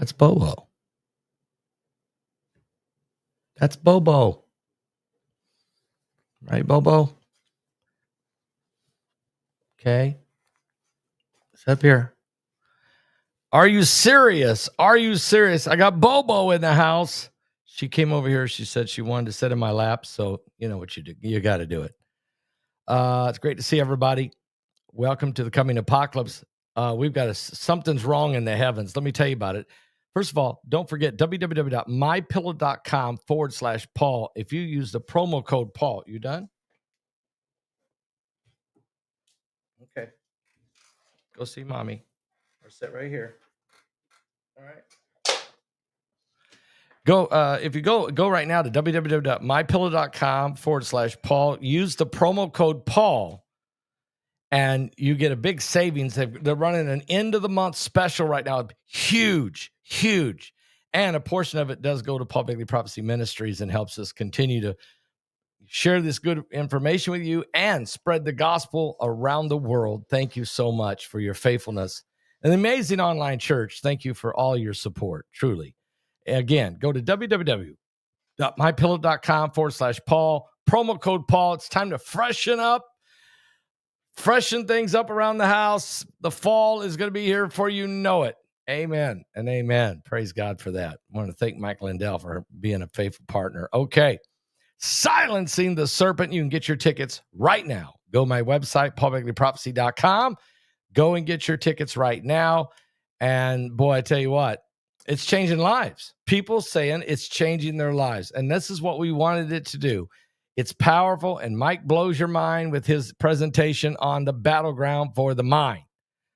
That's Bobo. That's Bobo. Right, Bobo? Okay. It's up here. Are you serious? Are you serious? I got Bobo in the house. She came over here. She said she wanted to sit in my lap. So you know what you do. You got to do it. It's great to see everybody. Welcome to the coming apocalypse. We've got something's wrong in the heavens. Let me tell you about it. First of all, don't forget www.mypillow.com/Paul. If you use the promo code Paul, you done? Okay. Go see mommy. Or sit right here. All right. Go if you go right now to www.mypillow.com/Paul. Use the promo code Paul, and you get a big savings. They're running an end of the month special right now. Huge, huge. And a portion of it does go to Paul Begley Prophecy Ministries and helps us continue to share this good information with you and spread the gospel around the world. Thank you so much for your faithfulness. An amazing online church. Thank you for all your support, truly. Again, go to www.mypillow.com/Paul. Promo code Paul. It's time to freshen things up around the house. The fall is going to be here before you know it. Amen and amen. Praise God for that. I want to thank Mike Lindell for being a faithful partner. Okay. Silencing the Serpent. You can get your tickets right now. Go to my website, paulbegleyprophecy.com. Go and get your tickets right now. And boy, I tell you what, it's changing lives. People saying it's changing their lives. And this is what we wanted it to do. It's powerful. And Mike blows your mind with his presentation on the battleground for the mind.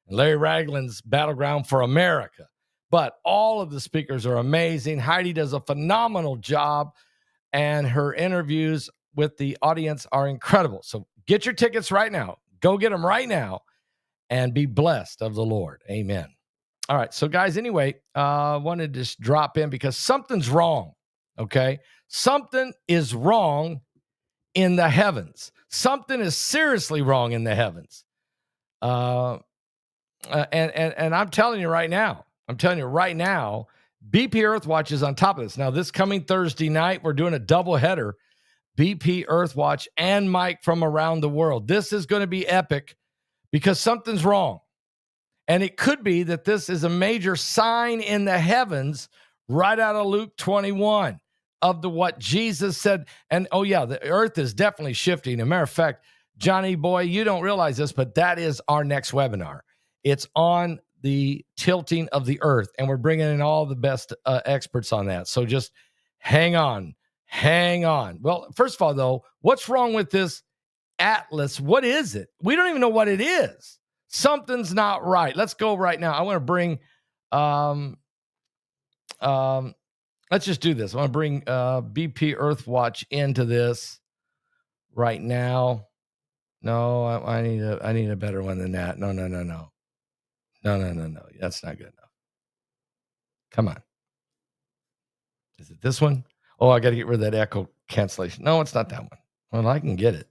And Larry Ragland's battleground for America. But all of the speakers are amazing. Heidi does a phenomenal job. And her interviews with the audience are incredible. So get your tickets right now. Go get them right now and be blessed of the Lord. Amen. All right. So, guys, anyway, I wanted to just drop in because something's wrong. Okay. Something is wrong in the heavens. Something is seriously wrong in the heavens. And I'm telling you right now, BP Earthwatch is on top of this. Now, this coming Thursday night, we're doing a double header, BP Earthwatch and Mike from around the world. This is going to be epic because something's wrong. And it could be that this is a major sign in the heavens right out of Luke 21 of what Jesus said. And, oh, yeah, the earth is definitely shifting. As a matter of fact, Johnny boy, you don't realize this, but that is our next webinar. It's on the tilting of the earth, and we're bringing in all the best experts on that. So just hang on. Well, first of all, though, what's wrong with this atlas? What is it? We don't even know what it is. Something's not right. Let's go right now. I want to bring, let's just do this. I want to bring BP Earthwatch into this right now. No, I need a better one than that. No. No. That's not good enough. Come on. Is it this one? Oh, I got to get rid of that echo cancellation. No, it's not that one. Well, I can get it.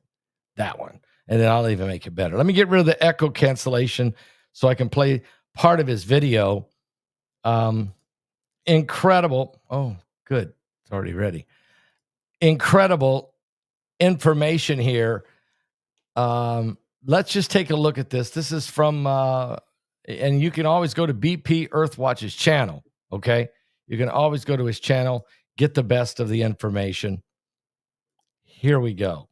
That one. And then I'll even make it better. Let me get rid of the echo cancellation so I can play part of his video. Incredible. Oh, good. It's already ready. Incredible information here. Let's just take a look at this. This is from, and you can always go to BP Earthwatch's channel. Okay. You can always go to his channel, get the best of the information. Here we go.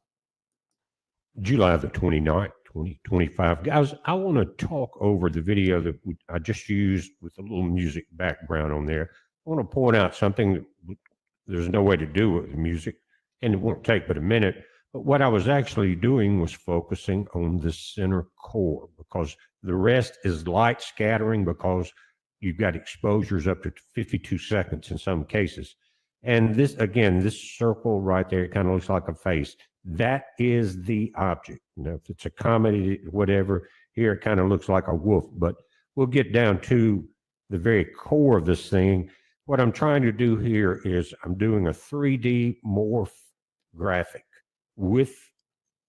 July the 29th, 2025. Guys, I want to talk over the video that I just used with a little music background on there. I want to point out something that there's no way to do with the music, and it won't take but a minute. But what I was actually doing was focusing on the center core, because the rest is light scattering, because you've got exposures up to 52 seconds in some cases. And this, again, this circle right there, it kind of looks like a face. That is the object. Now, if it's a comet, whatever, here it kind of looks like a wolf, but we'll get down to the very core of this thing. What I'm trying to do here is I'm doing a 3D morph graphic with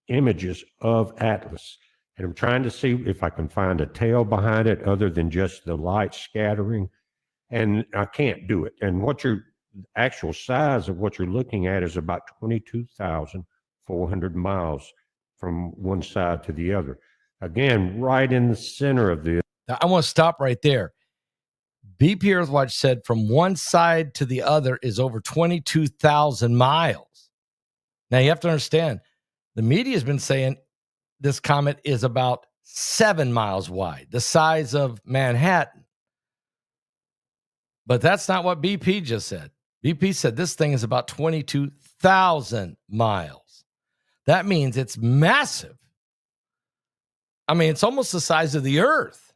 images of Atlas. And I'm trying to see if I can find a tail behind it other than just the light scattering. and I can't do it. And what your actual size of what you're looking at is about 22,400 miles from one side to the other. Again, right in the center of this. Now, I want to stop right there. BP Earthwatch said from one side to the other is over 22,000 miles. Now, you have to understand, the media has been saying this comet is about 7 miles wide, the size of Manhattan. But that's not what BP just said. BP said this thing is about 22,000 miles. That means it's massive. I mean, it's almost the size of the Earth.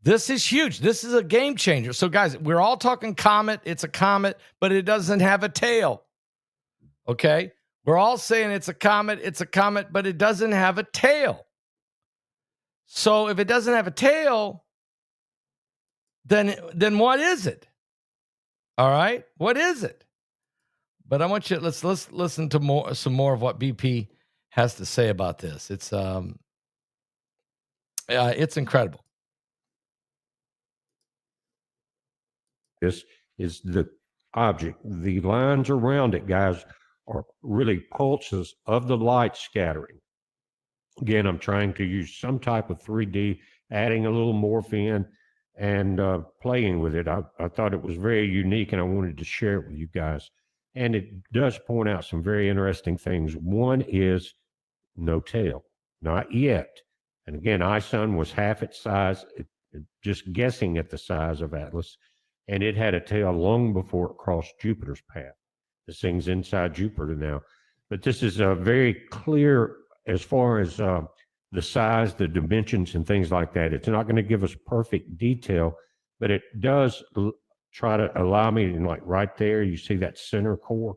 This is huge. This is a game changer. So, guys, we're all talking comet. It's a comet, but it doesn't have a tail. Okay? We're all saying it's a comet, but it doesn't have a tail. So, if it doesn't have a tail, then what is it? All right? What is it? But I want you let's listen to some more of what BP has to say about this. It's incredible. This is the object. The lines around it, guys, are really pulses of the light scattering. Again, I'm trying to use some type of 3D, adding a little morph in and playing with it. I thought it was very unique, and I wanted to share it with you guys. And it does point out some very interesting things. One is no tail, not yet. And again, iSun was half its size, just guessing at the size of Atlas, and it had a tail long before it crossed Jupiter's path. This thing's inside Jupiter now. But this is very clear as far as the size, the dimensions, and things like that. It's not going to give us perfect detail, but it does try to allow me, like right there, you see that center core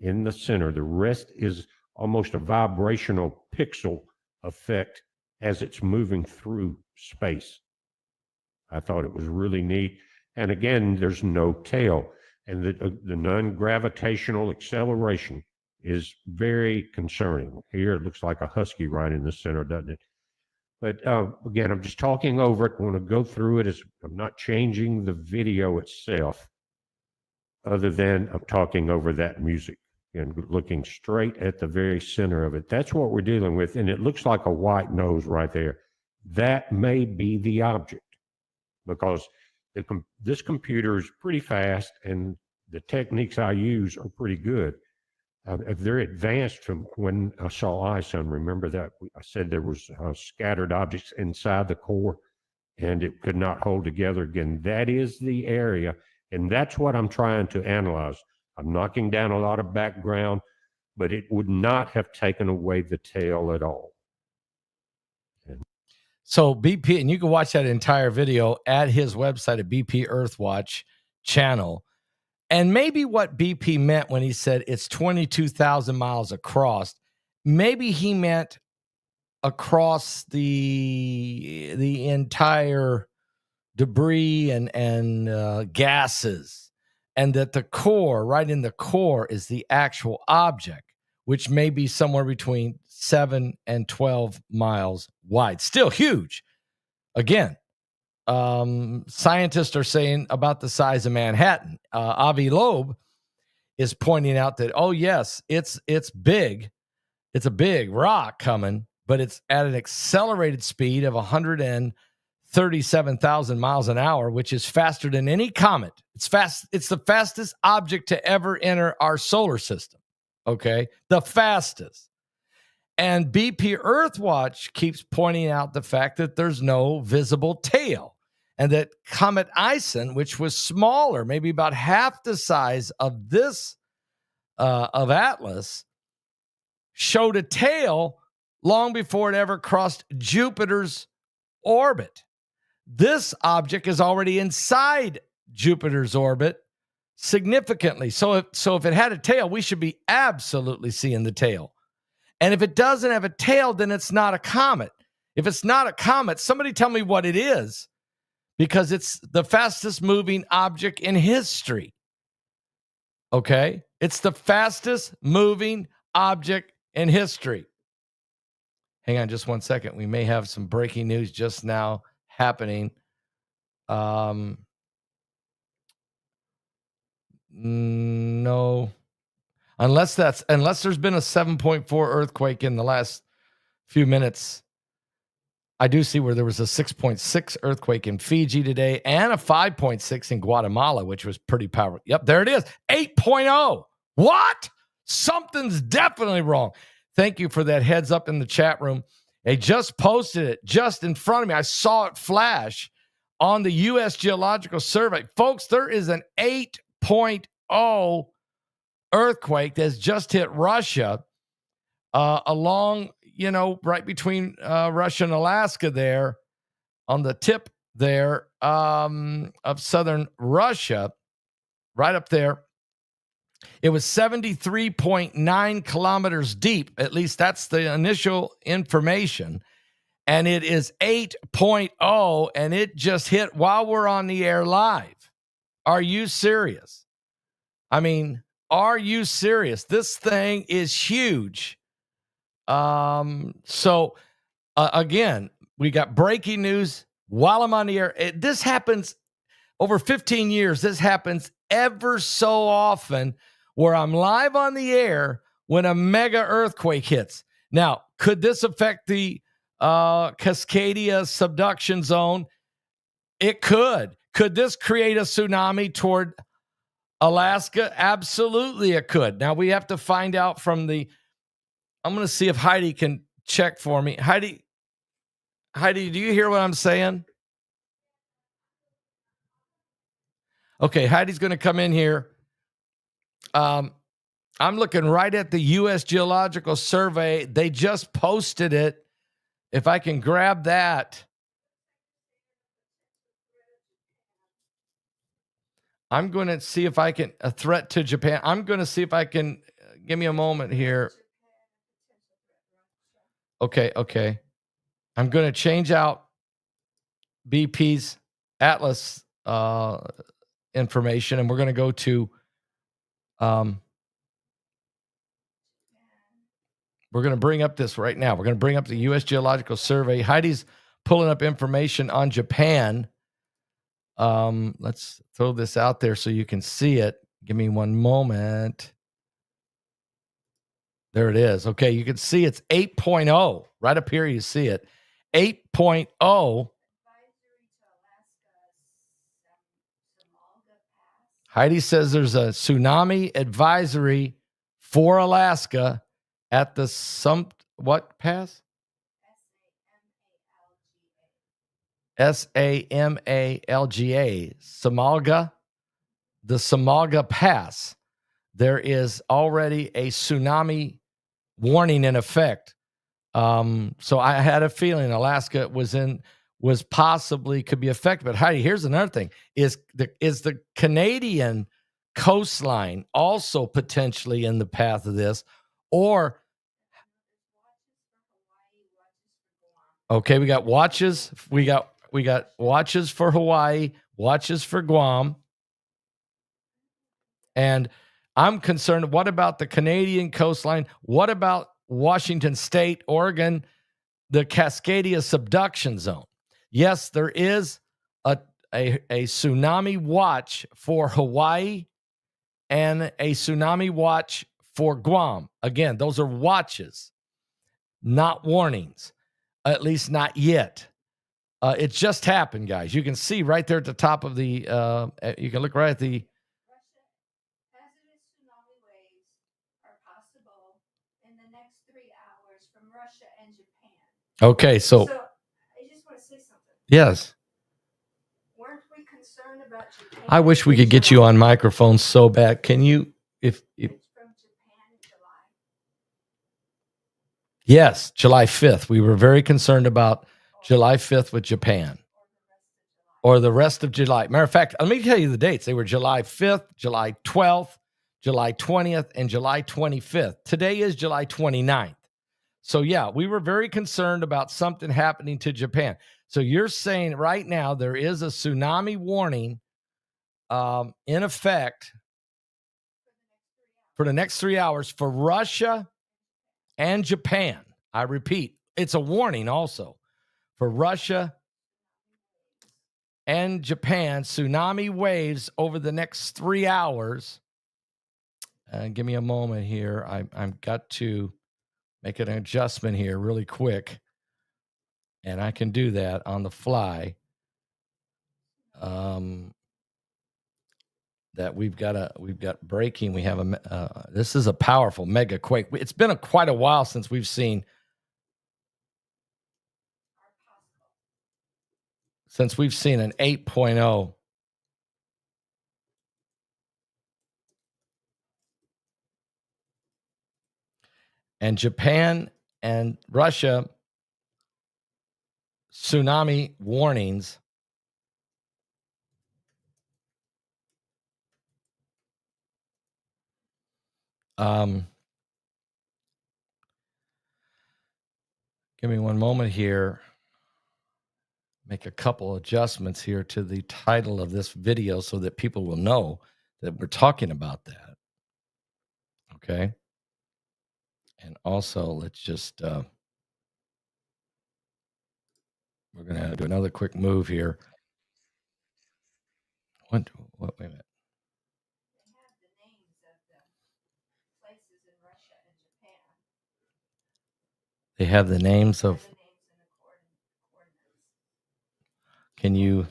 in the center. The rest is almost a vibrational pixel effect as it's moving through space. I thought it was really neat. And again, there's no tail. And the non-gravitational acceleration is very concerning. Here, it looks like a husky right in the center, doesn't it? But again, I'm just talking over it. I want to go through it. I'm not changing the video itself, other than I'm talking over that music and looking straight at the very center of it. That's what we're dealing with. And it looks like a white nose right there. That may be the object, because this computer is pretty fast and the techniques I use are pretty good. They're advanced from when I saw iSun. Remember that I said there was scattered objects inside the core and it could not hold together again. That is the area, and that's what I'm trying to analyze. I'm knocking down a lot of background, but it would not have taken away the tail at all. So BP, and you can watch that entire video at his website at BP Earthwatch channel. And maybe what BP meant when he said it's 22,000 miles across, maybe he meant across the entire debris and gases, and that the core, right in the core, is the actual object, which may be somewhere between 7 and 12 miles wide. Still huge. Again, scientists are saying about the size of Manhattan. Avi Loeb is pointing out that, oh yes, it's big. It's a big rock coming, but it's at an accelerated speed of 137,000 miles an hour, which is faster than any comet. It's fast. It's the fastest object to ever enter our solar system. Okay, the fastest. And BP Earthwatch keeps pointing out the fact that there's no visible tail, and that Comet Ison, which was smaller, maybe about half the size of this of Atlas, showed a tail long before it ever crossed Jupiter's orbit. This object is already inside Jupiter's orbit significantly. So if it had a tail, we should be absolutely seeing the tail. And if it doesn't have a tail, then it's not a comet. If it's not a comet, somebody tell me what it is, because it's the fastest moving object in history. Okay? It's the fastest moving object in history. Hang on just one second. We may have some breaking news just now happening. No. Unless there's been a 7.4 earthquake in the last few minutes. I do see where there was a 6.6 earthquake in Fiji today and a 5.6 in Guatemala, which was pretty powerful. Yep, there it is. 8.0. What? Something's definitely wrong. Thank you for that heads up in the chat room. They just posted it just in front of me. I saw it flash on the U.S. Geological Survey. Folks, there is an 8.0 earthquake that's just hit Russia along, right between Russia and Alaska there on the tip there of southern Russia, right up there. It was 73.9 kilometers deep. At least that's the initial information. And it is 8.0, and it just hit while we're on the air live. Are you serious? I mean, are you serious? This thing is huge. So again, we got breaking news while I'm on the air. This happens over 15 years. This happens ever so often where I'm live on the air when a mega earthquake hits. Now, could this affect the Cascadia subduction zone? It could. Could this create a tsunami toward Alaska? Absolutely, it could. Now, we have to find out from I'm going to see if Heidi can check for me. Heidi, do you hear what I'm saying? Okay, Heidi's going to come in here. I'm looking right at the U.S. Geological Survey. They just posted it. If I can grab that. I'm going to see if I can, a threat to Japan. I'm going to see if I can, give me a moment here. Okay. I'm going to change out BP's Atlas information, and we're going to go to, we're going to bring up this right now. We're going to bring up the U.S. Geological Survey. Heidi's pulling up information on Japan. Let's throw this out there so you can see it. Give me one moment. There it is. Okay, you can see it's 8.0. Right up here, you see it. 8.0. Heidi says there's a tsunami advisory for Alaska at the what pass? Samalga. Samalga. The Samalga Pass. There is already a tsunami warning in effect. So I had a feeling Alaska was possibly could be affected. But Heidi, here's another thing: is the Canadian coastline also potentially in the path of this, or? Okay, we got watches. We got watches for Hawaii, watches for Guam, and I'm concerned. What about the Canadian coastline? What about Washington State, Oregon, the Cascadia subduction zone? Yes, there is a tsunami watch for Hawaii and a tsunami watch for Guam. Again, those are watches, not warnings, at least not yet. It just happened, guys. You can see right there at the top of the, you can look right at the. Hazardous tsunami waves are possible in the next 3 hours from Russia and Japan. Okay, so I just want to say something. Yes. Weren't we concerned about Japan? I wish we could get you on microphone so bad. Can you, if It's from Japan in July. Yes, July 5th. We were very concerned about July 5th with Japan. Or the rest of July. Matter of fact, let me tell you the dates. They were July 5th, July 12th, July 20th, and July 25th. Today is July 29th. So, yeah, we were very concerned about something happening to Japan. So you're saying right now there is a tsunami warning in effect for the next 3 hours for Russia and Japan. I repeat, it's a warning also for Russia and Japan, tsunami waves over the next 3 hours. Give me a moment here. I've got to make an adjustment here really quick, and I can do that on the fly. That we've got breaking. We have this is a powerful mega quake. It's been quite a while since we've seen an 8.0. And Japan and Russia tsunami warnings. Give me one moment here. Make a couple adjustments here to the title of this video so that people will know that we're talking about that. Okay. And also, let's just, we're going to do another quick move here. Wait a minute. They have the names of. Can you?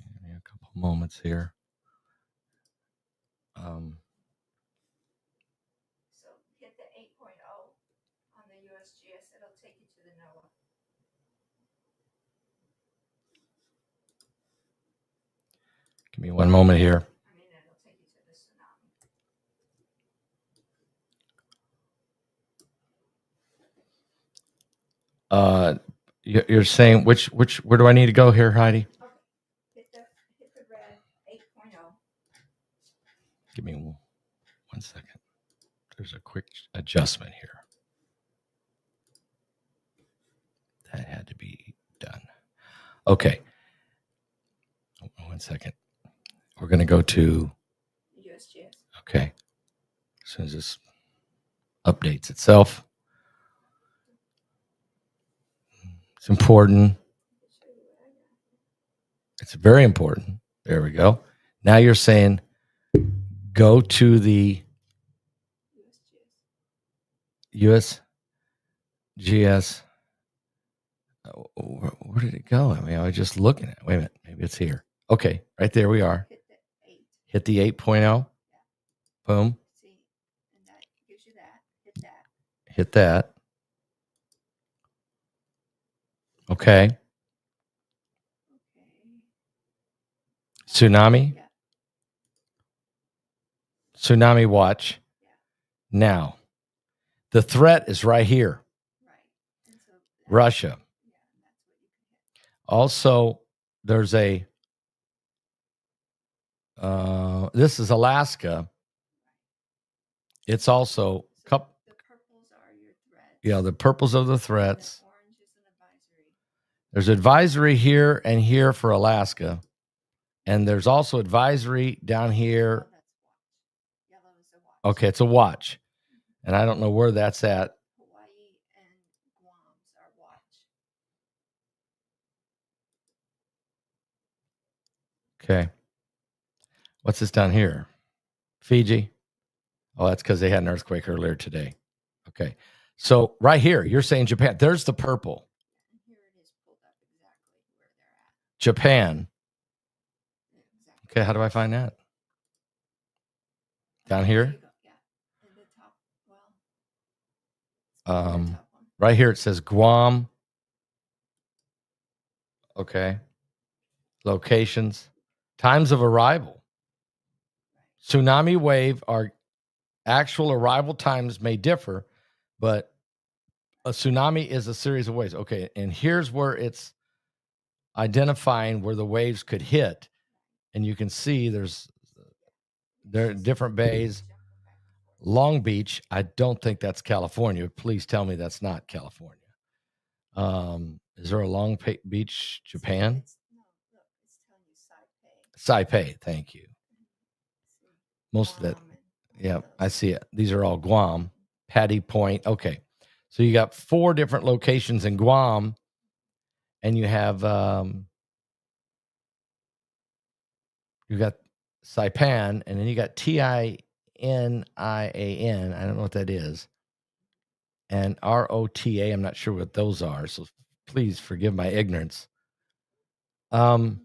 Give me a couple moments here. So hit the 8.0 on the USGS. It'll take you to the NOAA. Give me one moment here. It'll take you to the tsunami. You're saying which where do I need to go here, Heidi? Okay. Hit the red 8.0. Give me one second. There's a quick adjustment here. That had to be done. Okay. 1 second. We're going to go to USGS. Okay. As soon as this updates itself. It's important. It's very important. There we go. Now you're saying go to the USGS. Where did it go? I was just looking at it. Wait a minute. Maybe it's here. Okay. Right there we are. Hit the 8.0. Yeah. Boom. See, and that gives you that. Hit that. Hit that. Okay. Tsunami. Yeah. Tsunami watch. Yeah. Now, the threat is right here. Right. And so Russia. Yeah, and that's what you can hit. Also, there's this is Alaska. It's also the purples are your threats. Yeah, the purples are the threats. The orange is an advisory. There's advisory here and here for Alaska. And there's also advisory down here. Oh, that's watch. Yellow is a watch. Okay, it's a watch. And I don't know where that's at. Hawaii and Guam's are watch. Okay. What's this down here? Fiji. Oh, that's because they had an earthquake earlier today. Okay. So right here, you're saying Japan. There's the purple. And here it is pulled up exactly where they're at. Japan. Exactly. Okay, how do I find that? Down There here? you go. Yeah. In the top, the top one. Right here it says Guam. Okay. Locations. Times of arrival. Tsunami wave, our actual arrival times may differ, but a tsunami is a series of waves. Okay, and here's where it's identifying where the waves could hit. And you can see there are different bays. Long Beach, I don't think that's California. Please tell me that's not California. Is there a Long Beach, Japan? No, look, it's telling you Saipai, thank you. Most of that. Yeah, I see it. These are all Guam. Patty Point. Okay. So you got 4 different locations in Guam, and you have You got Saipan, and then you got Tianian. I don't know what that is. And Rota. I'm not sure what those are. So please forgive my ignorance. But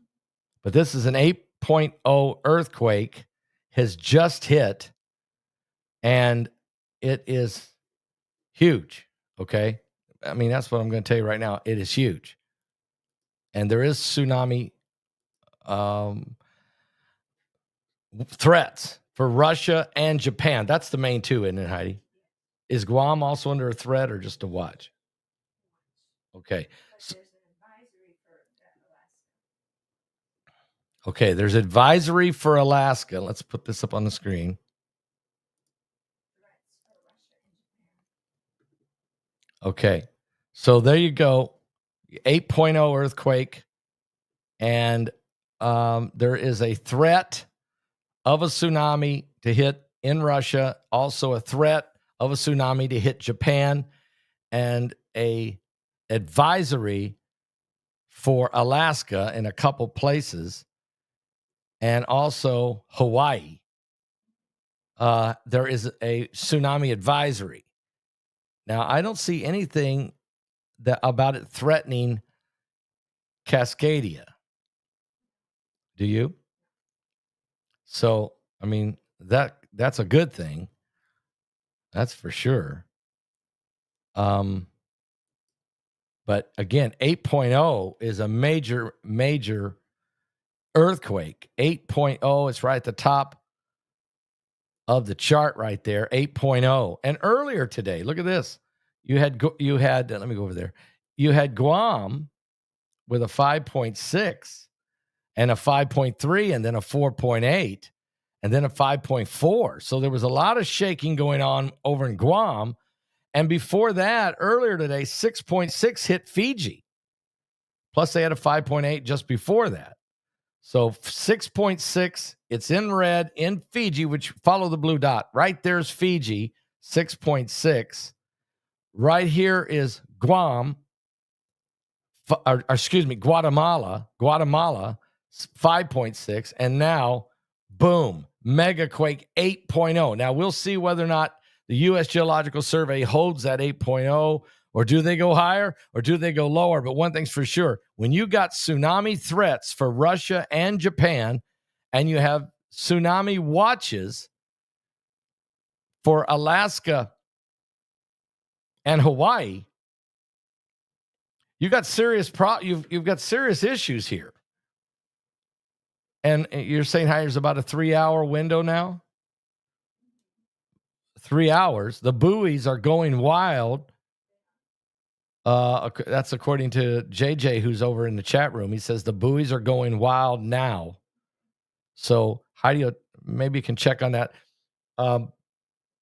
this is an 8.0 earthquake, has just hit, and it is huge. Okay. I mean, that's what I'm going to tell you right now. It is huge. And there is tsunami threats for Russia and Japan. That's the main two, isn't it, Heidi? Is Guam also under a threat or just a watch? Okay. Okay, there's advisory for Alaska. Let's put this up on the screen. Okay, so there you go. 8.0 earthquake. And there is a threat of a tsunami to hit in Russia. Also a threat of a tsunami to hit Japan. And a advisory for Alaska in a couple places. And also Hawaii. There is a tsunami advisory. Now, I don't see anything about it threatening Cascadia. Do you? So, I mean, that's a good thing. That's for sure. But again, 8.0 is a major, major earthquake. 8.0, it's right at the top of the chart right there, 8.0. And earlier today, look at this. You had let me go over there. You had Guam with a 5.6 and a 5.3 and then a 4.8 and then a 5.4. So there was a lot of shaking going on over in Guam. And before that, earlier today, 6.6 hit Fiji. Plus they had a 5.8 just before that. So 6.6, it's in red in Fiji, which follow the blue dot. Right there's Fiji, 6.6. Right here is Guam, Guatemala, 5.6. And now, boom, MEGAQUAKE 8.0. Now, we'll see whether or not the U.S. Geological Survey holds that 8.0, or do they go higher, or do they go lower? But one thing's for sure, when you got tsunami threats for Russia and Japan, and you have tsunami watches for Alaska and Hawaii, you got serious you've got serious issues here. And you're saying there's about a 3-hour window now? 3 hours. The buoys are going wild. That's according to JJ, who's over in the chat room. He says the buoys are going wild now. So Heidi, maybe you can check on that.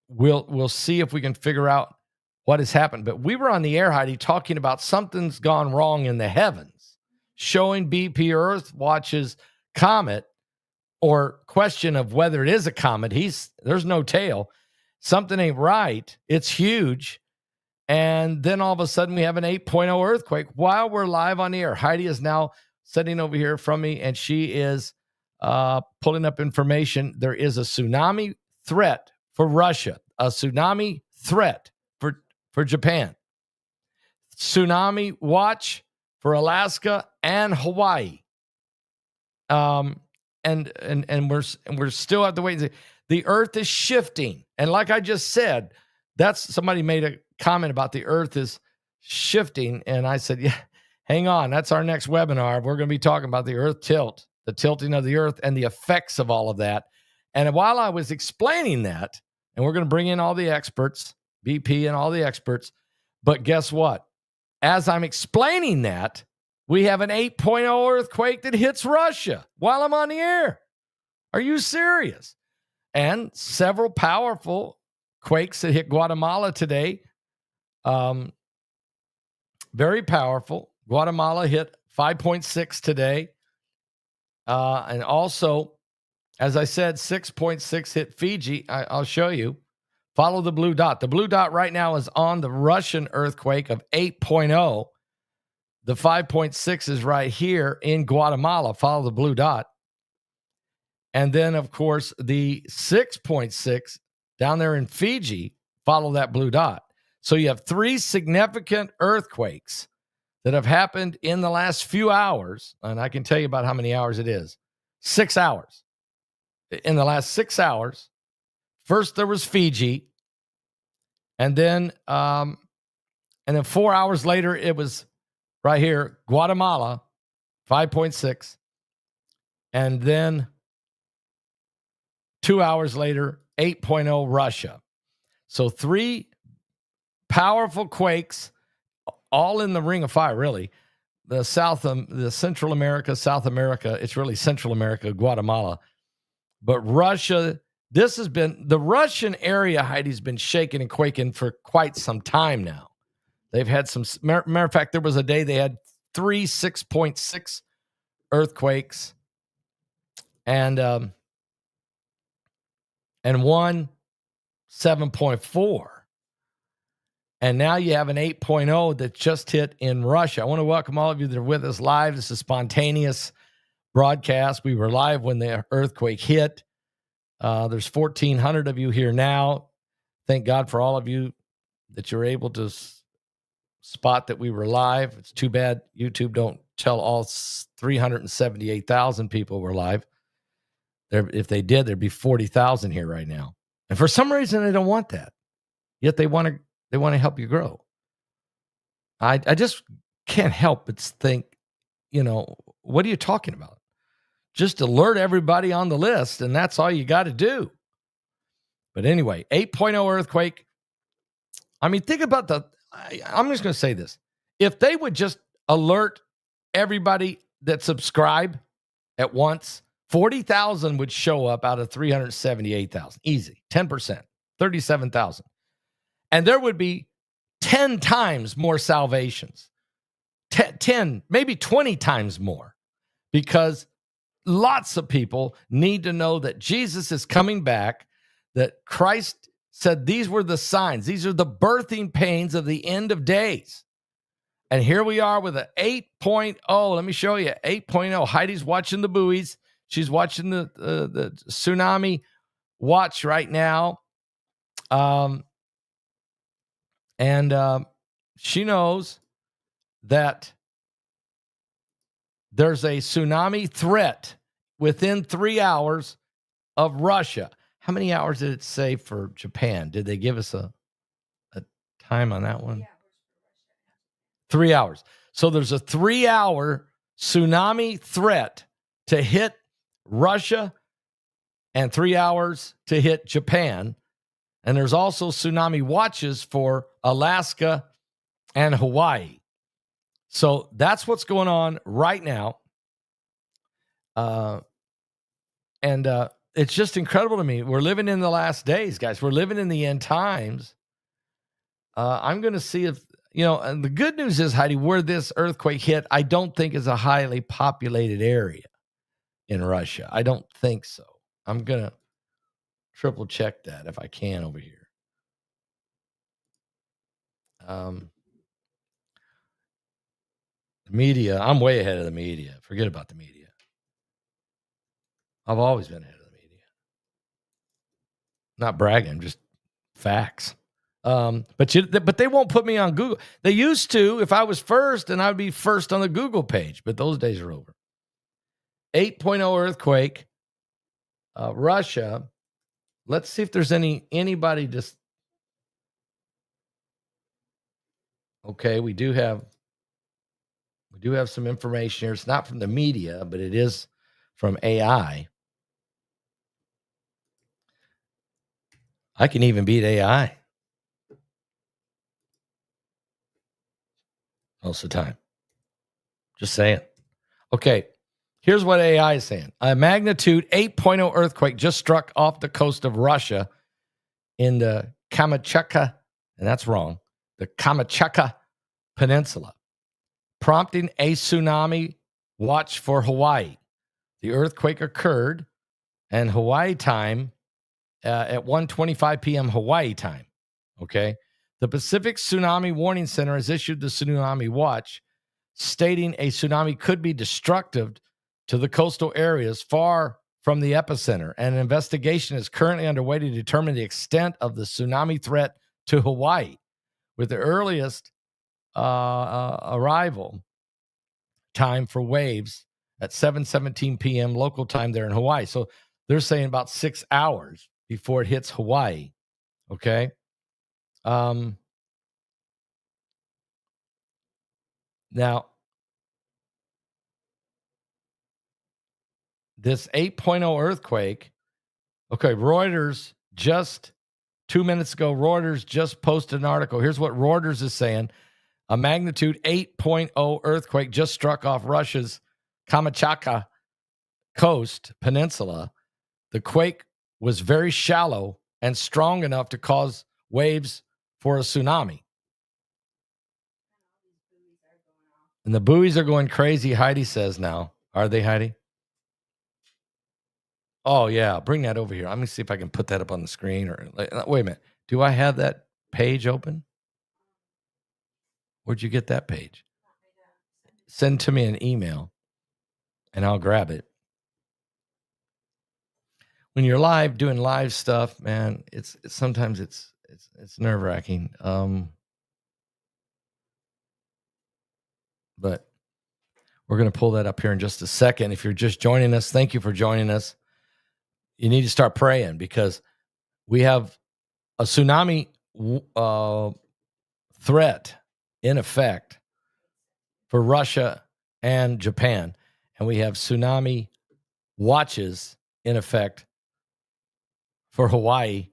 We'll see if we can figure out what has happened. But we were on the air, Heidi, talking about something's gone wrong in the heavens, showing BP Earth watches comet, or question of whether it is a comet. There's no tail. Something ain't right. It's huge. And then all of a sudden we have an 8.0 earthquake while we're live on the air. Heidi is now sitting over here from me, and she is pulling up information. There is a tsunami threat for Russia, a tsunami threat for Japan, tsunami watch for Alaska and Hawaii. And we're still at the wait. The earth is shifting. And like I just said, somebody made a comment about the earth is shifting. And I said, yeah, hang on. That's our next webinar. We're going to be talking about the earth tilt, the tilting of the earth and the effects of all of that. And while I was explaining that, and we're going to bring in all the experts, BP and all the experts, but guess what? As I'm explaining that, we have an 8.0 earthquake that hits Russia while I'm on the air. Are you serious? And several powerful quakes that hit Guatemala today. Very powerful. Guatemala hit 5.6 today. And also, as I said, 6.6 hit Fiji. I'll show you. Follow the blue dot. The blue dot right now is on the Russian earthquake of 8.0. The 5.6 is right here in Guatemala. Follow the blue dot. And then, of course, the 6.6 down there in Fiji follow that blue dot. So you have 3 significant earthquakes that have happened in the last few hours. And I can tell you about how many hours it is. 6 hours. In the last 6 hours, first there was Fiji. And then 4 hours later, it was right here, Guatemala, 5.6. And then 2 hours later, 8.0 Russia. So 3 powerful quakes, all in the Ring of Fire, really. The Central America, South America, it's really Central America, Guatemala. But Russia, this has been, the Russian area, Heidi's been shaking and quaking for quite some time now. They've had some, matter of fact, there was a day they had 3 6.6 earthquakes and 1 7.4. And now you have an 8.0 that just hit in Russia. I want to welcome all of you that are with us live. This is spontaneous broadcast. We were live when the earthquake hit. There's 1,400 of you here now. Thank God for all of you that you're able to spot that we were live. It's too bad YouTube don't tell all 378,000 people were live. If they did, there'd be 40,000 here right now. And for some reason, they don't want that. Yet they want to help you grow. I just can't help but think, what are you talking about? Just alert everybody on the list, and that's all you got to do. But anyway, 8.0 earthquake. I mean, think about I'm just going to say this. If they would just alert everybody that subscribe at once, 40,000 would show up out of 378,000. Easy. 10%. 37,000. And there would be 10 times more salvations. 10, maybe 20 times more. Because lots of people need to know that Jesus is coming back, that Christ said these were the signs. These are the birthing pains of the end of days. And here we are with an 8.0. Let me show you. 8.0. Heidi's watching the buoys. She's watching the tsunami watch right now. And she knows that there's a tsunami threat within 3 hours of Russia. How many hours did it say for Japan? Did they give us a time on that one? 3 hours. So there's a 3-hour tsunami threat to hit Russia and 3 hours to hit Japan. And there's also tsunami watches for Alaska and Hawaii. So that's what's going on right now. And it's just incredible to me. We're living in the last days, guys. We're living in the end times. I'm going to see if, and the good news is, Heidi, where this earthquake hit, I don't think is a highly populated area in Russia. I don't think so. I'm going to triple check that if I can over here. The media, I'm way ahead of the media. Forget about the media. I've always been ahead of the media. Not bragging, just facts. But they won't put me on Google. They used to. If I was first, and I would be first on the Google page, but those days are over. 8.0 earthquake, Russia. Let's see if there's anybody just. Okay, we do have some information here. It's not from the media, but it is from AI. I can even beat AI most of the time. Just saying. Okay, here's what AI is saying. A magnitude 8.0 earthquake just struck off the coast of Russia in the Kamchatka, and that's wrong, the Kamchatka Peninsula, prompting a tsunami watch for Hawaii. The earthquake occurred in Hawaii time at 1:25 p.m. Hawaii time. Okay. The Pacific Tsunami Warning Center has issued the tsunami watch, stating a tsunami could be destructive to the coastal areas far from the epicenter, and an investigation is currently underway to determine the extent of the tsunami threat to Hawaii, with the earliest arrival time for waves at 7:17 p.m. local time there in Hawaii. So they're saying about 6 hours before it hits Hawaii. Okay. Now, this 8.0 earthquake, okay, Reuters just 2 minutes ago, Reuters just posted an article. Here's what Reuters is saying. A magnitude 8.0 earthquake just struck off Russia's Kamchatka coast peninsula. The quake was very shallow and strong enough to cause waves for a tsunami. And the buoys are going crazy, Heidi says now. Are they, Heidi? Oh, yeah. Bring that over here. Let me see if I can put that up on the screen. Or wait a minute. Do I have that page open? Where'd you get that page? Send to me an email, and I'll grab it. When you're live doing live stuff, man, it's sometimes it's nerve-wracking. But we're going to pull that up here in just a second. If you're just joining us, thank you for joining us. You need to start praying because we have a tsunami threat in effect for Russia and Japan. And we have tsunami watches in effect for Hawaii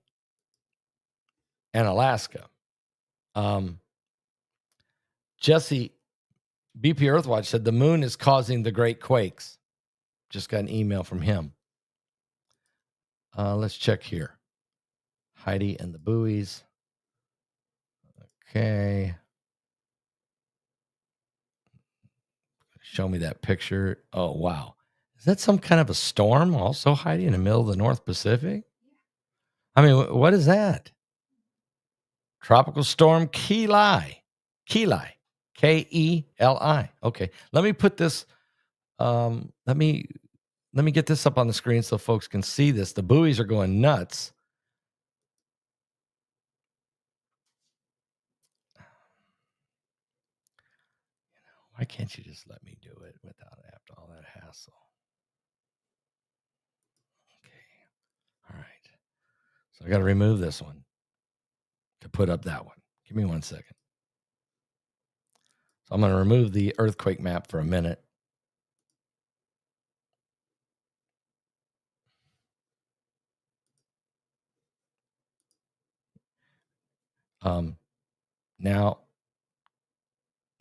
and Alaska. Jesse, BP Earthwatch, said the moon is causing the great quakes. Just got an email from him. Let's check here. Heidi and the buoys. Okay. Show me that picture. Oh, wow. Is that some kind of a storm also, Heidi, in the middle of the North Pacific? I mean, what is that? Tropical storm Keli. Keli. Keli. Okay. Let me put this. Let me get this up on the screen so folks can see this. The buoys are going nuts. Why can't you just let me do it without after all that hassle? Okay. All right. So I got to remove this one to put up that one. Give me 1 second. So I'm going to remove the earthquake map for a minute.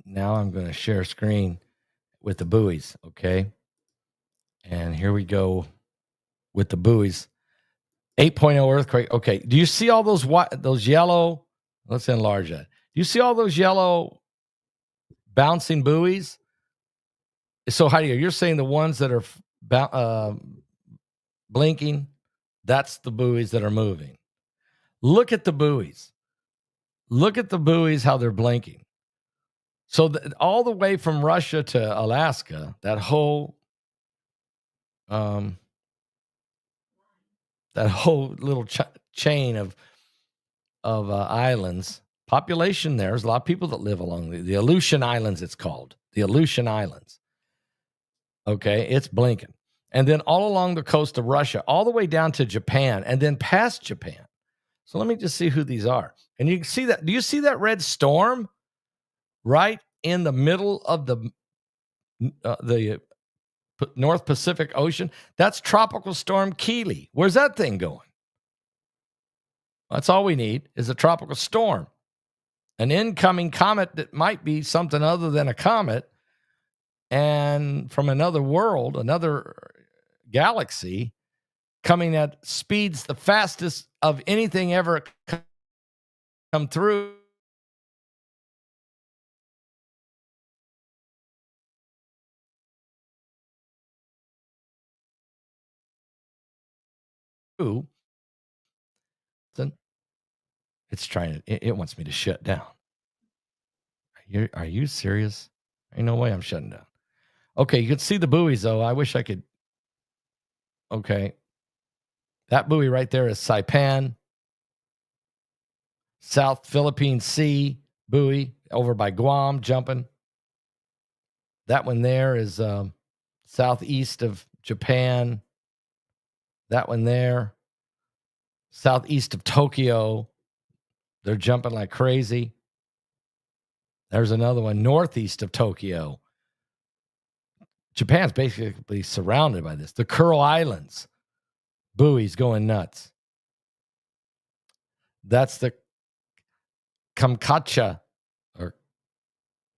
Now I'm going to share screen with the buoys, okay? And here we go with the buoys. 8.0 earthquake. Okay. Do you see all those yellow? Let's enlarge that. Do you see all those yellow bouncing buoys? So Heidi, you're saying the ones that are blinking, that's the buoys that are moving. Look at the buoys. Look at the buoys, how they're blinking. So all the way from Russia to Alaska, that whole little chain of islands, population there's a lot of people that live along the Aleutian Islands, it's called. The Aleutian Islands. Okay, it's blinking. And then all along the coast of Russia, all the way down to Japan, and then past Japan. So let me just see who these are. And you can see that. Do you see that red storm right in the middle of the North Pacific Ocean? That's Tropical Storm Keli. Where's that thing going? That's all we need is a tropical storm. An incoming comet that might be something other than a comet and from another world, another galaxy, coming at speeds the fastest of anything ever come through. It's trying to, it wants me to shut down. Are you serious? Ain't no way I'm shutting down. Okay, you can see the buoys though. I wish I could. Okay. That buoy right there is Saipan. South Philippine Sea buoy over by Guam, jumping. That one there is southeast of Japan. That one there, southeast of Tokyo. They're jumping like crazy. There's another one northeast of Tokyo. Japan's basically surrounded by this. The Kuril Islands, buoys going nuts. That's the Kamchatka or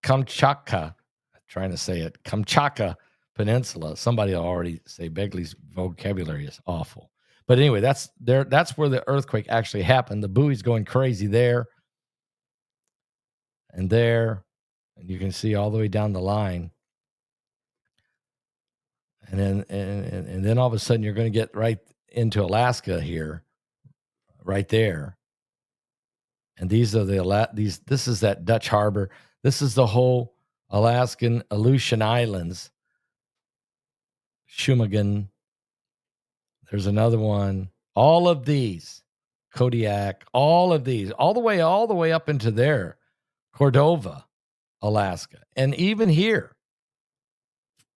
Kamchatka. I'm trying to say it. Kamchatka Peninsula. Somebody will already say Begley's vocabulary is awful. But anyway, that's there. That's where the earthquake actually happened. The buoy's going crazy there and there, and you can see all the way down the line. And then all of a sudden you're going to get right into Alaska here, right there. And these are this is that Dutch harbor. This is the whole Alaskan Aleutian Islands. Shumagon. There's another one. All of these, Kodiak, all of these, all the way up into there, Cordova, Alaska. And even here,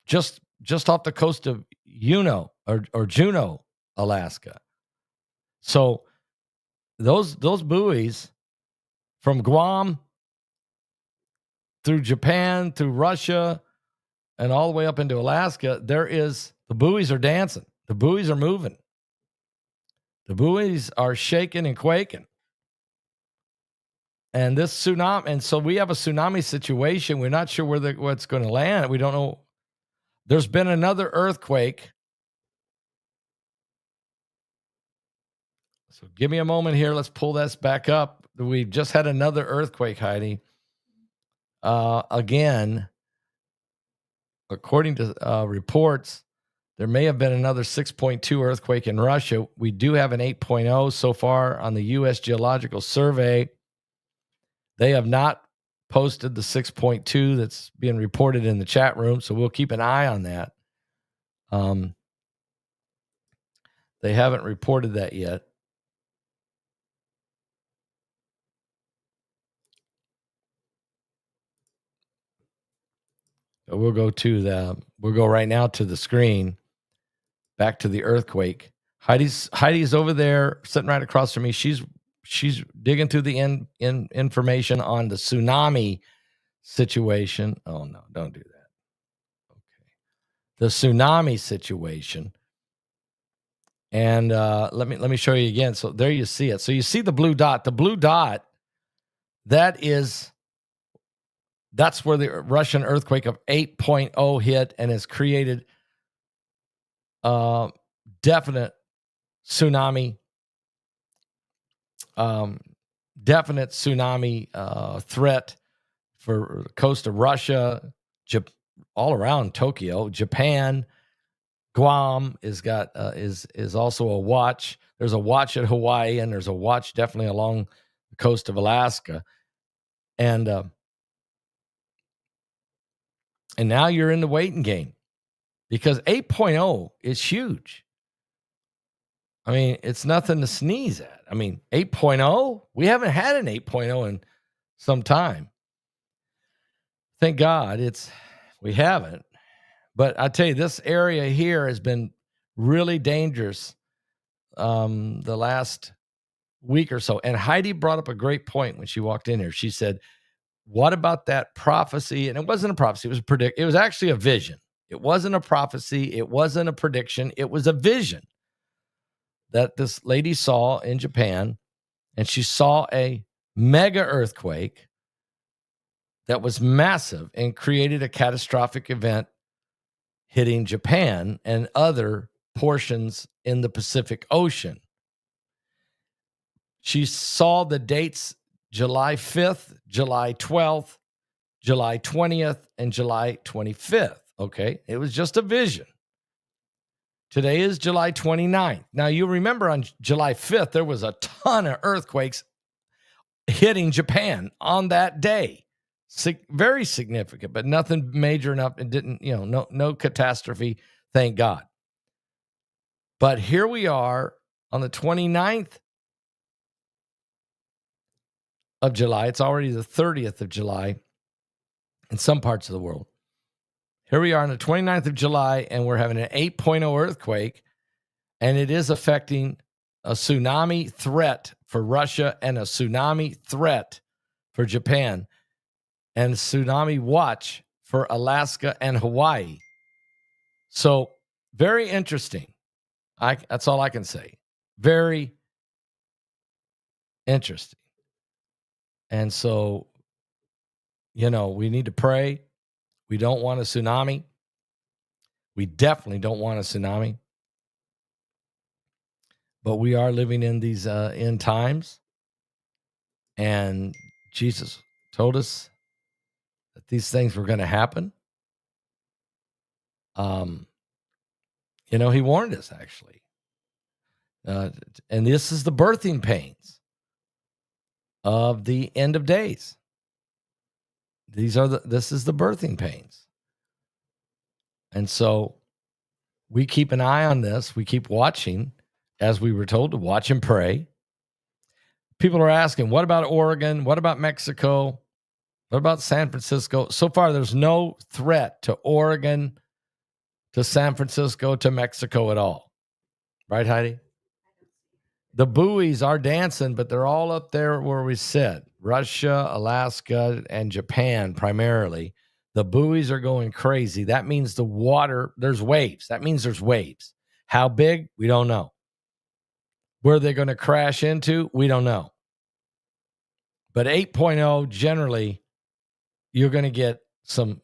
just off the coast of Juneau or Juneau, Alaska. So those buoys from Guam through Japan, through Russia, and all the way up into Alaska, the buoys are dancing. The buoys are moving. The buoys are shaking and quaking. And this tsunami, and so we have a tsunami situation. We're not sure what's going to land. We don't know. There's been another earthquake. So give me a moment here. Let's pull this back up. We just had another earthquake, Heidi. Again, according to reports, there may have been another 6.2 earthquake in Russia. We do have an 8.0 so far on the U.S. Geological Survey. They have not posted the 6.2 that's being reported in the chat room, so we'll keep an eye on that. They haven't reported that yet. But we'll go right now to the screen. Back to the earthquake. Heidi's over there sitting right across from me. She's digging through the information on the tsunami situation. Oh no, don't do that. Okay. The tsunami situation. And let me show you again. So there you see it. So you see the blue dot. The blue dot, that's where the Russian earthquake of 8.0 hit and has created definite tsunami threat for the coast of Russia, all around Tokyo, Japan, Guam is also a watch. There's a watch at Hawaii, and there's a watch definitely along the coast of Alaska, and now you're in the waiting game because 8.0 is huge. I mean, it's nothing to sneeze at. I mean, 8.0, we haven't had an 8.0 in some time. Thank God we haven't. But I tell you, this area here has been really dangerous the last week or so. And Heidi brought up a great point when she walked in here. She said, what about that prophecy? And it wasn't a prophecy. It was actually a vision. It wasn't a prophecy. It wasn't a prediction. It was a vision that this lady saw in Japan. And she saw a mega earthquake that was massive and created a catastrophic event hitting Japan and other portions in the Pacific Ocean. She saw the dates July 5th, July 12th, July 20th, and July 25th. Okay, it was just a vision. Today is July 29th. Now, you remember on July 5th, there was a ton of earthquakes hitting Japan on that day. Very significant, but nothing major enough. It didn't, no catastrophe, thank God. But here we are on the 29th of July. It's already the 30th of July in some parts of the world. Here we are on the 29th of July, and we're having an 8.0 earthquake, and it is affecting a tsunami threat for Russia and a tsunami threat for Japan and tsunami watch for Alaska and Hawaii. So very interesting. That's all I can say. Very interesting. And so, we need to pray. We don't want a tsunami. We definitely don't want a tsunami. But we are living in these end times. And Jesus told us that these things were going to happen. He warned us, actually. And this is the birthing pains of the end of days. This is the birthing pains. And so we keep an eye on this. We keep watching, as we were told to watch and pray. People are asking, what about Oregon? What about Mexico? What about San Francisco? So far, there's no threat to Oregon, to San Francisco, to Mexico at all. Right, Heidi? The buoys are dancing, but they're all up there where we said. Russia, Alaska, and Japan primarily. The buoys are going crazy. That means the water, there's waves. That means there's waves. How big? We don't know. Where they're going to crash into? We don't know. But 8.0, generally, you're going to get some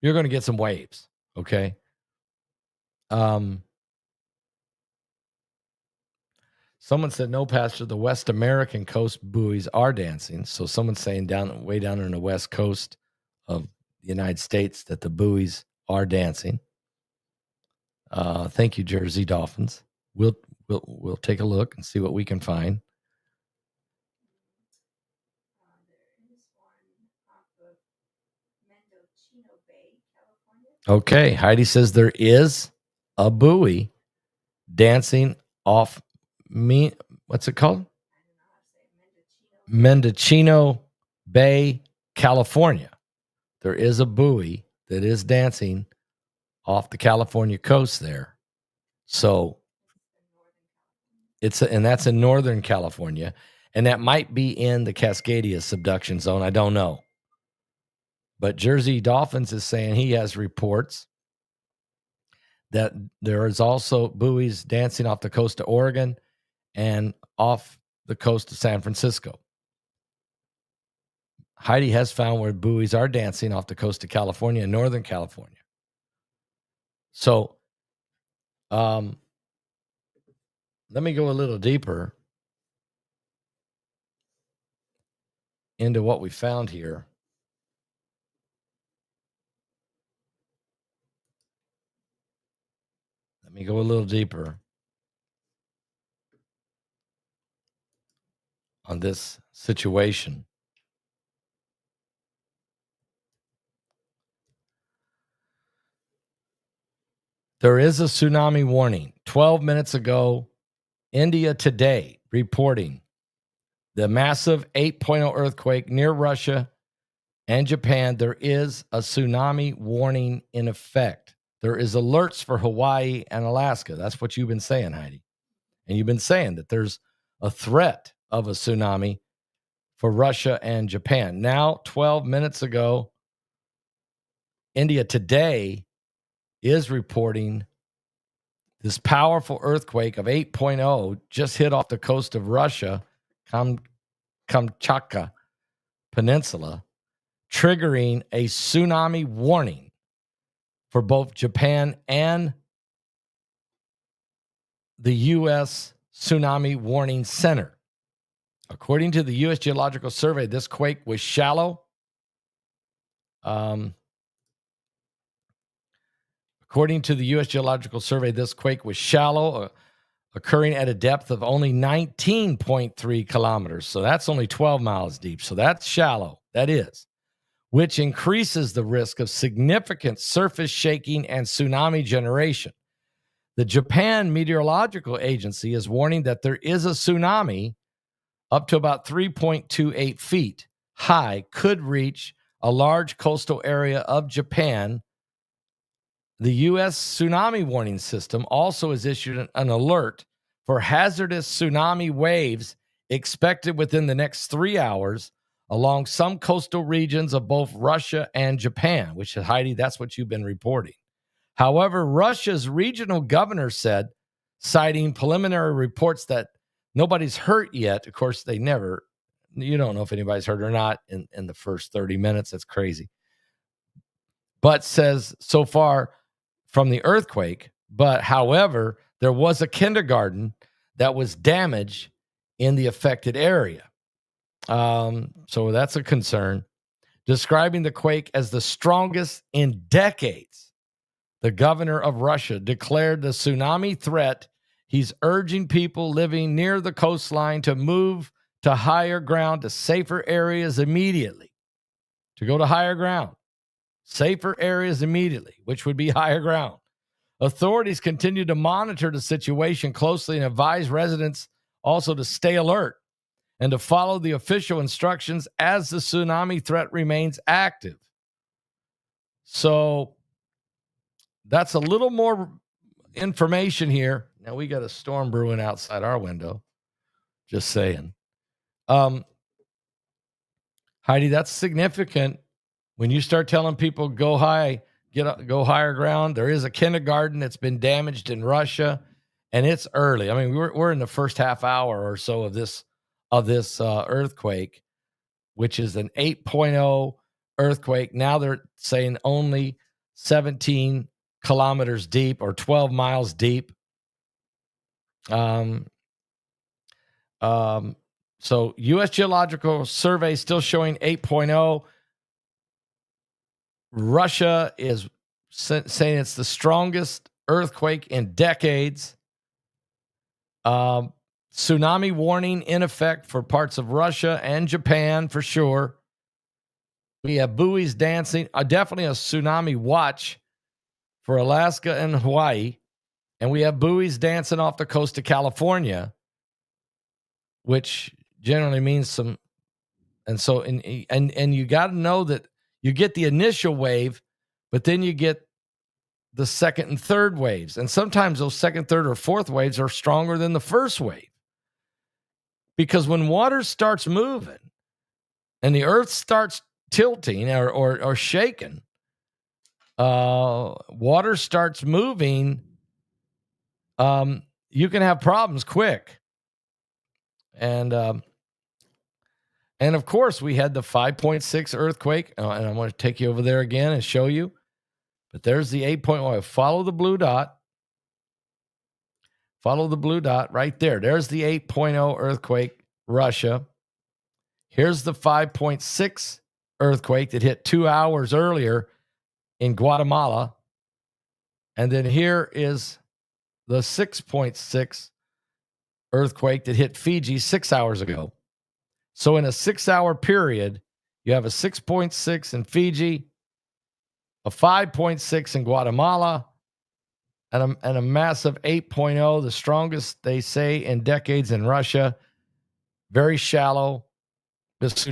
waves, okay? Someone said, no, Pastor, the West American coast buoys are dancing. So someone's saying way down on the west coast of the United States that the buoys are dancing. Thank you, Jersey Dolphins. We'll take a look and see what we can find. There is one off of Mendocino Bay, California. Okay, Heidi says there is a buoy dancing off what's it called? Mendocino Bay, California. There is a buoy that is dancing off the California coast there. So and that's in Northern California, and that might be in the Cascadia subduction zone. I don't know. But Jersey Dolphins is saying he has reports that there is also buoys dancing off the coast of Oregon and off the coast of San Francisco. Heidi has found where buoys are dancing off the coast of California and Northern California. So let me go a little deeper into what we found here. Let me go a little deeper on this situation. There is a tsunami warning. 12 minutes ago, India Today reporting the massive 8.0 earthquake near Russia and Japan. There is a tsunami warning in effect. There is alerts for Hawaii and Alaska. That's what you've been saying, Heidi. And you've been saying that there's a threat of a tsunami for Russia and Japan. Now, 12 minutes ago, India Today is reporting this powerful earthquake of 8.0 just hit off the coast of Russia, Kamchatka Peninsula, triggering a tsunami warning for both Japan and the U.S. Tsunami Warning Center. According to the U.S. Geological Survey, this quake was shallow. According to the U.S. Geological Survey, this quake was shallow, occurring at a depth of only 19.3 kilometers. So that's only 12 miles deep. So that's shallow. That is. Which increases the risk of significant surface shaking and tsunami generation. The Japan Meteorological Agency is warning that there is a tsunami up to about 3.28 feet high could reach a large coastal area of Japan. The U.S. Tsunami Warning System also has issued an alert for hazardous tsunami waves expected within the next 3 hours along some coastal regions of both Russia and Japan, which, Heidi, that's what you've been reporting. However, Russia's regional governor said, citing preliminary reports that nobody's hurt yet. Of course, you don't know if anybody's hurt or not in the first 30 minutes. That's crazy. But says so far from the earthquake, but however, there was a kindergarten that was damaged in the affected area. So that's a concern. Describing the quake as the strongest in decades, the governor of Russia declared the tsunami threat. He's urging people living near the coastline to move to higher ground, to safer areas immediately, to go to higher ground, safer areas immediately, which would be higher ground. Authorities continue to monitor the situation closely and advise residents also to stay alert and to follow the official instructions as the tsunami threat remains active. So that's a little more information here. Now we got a storm brewing outside our window. Just saying. Heidi, that's significant. When you start telling people go high, go higher ground, there is a kindergarten that's been damaged in Russia, and it's early. I mean, we're in the first half hour or so of this earthquake, which is an 8.0 earthquake. Now they're saying only 17 kilometers deep or 12 miles deep. So U.S. Geological Survey still showing 8.0. Russia is saying it's the strongest earthquake in decades. Tsunami warning in effect for parts of Russia and Japan for sure. We have buoys dancing. Definitely a tsunami watch for Alaska and Hawaii. And we have buoys dancing off the coast of California, which generally means some. And so, and you got to know that you get the initial wave, but then you get the second and third waves. And sometimes those second, third, or fourth waves are stronger than the first wave. Because when water starts moving and the earth starts tilting or shaking, water starts moving, you can have problems quick. And of course, we had the 5.6 earthquake. And I'm going to take you over there again and show you. But there's the 8.1. Follow the blue dot. Follow the blue dot right there. There's the 8.0 earthquake, Russia. Here's the 5.6 earthquake that hit 2 hours earlier in Guatemala. And then here is the 6.6 earthquake that hit Fiji 6 hours ago. So in a 6 hour period, you have a 6.6 in Fiji, a 5.6 in Guatemala, and a massive 8.0, the strongest, they say, in decades in Russia. Very shallow. This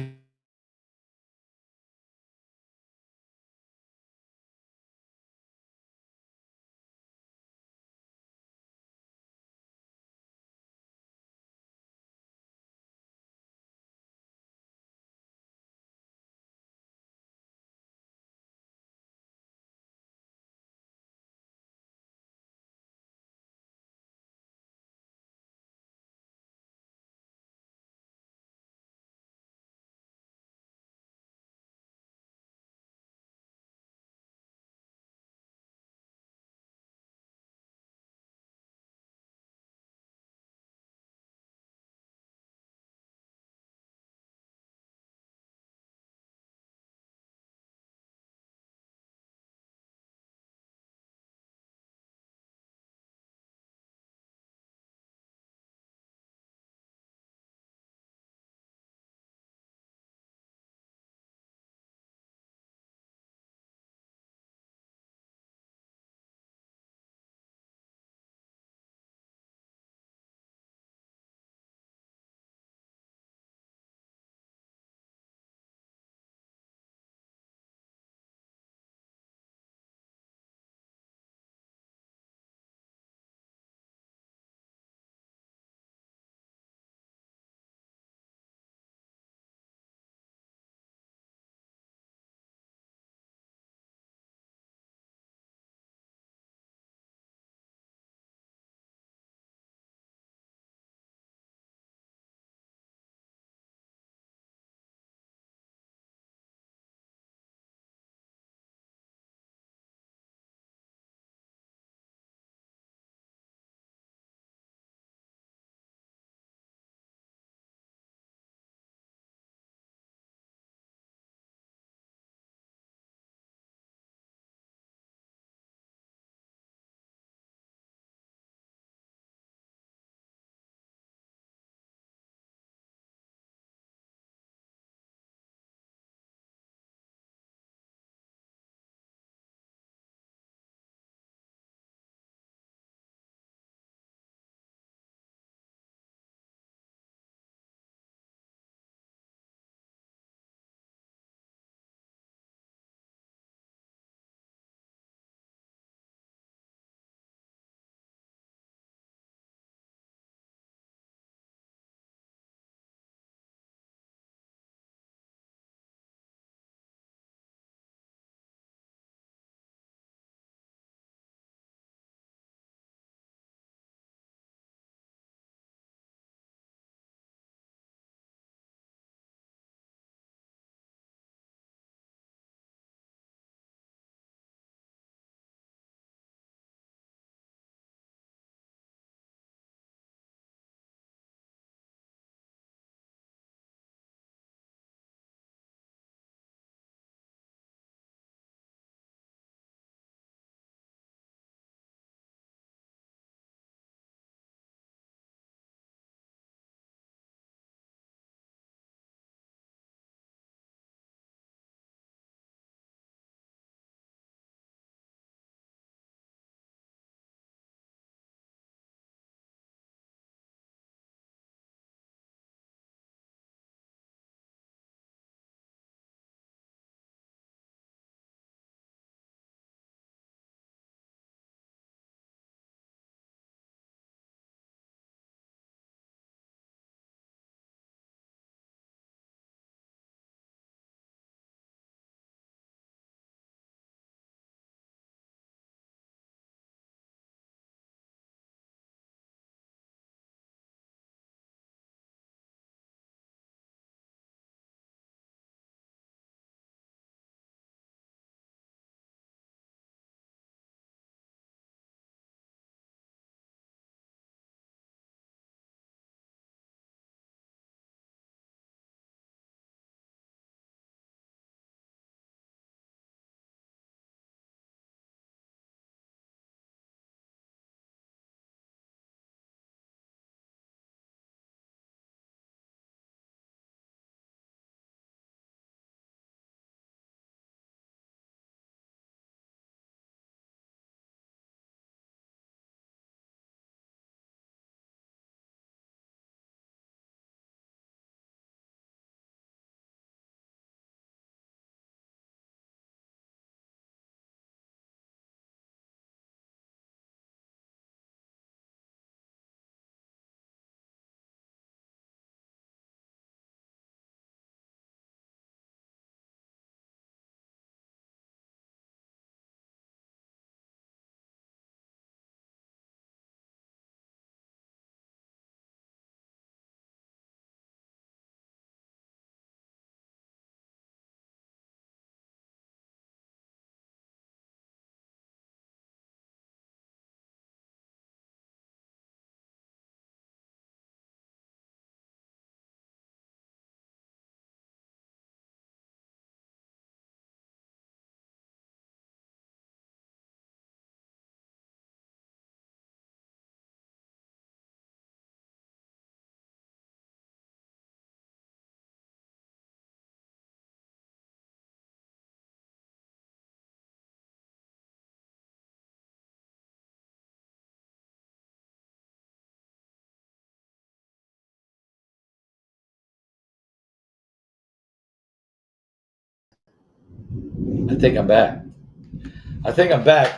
I think I'm back.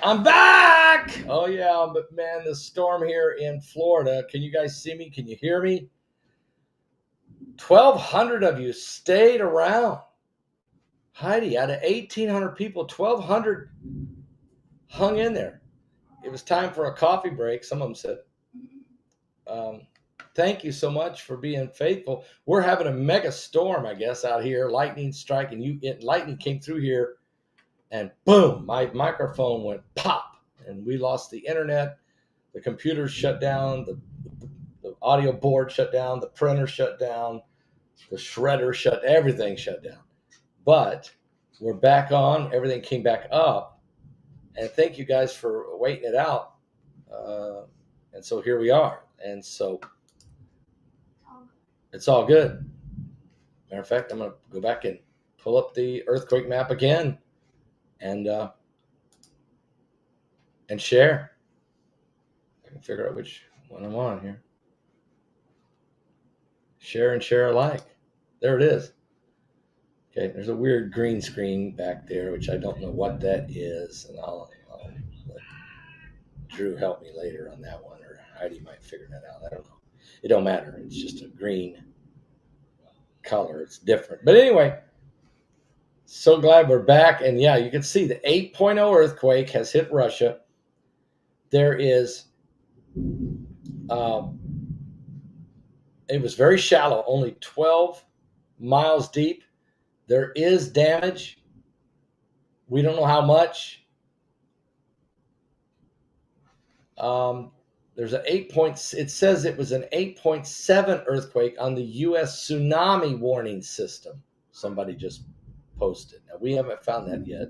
I'm back. Oh, yeah. But, man, the storm here in Florida. Can you guys see me? Can you hear me? 1,200 of you stayed around. Heidi, out of 1,800 people, 1,200 hung in there. It was time for a coffee break, some of them said. Thank you so much for being faithful. We're having a mega storm, I guess, out here. Lightning striking. Lightning came through here, and boom, my microphone went pop, and we lost the internet. The computers shut down. The audio board shut down. The printer shut down. The shredder everything shut down. But we're back on. Everything came back up. And thank you guys for waiting it out. And so here we are. And so it's all good. Matter of fact, I'm going to go back and pull up the earthquake map again and share. I can figure out which one I'm on here. Share and share alike. There it is. Okay, there's a weird green screen back there, which I don't know what that is, and I'll let Drew help me later on that one, or Heidi might figure that out. I don't know. It don't matter. It's just a green color. It's different. But anyway, so glad we're back. And yeah, you can see the 8.0 earthquake has hit Russia. There is, it was very shallow, only 12 miles deep. There is damage. We don't know how much. There's an it says it was an 8.7 earthquake on the U.S. tsunami warning system. Somebody just posted. Now, we haven't found that yet,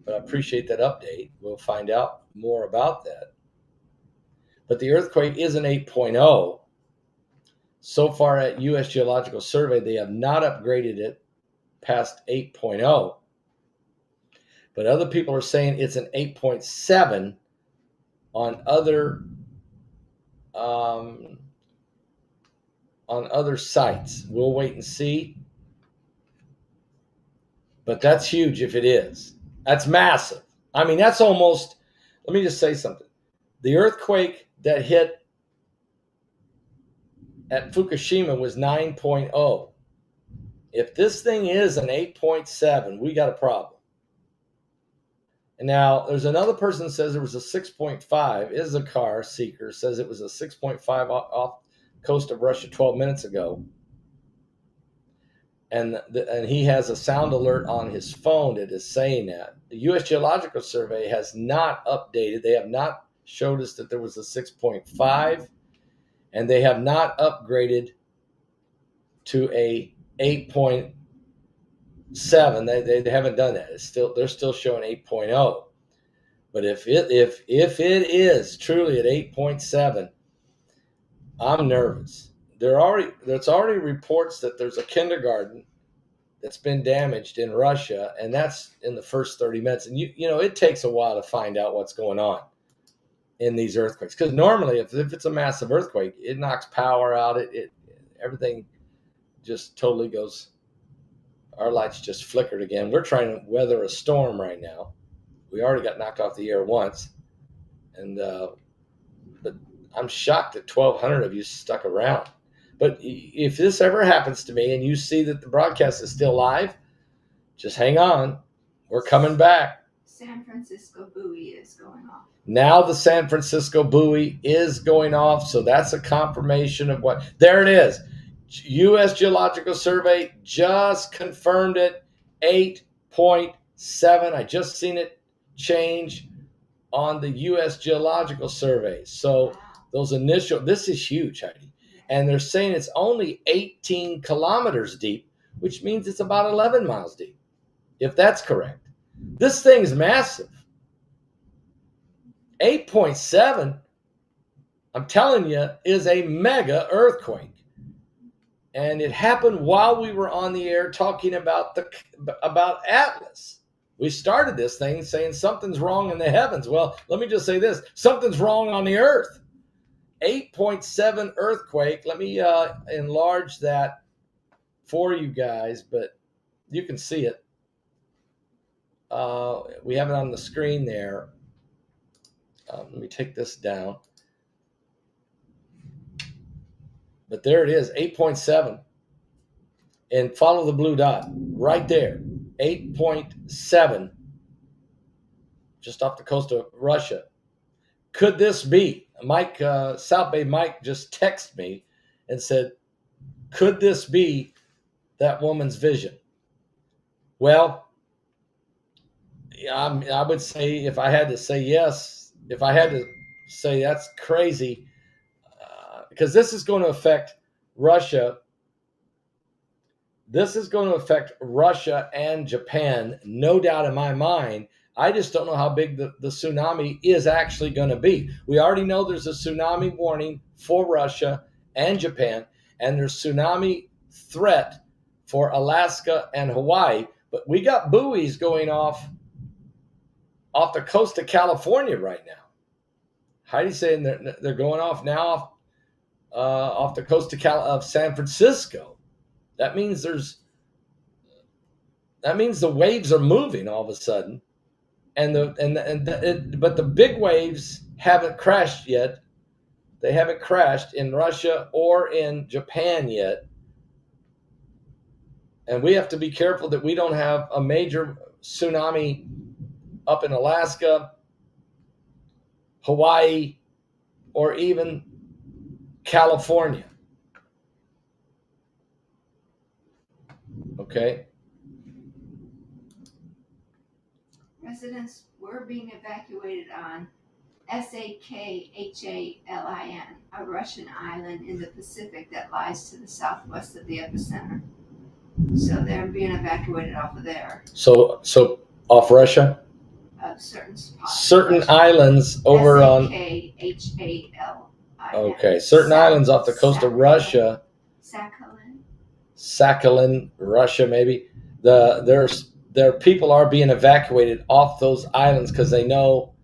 but I appreciate that update. We'll find out more about that. But the earthquake is an 8.0. So far at U.S. Geological Survey, they have not upgraded it past 8.0. But other people are saying it's an 8.7 on other sites. We'll wait and see. But that's huge if it is. That's massive. I mean, that's almost, let me just say something. The earthquake that hit at Fukushima was 9.0. If this thing is an 8.7, we got a problem. And now there's another person that says there was a 6.5. Issachar Seeker says it was a 6.5 off coast of Russia 12 minutes ago. And he has a sound alert on his phone that is saying that. The U.S. Geological Survey has not updated. They have not showed us that there was a 6.5, and they have not upgraded to a 8.7. They haven't done that. They're still showing 8.0. But if it is truly at 8.7, I'm nervous. There's already reports that there's a kindergarten that's been damaged in Russia, and that's in the first 30 minutes. And you know, it takes a while to find out what's going on in these earthquakes, because normally if it's a massive earthquake, it knocks power out. Everything just totally goes. Our lights just flickered again. We're trying to weather a storm right now. We already got knocked off the air once, and but I'm shocked that 1,200 of you stuck around. But if this ever happens to me and you see that the broadcast is still live, just hang on. We're coming back. San Francisco buoy is going off. Now the San Francisco buoy is going off, so that's a confirmation of what. There it is. U.S. Geological Survey just confirmed it, 8.7. I just seen it change on the U.S. Geological Survey. So those initial, this is huge, Heidi. And they're saying it's only 18 kilometers deep, which means it's about 11 miles deep, if that's correct. This thing's massive. 8.7, I'm telling you, is a mega earthquake. And it happened while we were on the air talking about Atlas. We started this thing saying something's wrong in the heavens. Well, let me just say this. Something's wrong on the earth. 8.7 earthquake. Let me enlarge that for you guys, but you can see it. we have it on the screen there. Let me take this down. But there it is, 8.7. And follow the blue dot right there, 8.7, just off the coast of Russia. Could this be? Mike, South Bay Mike just texted me and said, could this be that woman's vision? Well, I would say, if I had to say yes, if I had to say that's crazy, because this is going to affect Russia. This is going to affect Russia and Japan, no doubt in my mind. I just don't know how big the tsunami is actually going to be. We already know there's a tsunami warning for Russia and Japan, and there's tsunami threat for Alaska and Hawaii. But we got buoys going off the coast of California right now. Heidi's saying they're going off now off the coast of San Francisco. That means the waves are moving all of a sudden, but the big waves haven't crashed yet. They haven't crashed in Russia or in Japan yet, and we have to be careful that we don't have a major tsunami up in Alaska, Hawaii, or even California. Okay. Residents were being evacuated on Sakhalin, a Russian island in the Pacific that lies to the southwest of the epicenter. So they're being evacuated off of there. So off Russia? Certain spots. Certain islands over on. Sakhalin. Okay, certain islands off the coast of Russia. Sakhalin, Russia, maybe. Their people are being evacuated off those islands because they know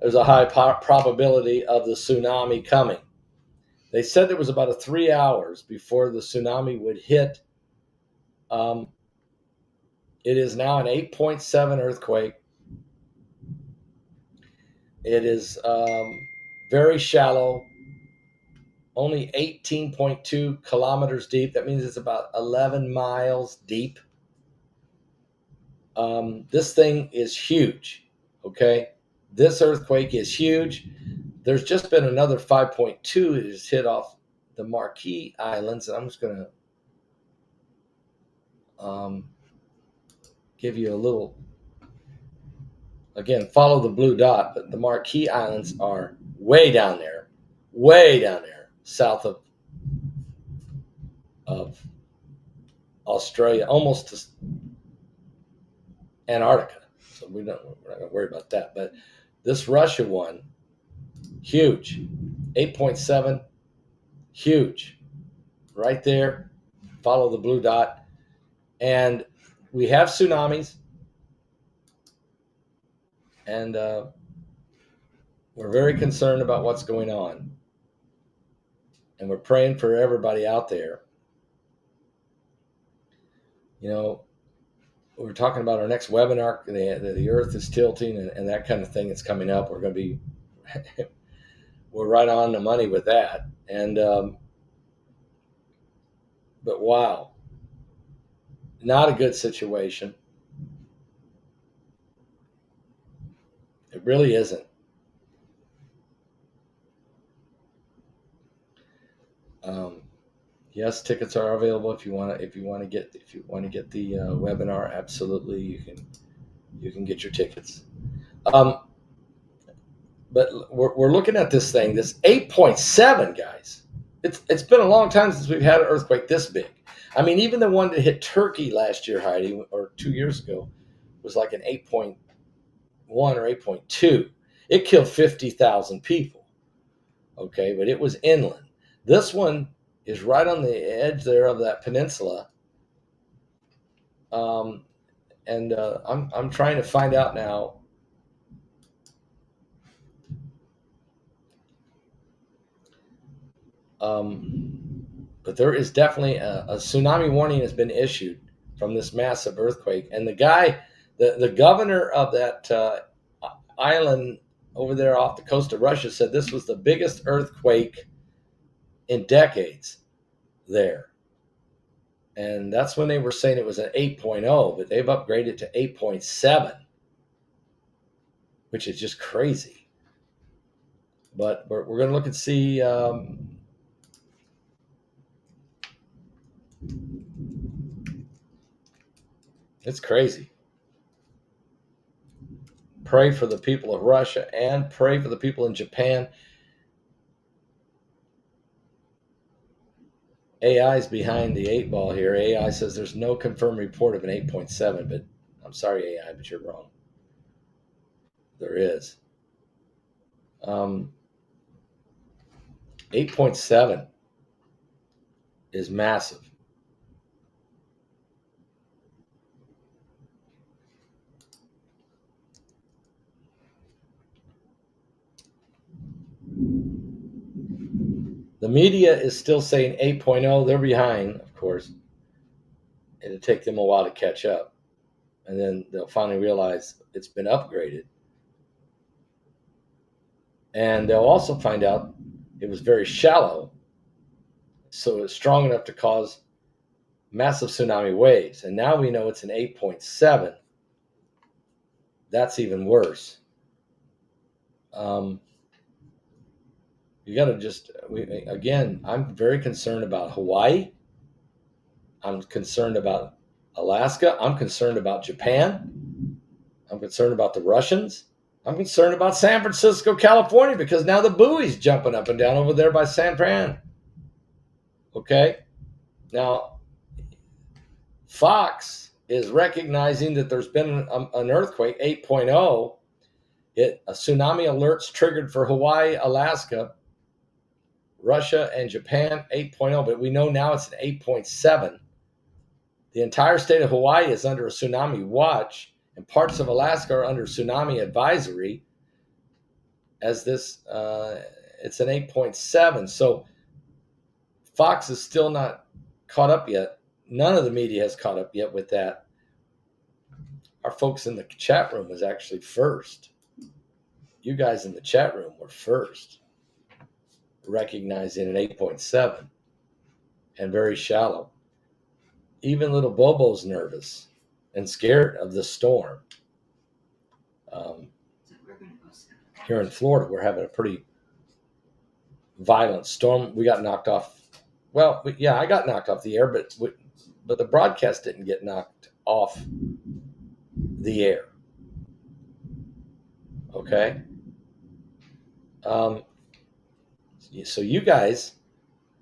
there's a high probability of the tsunami coming. They said it was about 3 hours before the tsunami would hit. It is now an 8.7 earthquake. It is very shallow, only 18.2 kilometers deep. That means it's about 11 miles deep. This thing is huge, okay? This earthquake is huge. There's just been another 5.2 that has hit off the Marquis Islands, and I'm just going to give you a little, again, follow the blue dot, but the Marquis Islands are way down there, south of Australia, almost to Antarctica. So we're not going to worry about that. But this Russia one, huge, 8.7, huge, right there. Follow the blue dot, and we have tsunamis, and we're very concerned about what's going on, and we're praying for everybody out there. You know, we're talking about our next webinar, the earth is tilting and that kind of thing that's coming up. We're going to be, we're right on the money with that. And, but wow, not a good situation. It really isn't. Yes, tickets are available if you want to get the webinar. Absolutely, you can get your tickets. But we're looking at this thing, this 8.7, guys. It's been a long time since we've had an earthquake this big. I mean, even the one that hit Turkey last year, Heidi, or 2 years ago, was like an 8.1 or 8.2. It killed 50,000 people. Okay, but it was inland. This one is right on the edge there of that peninsula. I'm trying to find out now. But there is definitely a tsunami warning has been issued from this massive earthquake. And the guy The governor of that island over there off the coast of Russia said this was the biggest earthquake in decades there. And that's when they were saying it was an 8.0, but they've upgraded to 8.7, which is just crazy. But we're going to look and see. It's crazy. Pray for the people of Russia and pray for the people in Japan. AI is behind the 8 ball here. AI says there's no confirmed report of an 8.7, but I'm sorry, AI, but you're wrong. There is. 8.7 is massive. The media is still saying 8.0. They're behind, of course. It'll take them a while to catch up. And then they'll finally realize it's been upgraded. And they'll also find out it was very shallow, so it's strong enough to cause massive tsunami waves. And now we know it's an 8.7. That's even worse. You got to just, again, I'm very concerned about Hawaii. I'm concerned about Alaska. I'm concerned about Japan. I'm concerned about the Russians. I'm concerned about San Francisco, California, because now the buoy's jumping up and down over there by San Fran. Okay? Now, Fox is recognizing that there's been an earthquake, 8.0. A tsunami alerts triggered for Hawaii, Alaska, Russia, and Japan, 8.0. But we know now it's an 8.7. The entire state of Hawaii is under a tsunami watch, and parts of Alaska are under tsunami advisory. As this, it's an 8.7. So Fox is still not caught up yet. None of the media has caught up yet with that. Our folks in the chat room was actually first. You guys in the chat room were first, recognizing an 8.7 and very shallow. Even little Bobo's nervous and scared of the storm. Here in Florida, we're having a pretty violent storm. We got knocked off. Well, yeah, I got knocked off the air, but the broadcast didn't get knocked off the air. Okay. So you guys,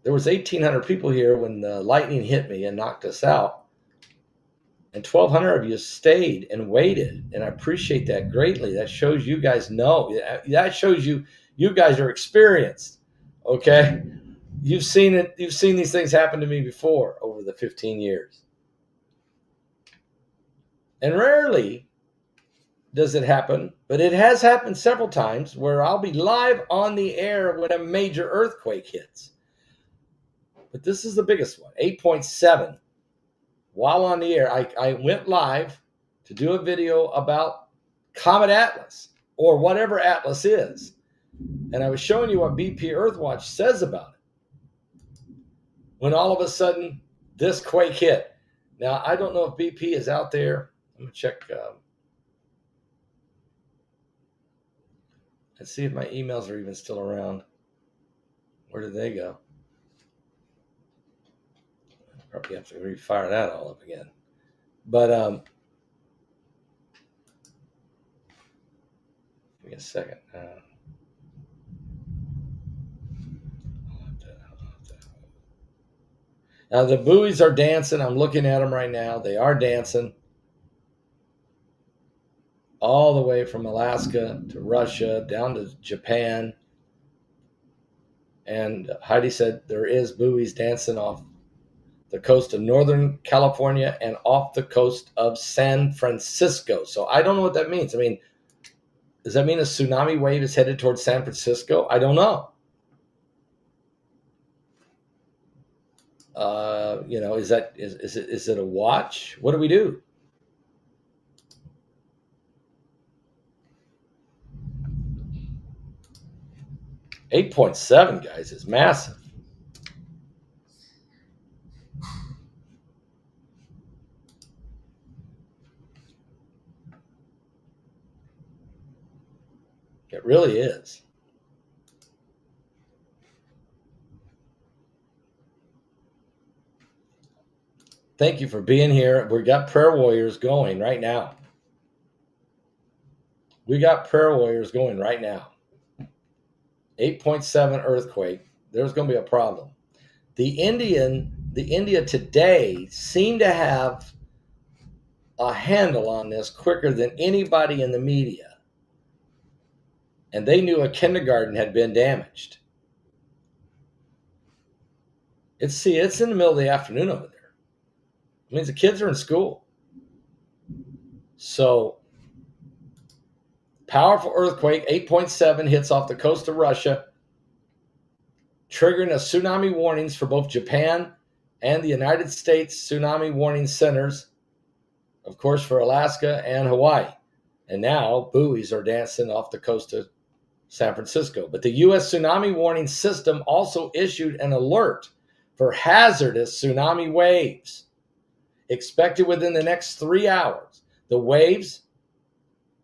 there was 1,800 people here when the lightning hit me and knocked us out. And 1,200 of you stayed and waited. And I appreciate that greatly. That shows you guys know. That shows you guys are experienced. Okay? You've seen it. You've seen these things happen to me before over the 15 years. And rarely does it happen, but it has happened several times where I'll be live on the air when a major earthquake hits. But this is the biggest one, 8.7. While on the air, I went live to do a video about Comet Atlas, or whatever Atlas is. And I was showing you what BP Earthwatch says about it. When all of a sudden, this quake hit. Now, I don't know if BP is out there. I'm going to check. Let's see if my emails are even still around. Where did they go? Probably have to refire that all up again. But give me a second. Now the buoys are dancing. I'm looking at them right now. They are dancing all the way from Alaska to Russia, down to Japan. And Heidi said there is buoys dancing off the coast of Northern California and off the coast of San Francisco. So I don't know what that means. I mean, does that mean a tsunami wave is headed towards San Francisco? I don't know. Is it a watch? What do we do? 8.7, guys, is massive. It really is. Thank you for being here. We got prayer warriors going right now. We got prayer warriors going right now. 8.7 earthquake. There's going to be a problem. The India today seemed to have a handle on this quicker than anybody in the media. And they knew a kindergarten had been damaged. It's in the middle of the afternoon over there. It means the kids are in school. So, powerful earthquake, 8.7, hits off the coast of Russia, triggering a tsunami warnings for both Japan and the United States tsunami warning centers, of course, for Alaska and Hawaii. And now buoys are dancing off the coast of San Francisco. But the U.S. tsunami warning system also issued an alert for hazardous tsunami waves expected within the next 3 hours. The waves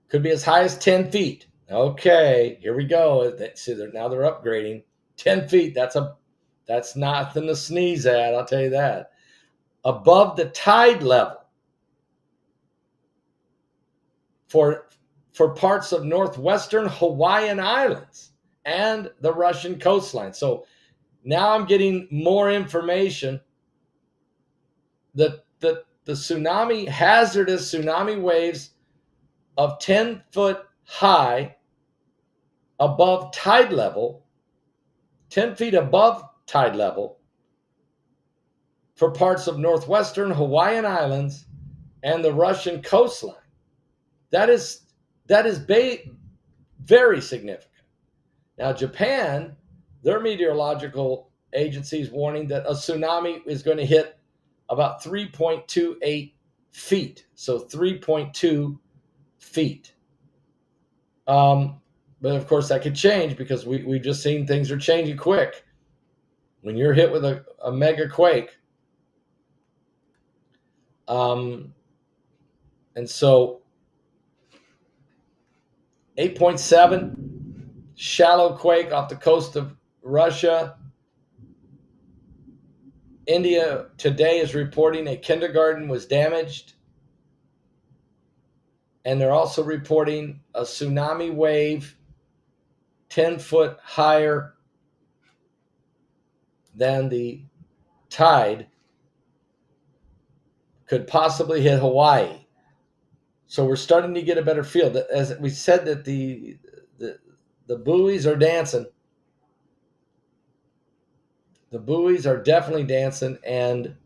could be as high as 10 feet. Okay, here we go. See, now they're upgrading. 10 feet, that's nothing to sneeze at, I'll tell you that. Above the tide level for parts of northwestern Hawaiian Islands and the Russian coastline. So now I'm getting more information that the tsunami, hazardous tsunami waves of 10 foot high above tide level, 10 feet above tide level for parts of northwestern Hawaiian Islands and the Russian coastline. That is very significant. Now, Japan, their meteorological agency is warning that a tsunami is going to hit about 3.28 feet. So 3.2 feet. But of course, that could change because we've just seen things are changing quick. When you're hit with a mega quake, and so 8.7, shallow quake off the coast of Russia. India today is reporting a kindergarten was damaged. And they're also reporting a tsunami wave 10 foot higher than the tide could possibly hit Hawaii. So we're starting to get a better feel. That, as we said, that the buoys are dancing. The buoys are definitely dancing, and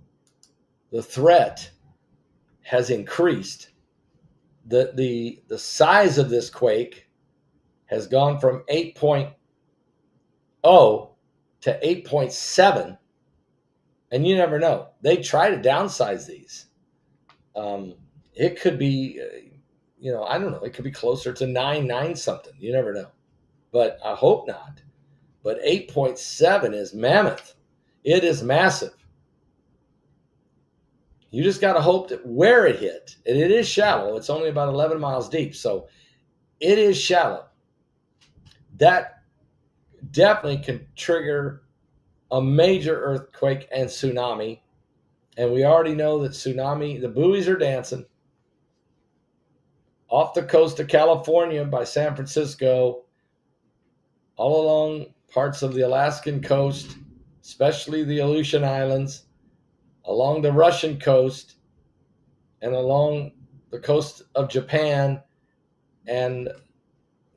the threat has increased. The size of this quake has gone from 8.0 to 8.7, and you never know. They try to downsize these. It could be, I don't know. It could be closer to 9 something. You never know, but I hope not. But 8.7 is mammoth. It is massive. You just got to hope that where it hit, and it is shallow. It's only about 11 miles deep, so it is shallow. That definitely can trigger a major earthquake and tsunami. And we already know that tsunami, the buoys are dancing off the coast of California by San Francisco, all along parts of the Alaskan coast, especially the Aleutian Islands, along the Russian coast, and along the coast of Japan. And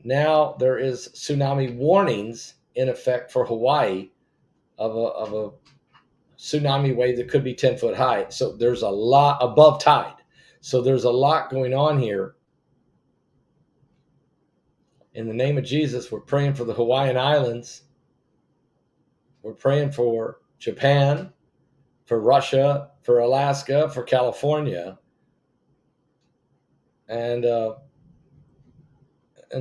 now there is tsunami warnings in effect for Hawaii of a tsunami wave that could be 10 foot high. So there's a lot above tide. So there's a lot going on here. In the name of Jesus, we're praying for the Hawaiian Islands. We're praying for Japan, for Russia, for Alaska, for California, and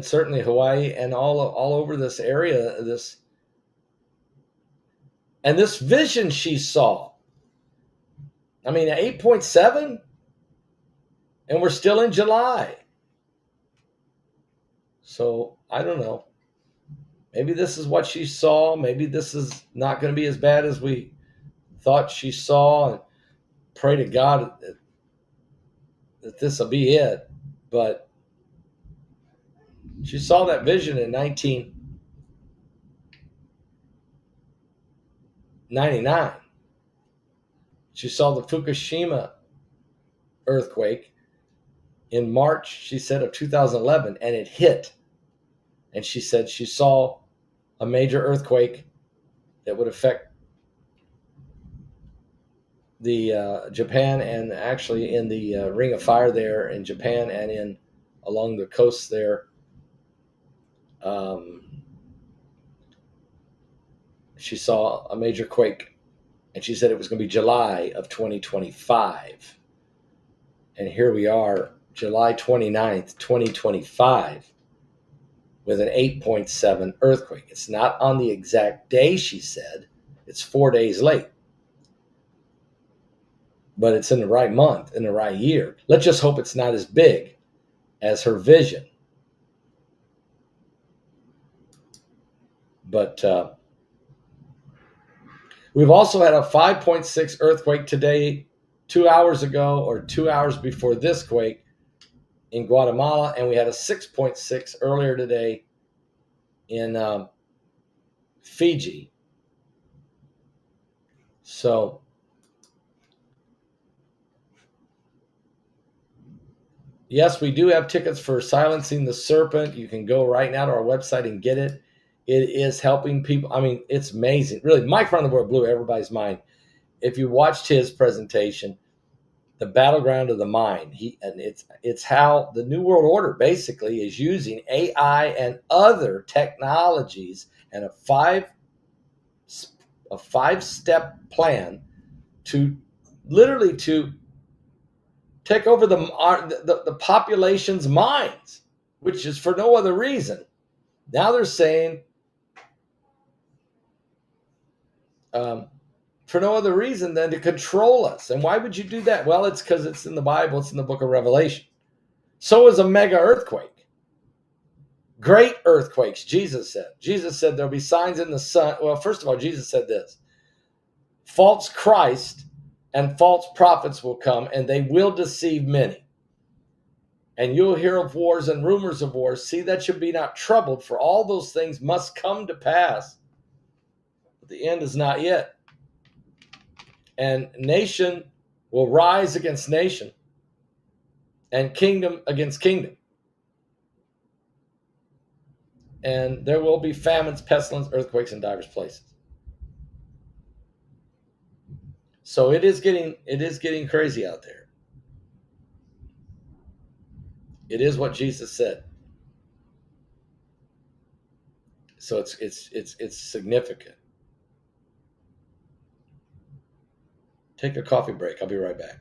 certainly Hawaii, and all over this area, this And this vision she saw, I mean, 8.7, and we're still in July. So I don't know. Maybe this is what she saw. Maybe this is not going to be as bad as we thought she saw. And pray to God that this will be it. But she saw that vision in 1999. She saw the Fukushima earthquake in March, she said, of 2011, and it hit. And she said she saw a major earthquake that would affect the Japan, and actually in the Ring of Fire there in Japan and in along the coast there. She saw a major quake, and she said it was going to be July of 2025. And here we are, July 29th, 2025, with an 8.7 earthquake. It's not on the exact day, she said. It's 4 days late. But it's in the right month, in the right year. Let's just hope it's not as big as her vision. But we've also had a 5.6 earthquake today, 2 hours ago, or 2 hours before this quake in Guatemala, and we had a 6.6 earlier today in Fiji. So yes, we do have tickets for Silencing the Serpent. You can go right now to our website and get it. It is helping people. I mean, it's amazing. Really, Mike from the World blew everybody's mind. If you watched his presentation, the battleground of the mind, it's how the New World Order basically is using AI and other technologies and a five-step plan to literally to take over the population's minds, which is for no other reason. Now they're saying for no other reason than to control us. And why would you do that? Well, it's because it's in the Bible. It's in the book of Revelation. So is a mega earthquake. Great earthquakes, Jesus said. Jesus said there'll be signs in the sun. Well, first of all, Jesus said this. False Christ and false prophets will come, and they will deceive many. And you'll hear of wars and rumors of wars. See that you be not troubled, for all those things must come to pass. But the end is not yet. And nation will rise against nation, and kingdom against kingdom. And there will be famines, pestilence, earthquakes in divers places. So it is getting crazy out there. It is what Jesus said. So it's significant. Take a coffee break. I'll be right back.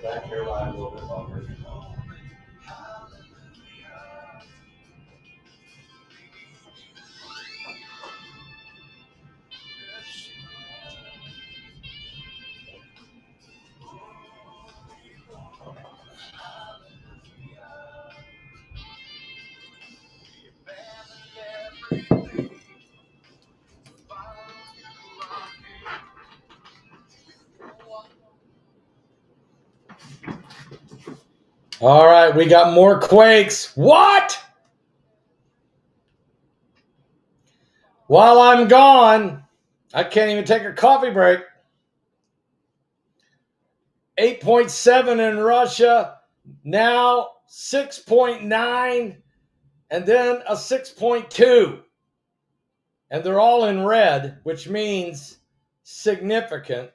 back here live a little bit longer. All right, we got more quakes. What? While I'm gone, I can't even take a coffee break. 8.7 in Russia, now 6.9, and then a 6.2. And they're all in red, which means significant.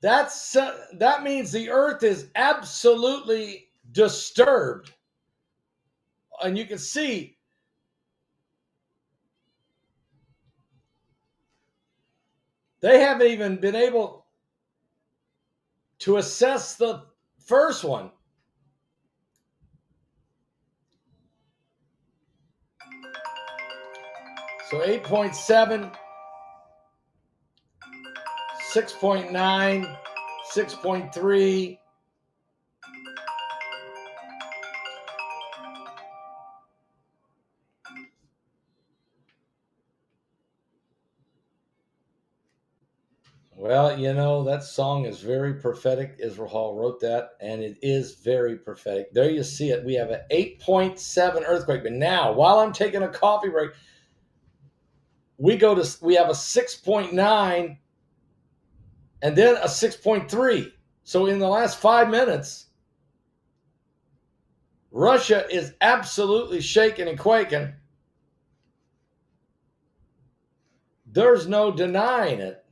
That means the Earth is absolutely disturbed. And you can see they haven't even been able to assess the first one. So 8.7, 6.9, 6.3. Well, you know, that song is very prophetic. Israel Hall wrote that, and it is very prophetic. There you see it. We have an 8.7 earthquake. But now, while I'm taking a coffee break, we have a 6.9 and then a 6.3. So in the last 5 minutes, Russia is absolutely shaking and quaking. There's no denying it.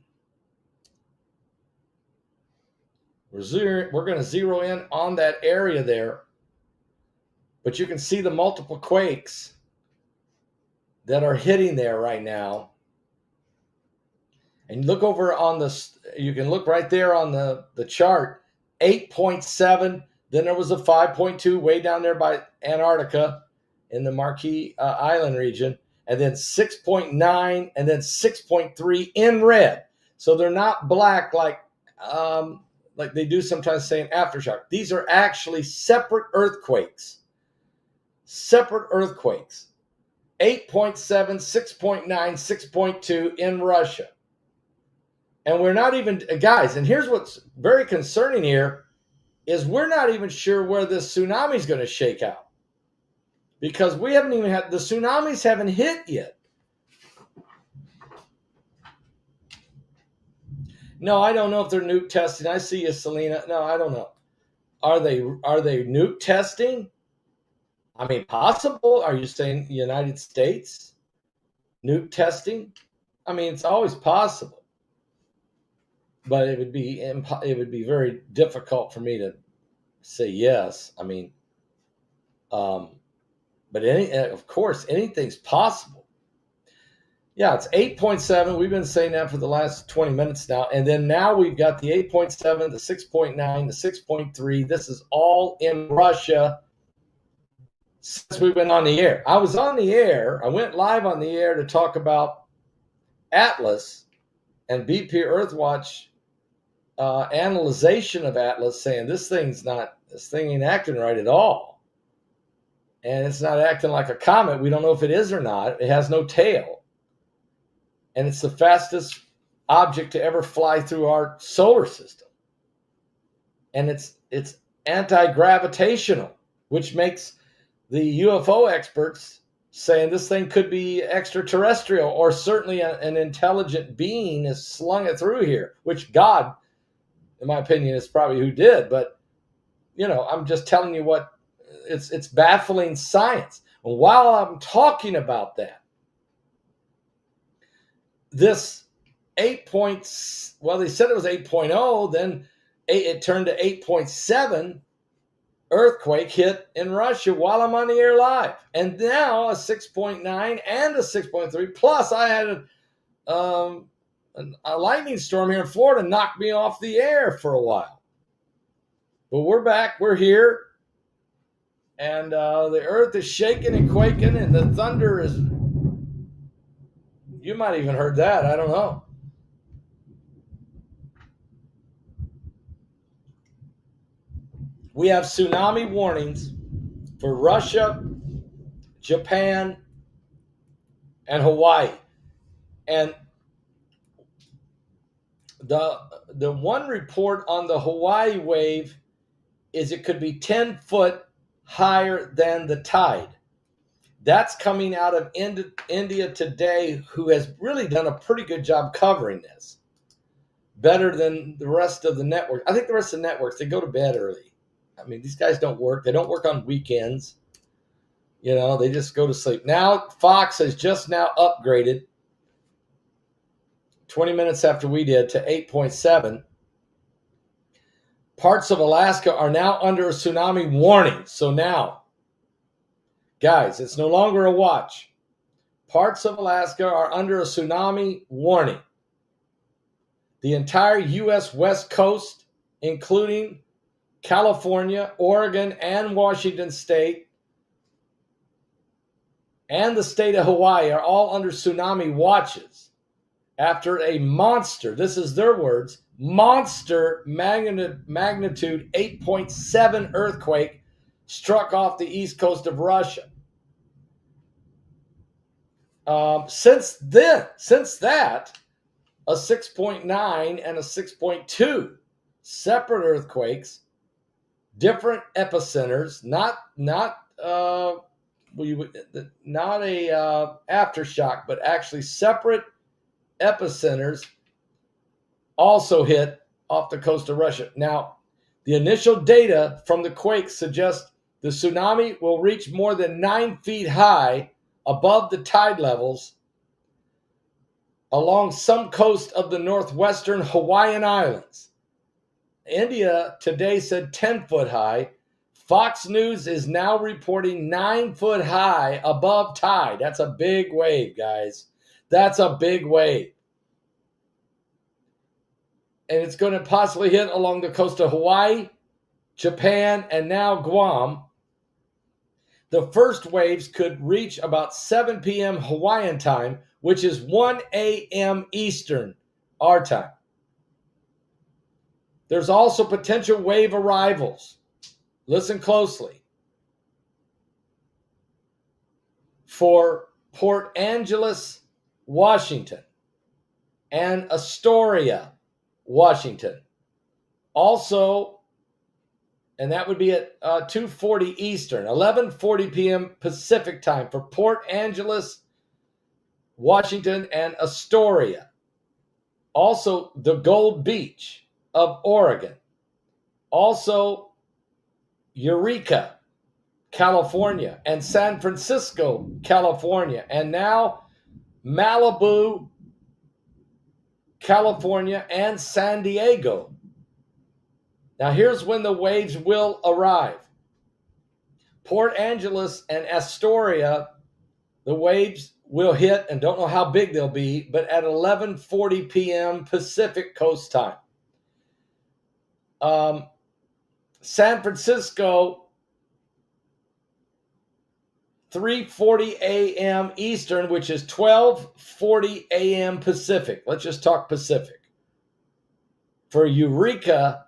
We're going to zero in on that area there. But you can see the multiple quakes that are hitting there right now. And look over on you can look right there on the chart, 8.7. Then there was a 5.2 way down there by Antarctica in the Marquis Island region. And then 6.9 and then 6.3 in red. So they're not black like they do sometimes say in Aftershock. These are actually separate earthquakes. Separate earthquakes. 8.7, 6.9, 6.2 in Russia. And we're not even, guys, and here's what's very concerning here, is we're not even sure where this tsunami is going to shake out. Because we haven't even had, the tsunamis haven't hit yet. No, I don't know if they're nuke testing. I see you, Selena. No, I don't know. Are they nuke testing? I mean, possible. Are you saying United States nuke testing? I mean, it's always possible. But it would be very difficult for me to say yes. I mean, but of course, anything's possible. Yeah, it's 8.7. We've been saying that for the last 20 minutes now. And then now we've got the 8.7, the 6.9, the 6.3. This is all in Russia since we've been on the air. I was on the air. I went live on the air to talk about Atlas and BP Earthwatch analyzation of Atlas, saying this thing ain't acting right at all. And it's not acting like a comet. We don't know if it is or not. It has no tail. And it's the fastest object to ever fly through our solar system. And it's anti-gravitational, which makes the UFO experts saying this thing could be extraterrestrial, or certainly an intelligent being has slung it through here, which God, in my opinion, is probably who did. But, you know, I'm just telling you what, it's baffling science. And while I'm talking about that, this they said it was 8.0, then it turned to 8.7 earthquake hit in Russia while I'm on the air live. And now a 6.9 and a 6.3, plus I had a lightning storm here in Florida knocked me off the air for a while. But we're back. We're here. And the earth is shaking and quaking, and the thunder is... You might even heard that. I don't know. We have tsunami warnings for Russia, Japan, and Hawaii. And the one report on the Hawaii wave is it could be 10 foot higher than the tide. That's coming out of India Today, who has really done a pretty good job covering this. Better than the rest of the network. I think the rest of the networks, they go to bed early. I mean, these guys don't work. They don't work on weekends. You know, they just go to sleep. Now, Fox has just now upgraded 20 minutes after we did to 8.7. Parts of Alaska are now under a tsunami warning. So now, guys, it's no longer a watch. Parts of Alaska are under a tsunami warning. The entire U.S. West Coast, including California, Oregon, and Washington State, and the state of Hawaii are all under tsunami watches after a monster, this is their words, monster magnitude 8.7 earthquake struck off the east coast of Russia. Since that, a 6.9 and a 6.2 separate earthquakes, different epicenters, not a aftershock, but actually separate epicenters also hit off the coast of Russia. Now, the initial data from the quake suggests the tsunami will reach more than 9 feet high above the tide levels along some coast of the northwestern Hawaiian Islands. India Today said 10 foot high. Fox News is now reporting 9 foot high above tide. That's a big wave, guys. That's a big wave. And it's going to possibly hit along the coast of Hawaii, Japan, and now Guam. The first waves could reach about 7 p.m. Hawaiian time, which is 1 a.m. Eastern, our time. There's also potential wave arrivals. Listen closely. For Port Angeles, Washington, and Astoria, Washington. Also, and that would be at 2:40 Eastern, 11:40 p.m. Pacific time for Port Angeles, Washington, and Astoria. Also, the Gold Beach of Oregon. Also, Eureka, California, and San Francisco, California, and now Malibu, California, and San Diego. Now, here's when the waves will arrive. Port Angeles and Astoria, the waves will hit, and don't know how big they'll be, but at 11:40 p.m. Pacific Coast time. San Francisco, 3:40 a.m. Eastern, which is 12:40 a.m. Pacific. Let's just talk Pacific. For Eureka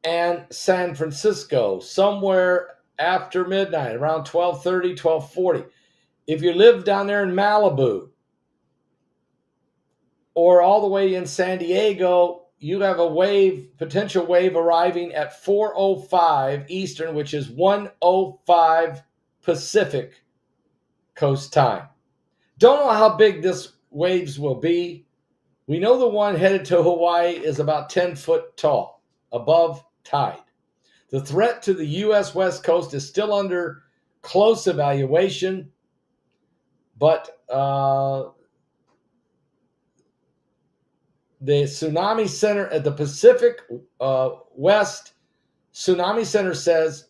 and San Francisco, somewhere after midnight, around 12:30, 12:40. If you live down there in Malibu or all the way in San Diego, you have a potential wave arriving at 4:05 Eastern, which is 1:05 Pacific Coast time. Don't know how big this waves will be. We know the one headed to Hawaii is about 10 foot tall, above tide. The threat to the U.S. West Coast is still under close evaluation, but the Tsunami Center at the Pacific West Tsunami Center says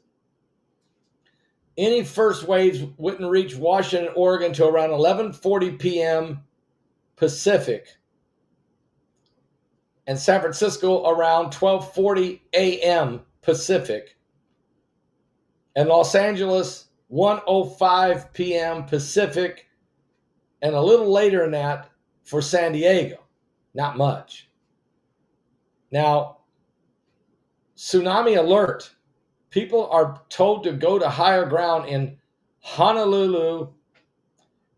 any first waves wouldn't reach Washington and Oregon until around 11:40 p.m. Pacific, and San Francisco around 12:40 a.m. Pacific, and Los Angeles 1:05 p.m. Pacific, and a little later than that for San Diego. Not much. Now, tsunami alert. People are told to go to higher ground in Honolulu.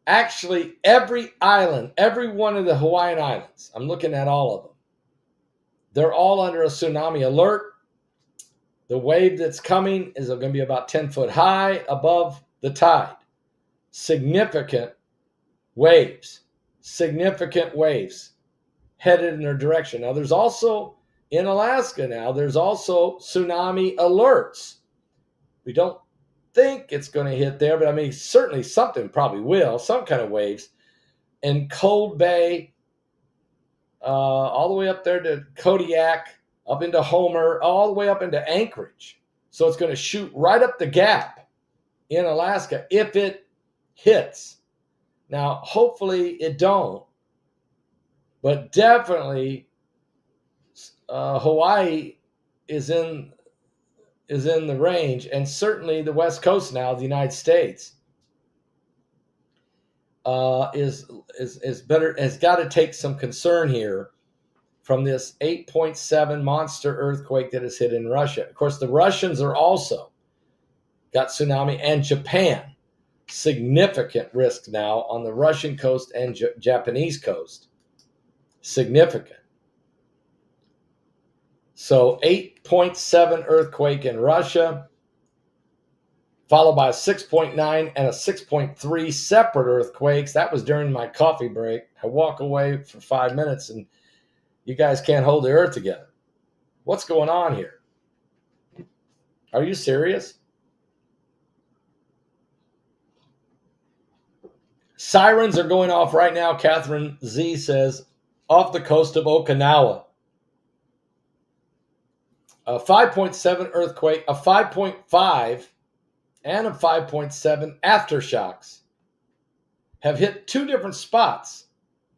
Actually, every island, every one of the Hawaiian Islands, I'm looking at all of them. They're all under a tsunami alert. The wave that's coming is going to be about 10 foot high above the tide. Significant waves headed in their direction. Now, there's also, in Alaska now, there's also tsunami alerts. We don't think it's going to hit there, but I mean, certainly something probably will, some kind of waves. In Cold Bay, all the way up there to Kodiak, up into Homer, all the way up into Anchorage. So it's going to shoot right up the gap in Alaska if it hits. Now, hopefully it don't, but definitely Hawaii is in the range, and certainly the West Coast now of the United States is better, has got to take some concern here from this 8.7 monster earthquake that has hit in Russia. Of course, the Russians are also got tsunami, and Japan. Significant risk now on the Russian coast and Japanese coast. Significant. So 8.7 earthquake in Russia, followed by a 6.9 and a 6.3 separate earthquakes. That was during my coffee break. I walk away for 5 minutes and you guys can't hold the earth together. What's going on here? Are you serious? Sirens are going off right now, Catherine Z says, off the coast of Okinawa. A 5.7 earthquake, a 5.5 and a 5.7 aftershocks have hit two different spots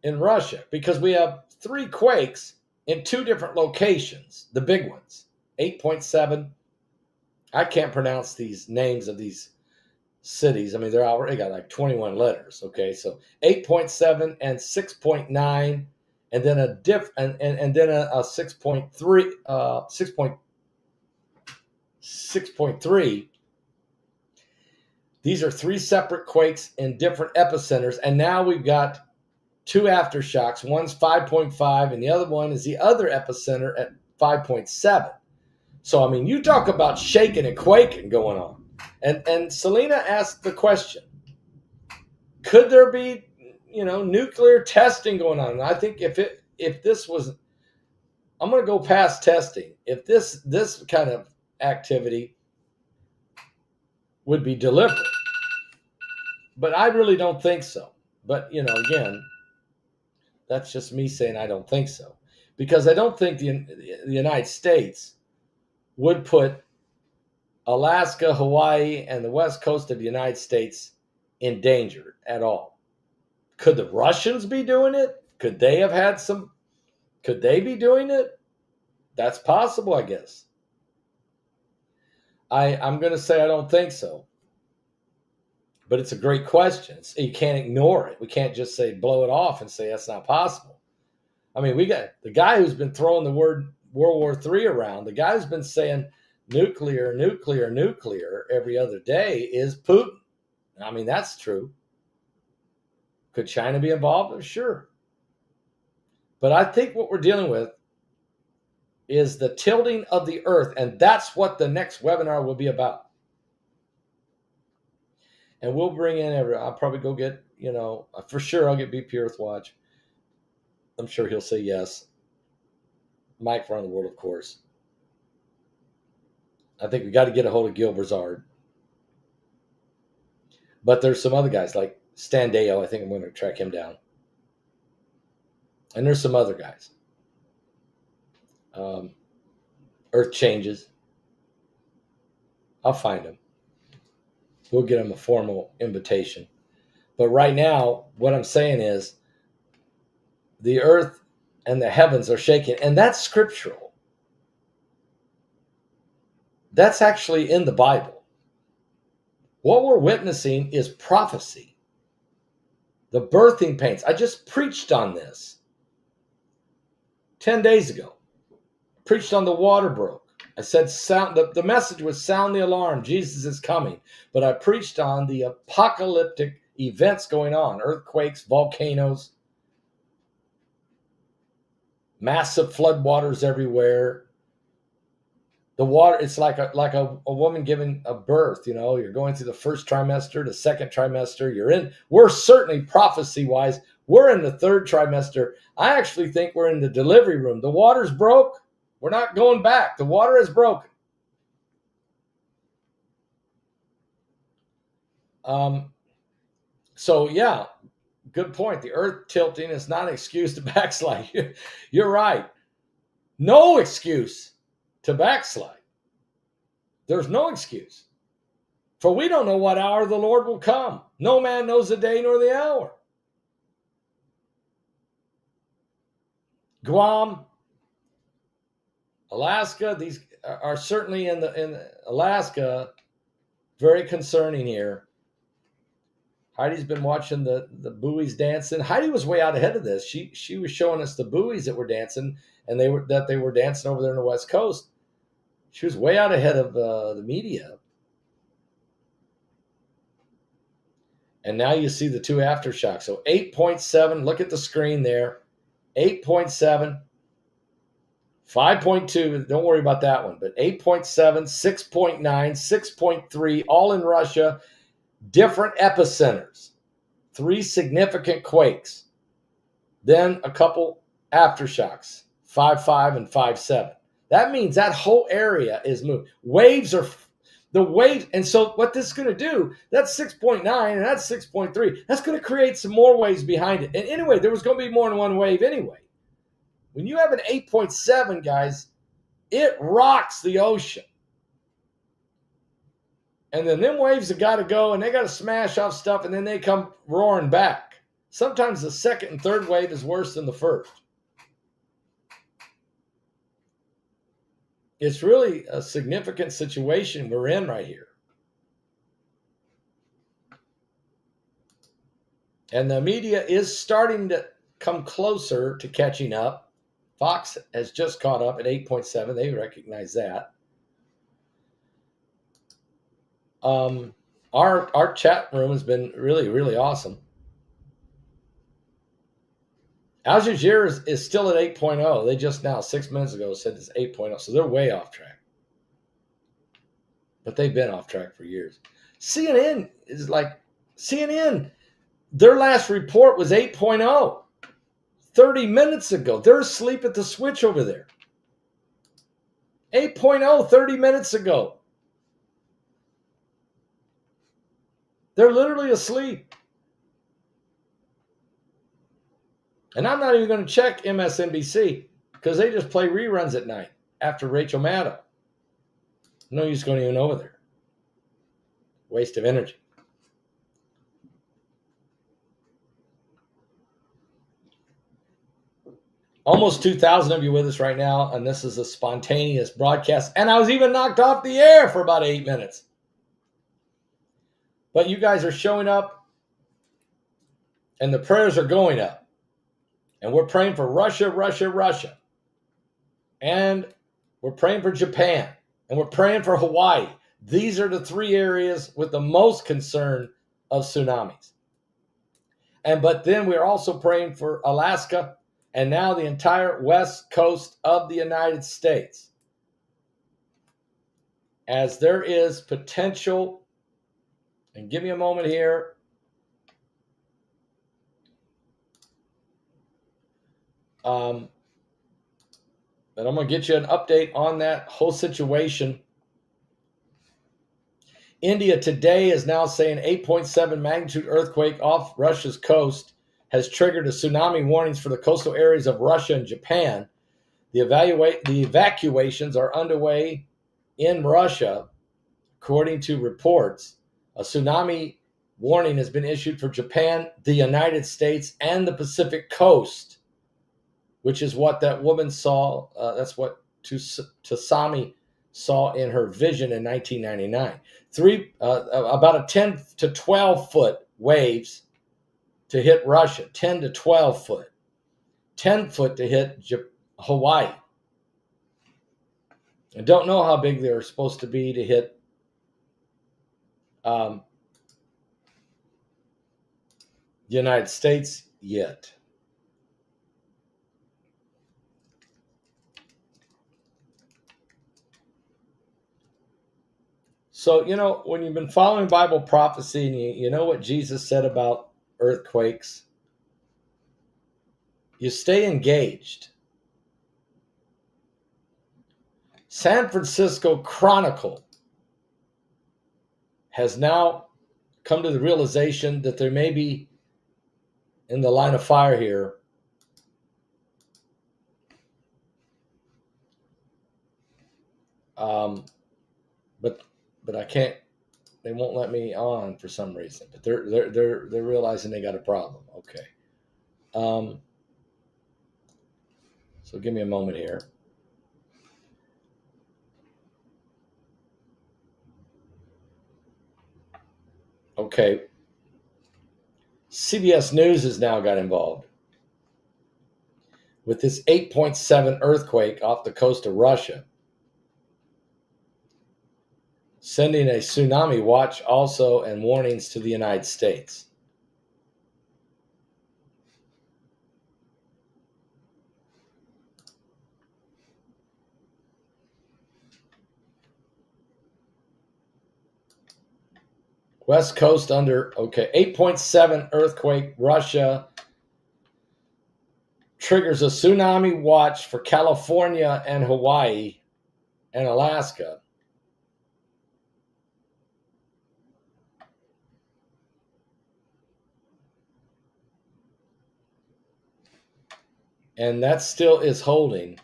in Russia because we have 3 quakes in 2 different locations, the big ones. 8.7. I can't pronounce these names of these cities. I mean, they got like 21 letters. Okay, so 8.7 and 6.9, and then a 6.3, 6.3. These are 3 separate quakes in different epicenters, and now we've got 2 aftershocks. One's 5.5, and the other one is the other epicenter at 5.7. So, I mean, you talk about shaking and quaking going on. And Selena asked the question, could there be, nuclear testing going on? And I think if this was, I'm going to go past testing. If this kind of activity would be deliberate. But I really don't think so. But, again, that's just me saying I don't think so. Because I don't think the United States would put Alaska, Hawaii, and the west coast of the United States in danger at all. Could the Russians be doing it? Could they be doing it? That's possible, I guess. I'm going to say I don't think so. But it's a great question. You can't ignore it. We can't just say blow it off and say that's not possible. I mean, we got the guy who's been throwing the word World War III around. The guy who's been saying nuclear every other day is Putin. I mean, that's true. Could China be involved? Sure. But I think what we're dealing with is the tilting of the earth, and that's what the next webinar will be about. And we'll bring in I'll probably go get, for sure I'll get BP Earth Watch. I'm sure he'll say yes. Mike from the World, of course. I think we got to get a hold of Gil Brazard. But there's some other guys like Stan Deo. I think I'm going to track him down. And there's some other guys. Earth Changes. I'll find them. We'll get them a formal invitation. But right now, what I'm saying is the earth and the heavens are shaking. And that's scriptural. That's actually in the Bible. What we're witnessing is prophecy. The birthing pains. I just preached on this 10 days ago. Preached on the water broke. I said the message was sound the alarm. Jesus is coming. But I preached on the apocalyptic events going on. Earthquakes, volcanoes, massive floodwaters everywhere. The water, it's like a woman giving a birth. You know, you're going through the first trimester, the second trimester. We're certainly prophecy-wise, we're in the third trimester. I actually think we're in the delivery room. The water's broke. We're not going back. The water is broken. So yeah, good point. The earth tilting is not an excuse to backslide. You're right. No excuse to backslide. There's no excuse. For we don't know what hour the Lord will come. No man knows the day nor the hour. Guam, Alaska, these are certainly in Alaska, very concerning here. Heidi's been watching the buoys dancing. Heidi was way out ahead of this. She was showing us the buoys that were dancing, and they were dancing over there on the West Coast. She was way out ahead of the media. And now you see the two aftershocks. So 8.7, look at the screen there. 8.7, 5.2, don't worry about that one, but 8.7, 6.9, 6.3, all in Russia, different epicenters, 3 significant quakes, then a couple aftershocks, 5.5 and 5.7. That means that whole area is moving. The waves, and so what this is going to do, that's 6.9 and that's 6.3. That's going to create some more waves behind it. And anyway, there was going to be more than one wave anyway. When you have an 8.7, guys, it rocks the ocean. And then them waves have got to go, and they got to smash off stuff, and then they come roaring back. Sometimes the second and third wave is worse than the first. It's really a significant situation we're in right here. And the media is starting to come closer to catching up. Fox has just caught up at 8.7. They recognize that. Our chat room has been really, really awesome. Al Jazeera is still at 8.0. They just now, 6 minutes ago, said it's 8.0. So they're way off track. But they've been off track for years. CNN, their last report was 8.0. 30 minutes ago. They're asleep at the switch over there. 8.0, 30 minutes ago. They're literally asleep. And I'm not even going to check MSNBC because they just play reruns at night after Rachel Maddow. No use going even over there. Waste of energy. Almost 2,000 of you with us right now, and this is a spontaneous broadcast. And I was even knocked off the air for about 8 minutes. But you guys are showing up, and the prayers are going up. And we're praying for Russia, Russia, Russia. And we're praying for Japan. And we're praying for Hawaii. These are the 3 areas with the most concern of tsunamis. But then we're also praying for Alaska and now the entire west coast of the United States. As there is potential, and give me a moment here. But I'm going to get you an update on that whole situation. India today is now saying 8.7 magnitude earthquake off Russia's coast has triggered a tsunami warnings for the coastal areas of Russia and Japan. The evacuations are underway in Russia, according to reports. A tsunami warning has been issued for Japan, the United States, and the Pacific coast which is what that woman saw. That's what Tsunami saw in her vision in 1999. About a 10 to 12 foot waves to hit Russia, 10 to 12 foot, 10 foot to hit Hawaii. I don't know how big they're supposed to be to hit the United States yet. So, when you've been following Bible prophecy and you know what Jesus said about earthquakes, you stay engaged. San Francisco Chronicle has now come to the realization that there may be in the line of fire here but I can't. They won't let me on for some reason. But they're realizing they got a problem. Okay. So give me a moment here. Okay. CBS News has now got involved with this 8.7 earthquake off the coast of Russia, sending a tsunami watch also and warnings to the United States. West Coast 8.7 earthquake, Russia triggers a tsunami watch for California and Hawaii and Alaska. And that still is holding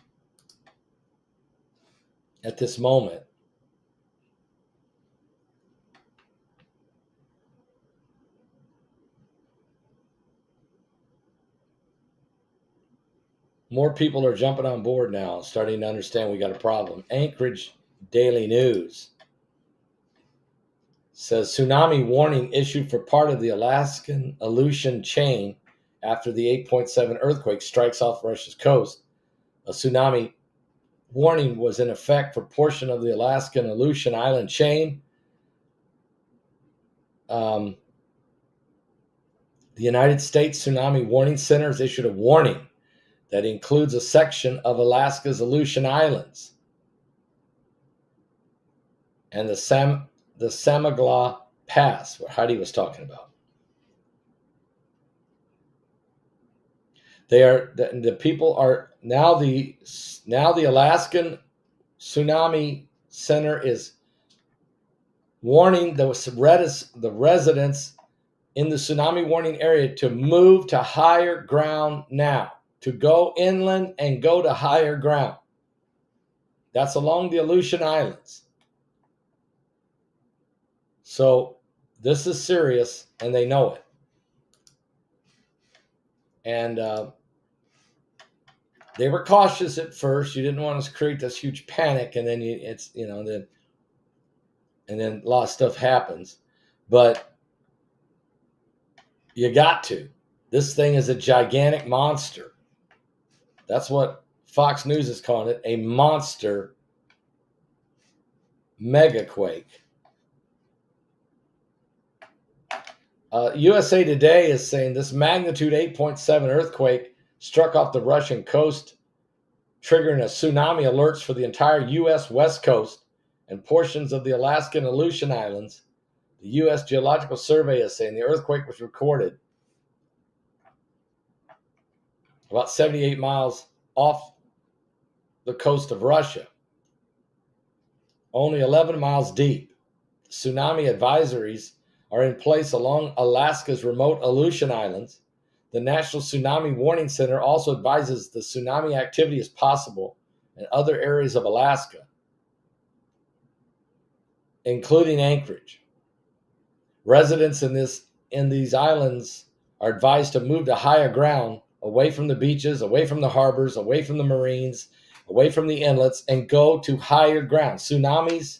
at this moment. More people are jumping on board now, starting to understand we got a problem. Anchorage Daily News says tsunami warning issued for part of the Alaskan Aleutian chain after the 8.7 earthquake strikes off Russia's coast. A tsunami warning was in effect for a portion of the Alaskan Aleutian island chain. The United States Tsunami Warning Center has issued a warning that includes a section of Alaska's Aleutian Islands and the Sagamore Pass, what Heidi was talking about. The people are now the Alaskan Tsunami Center is warning the residents in the tsunami warning area to move to higher ground now, to go inland and go to higher ground. That's along the Aleutian Islands. So this is serious, and they know it. And they were cautious at first. You didn't want to create this huge panic, and then then a lot of stuff happens. But you got to. This thing is a gigantic monster. That's what Fox News is calling it, a monster megaquake. USA Today is saying this magnitude 8.7 earthquake struck off the Russian coast, triggering a tsunami alerts for the entire U.S. West Coast and portions of the Alaskan Aleutian Islands. The U.S. Geological Survey is saying the earthquake was recorded about 78 miles off the coast of Russia, only 11 miles deep. Tsunami advisories are in place along Alaska's remote Aleutian Islands. The National Tsunami Warning Center also advises the tsunami activity is possible in other areas of Alaska, including Anchorage. Residents in these islands are advised to move to higher ground away from the beaches, away from the harbors, away from the marines, away from the inlets, and go to higher ground. Tsunamis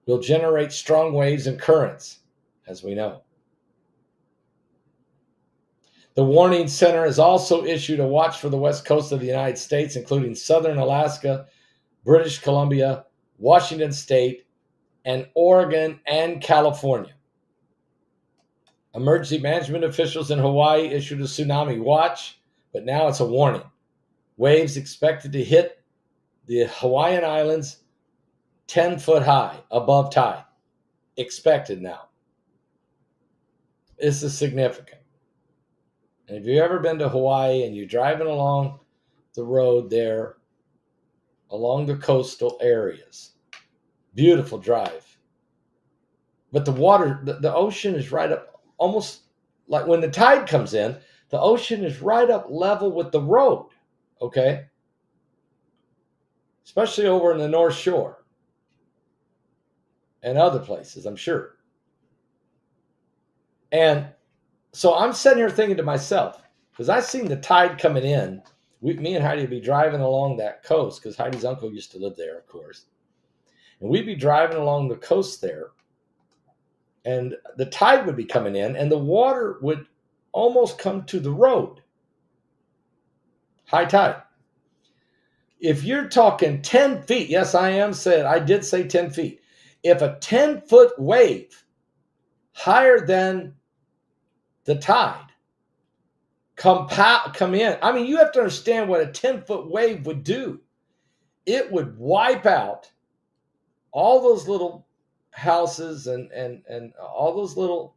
will generate strong waves and currents, as we know. The Warning Center has also issued a watch for the west coast of the United States, including southern Alaska, British Columbia, Washington State, and Oregon and California. Emergency management officials in Hawaii issued a tsunami watch, but now it's a warning. Waves expected to hit the Hawaiian Islands 10 foot high above tide. Expected now. This is significant. And if you've ever been to Hawaii and you're driving along the road there, along the coastal areas, beautiful drive. But the water, the ocean is right up, almost like when the tide comes in, the ocean is right up level with the road, okay? Especially over in the North Shore and other places, I'm sure. And so I'm sitting here thinking to myself, because I seen the tide coming in. Me and Heidi would be driving along that coast, because Heidi's uncle used to live there, of course. And we'd be driving along the coast there, and the tide would be coming in, and the water would almost come to the road. High tide. If you're talking 10 feet, yes, I did say 10 feet. If a 10-foot wave higher than the tide come in, I mean, you have to understand what a 10-foot wave would do. It would wipe out all those little houses and all those little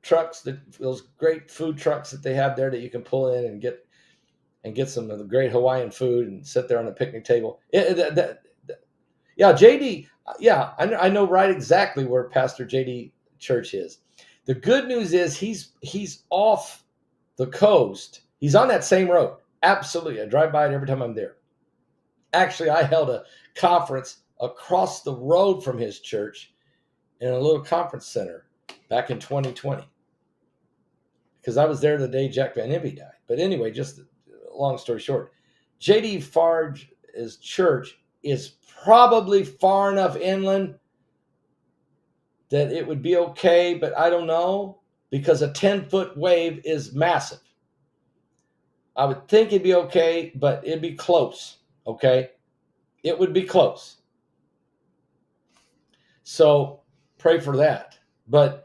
trucks, those great food trucks that they have there that you can pull in and get some of the great Hawaiian food and sit there on a picnic table. Yeah, JD. Yeah, I know right exactly where Pastor JD Church is. The good news is he's off the coast. He's on that same road. Absolutely, I drive by it every time I'm there. Actually, I held a conference across the road from his church in a little conference center back in 2020. Because I was there the day Jack Van Impe died. But anyway, just long story short, J.D. Farge's church is probably far enough inland that it would be okay, but I don't know, because a 10-foot wave is massive. I would think it'd be okay, but it'd be close, okay? It would be close. So pray for that. But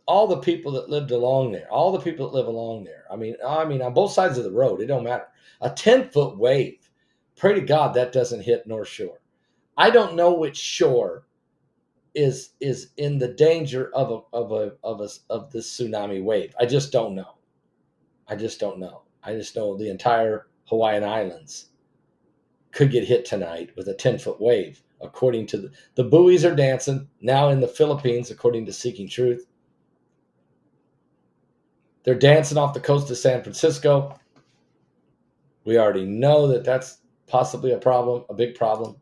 all the people that lived along there, all the people that live along there, I mean, on both sides of the road, it don't matter. A 10-foot wave, pray to God that doesn't hit North Shore. I don't know which shore is in the danger of this tsunami wave. I just don't know. I just know the entire Hawaiian Islands could get hit tonight with a 10-foot wave. According to the buoys are dancing now in the Philippines, according to Seeking Truth. They're dancing off the coast of San Francisco. We already know that that's possibly a problem, a big problem.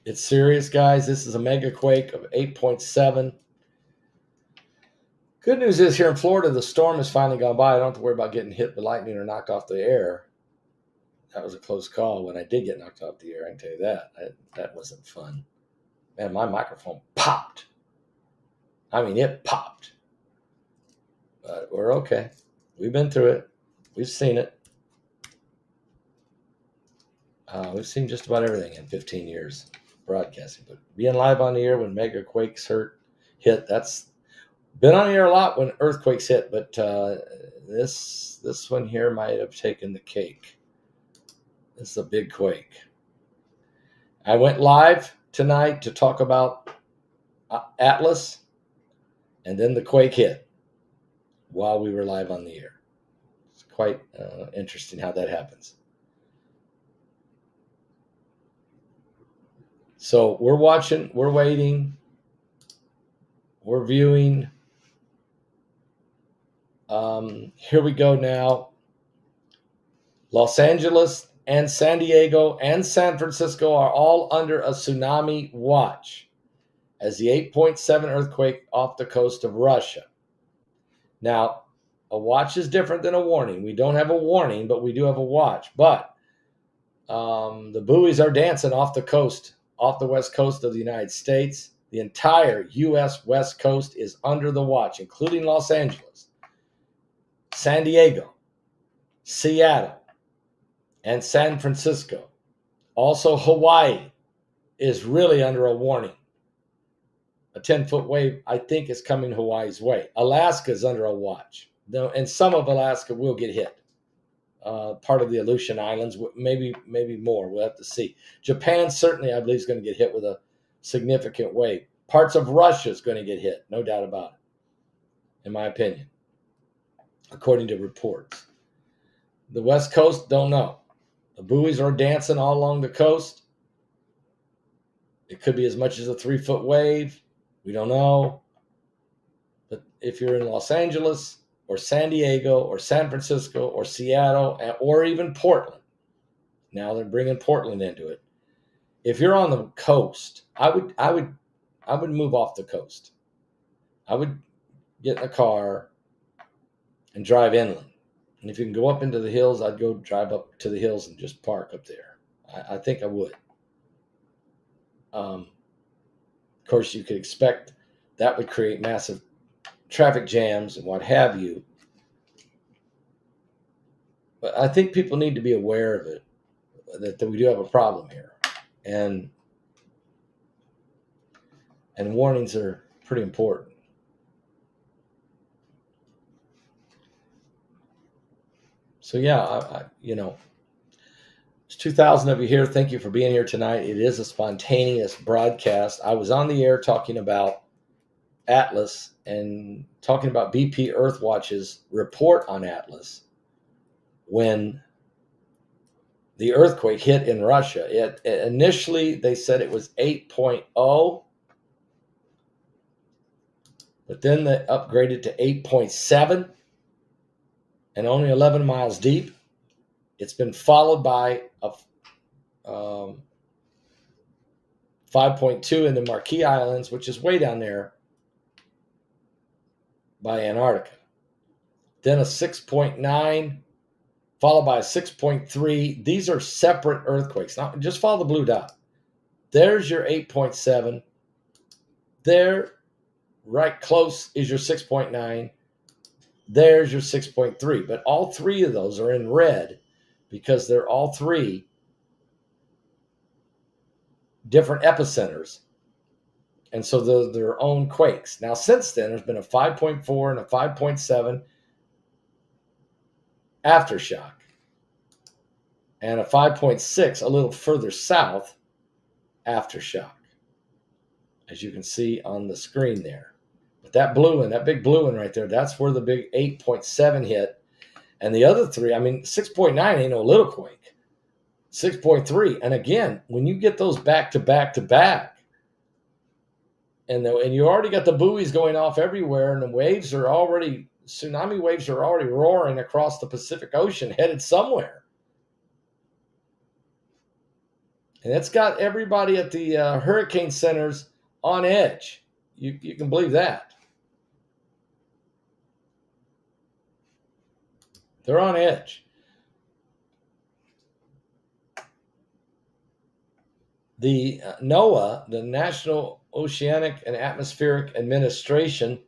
It's serious, guys. This is a mega quake of 8.7. Good news is here in Florida, the storm has finally gone by. I don't have to worry about getting hit with lightning or knocked off the air. That was a close call when I did get knocked off the air. I can tell you that. That wasn't fun. Man, my microphone popped. I mean, it popped. But we're okay. We've been through it. We've seen it. We've seen just about everything in 15 years broadcasting. But being live on the air when mega quakes hit, that's been on the air a lot when earthquakes hit. But this one here might have taken the cake. This is a big quake. I went live tonight to talk about Atlas, and then the quake hit while we were live on the air. It's quite interesting how that happens. So we're watching, we're waiting, we're viewing. Here we go now. Los Angeles, and San Diego and San Francisco are all under a tsunami watch as the 8.7 earthquake off the coast of Russia. Now, a watch is different than a warning. We don't have a warning, but we do have a watch. But the buoys are dancing off the coast, off the west coast of the United States. The entire U.S. West Coast is under the watch, including Los Angeles, San Diego, Seattle, and San Francisco. Also, Hawaii is really under a warning. A 10-foot wave, I think, is coming Hawaii's way. Alaska is under a watch. And some of Alaska will get hit. Part of the Aleutian Islands, maybe more. We'll have to see. Japan certainly, I believe, is going to get hit with a significant wave. Parts of Russia is going to get hit, no doubt about it, in my opinion, according to reports. The West Coast, don't know. The buoys are dancing all along the coast. It could be as much as a 3-foot wave. We don't know. But if you're in Los Angeles or San Diego or San Francisco or Seattle or even Portland, now they're bringing Portland into it. If you're on the coast, I would move off the coast. I would get in a car and drive inland. And if you can go up into the hills, I'd go drive up to the hills and just park up there. I think I would. Of course, you could expect that would create massive traffic jams and what have you. But I think people need to be aware of it, that we do have a problem here. And warnings are pretty important. So yeah, there's 2,000 of you here. Thank you for being here tonight. It is a spontaneous broadcast. I was on the air talking about Atlas and talking about BP Earthwatch's report on Atlas when the earthquake hit in Russia. Initially, they said it was 8.0, but then they upgraded to 8.7 and only 11 miles deep. It's been followed by a 5.2 in the Marquis Islands, which is way down there by Antarctica. Then a 6.9, followed by a 6.3. These are separate earthquakes. Now, just follow the blue dot. There's your 8.7. There, right close, is your 6.9. There's your 6.3. But all three of those are in red because they're all three different epicenters. And so they're their own quakes. Now, since then, there's been a 5.4 and a 5.7 Aftershock and a 5.6 a little further south Aftershock, as you can see on the screen there. But that blue one, that big blue one right there, that's where the big 8.7 hit. And the other three, 6.9 ain't no little quake. 6.3. And again, when you get those back to back to back, and you already got the buoys going off everywhere, and the waves are already, tsunami waves are already roaring across the Pacific Ocean, headed somewhere. And it's got everybody at the hurricane centers on edge. You can believe that. They're on edge. The NOAA, the National Oceanic and Atmospheric Administration,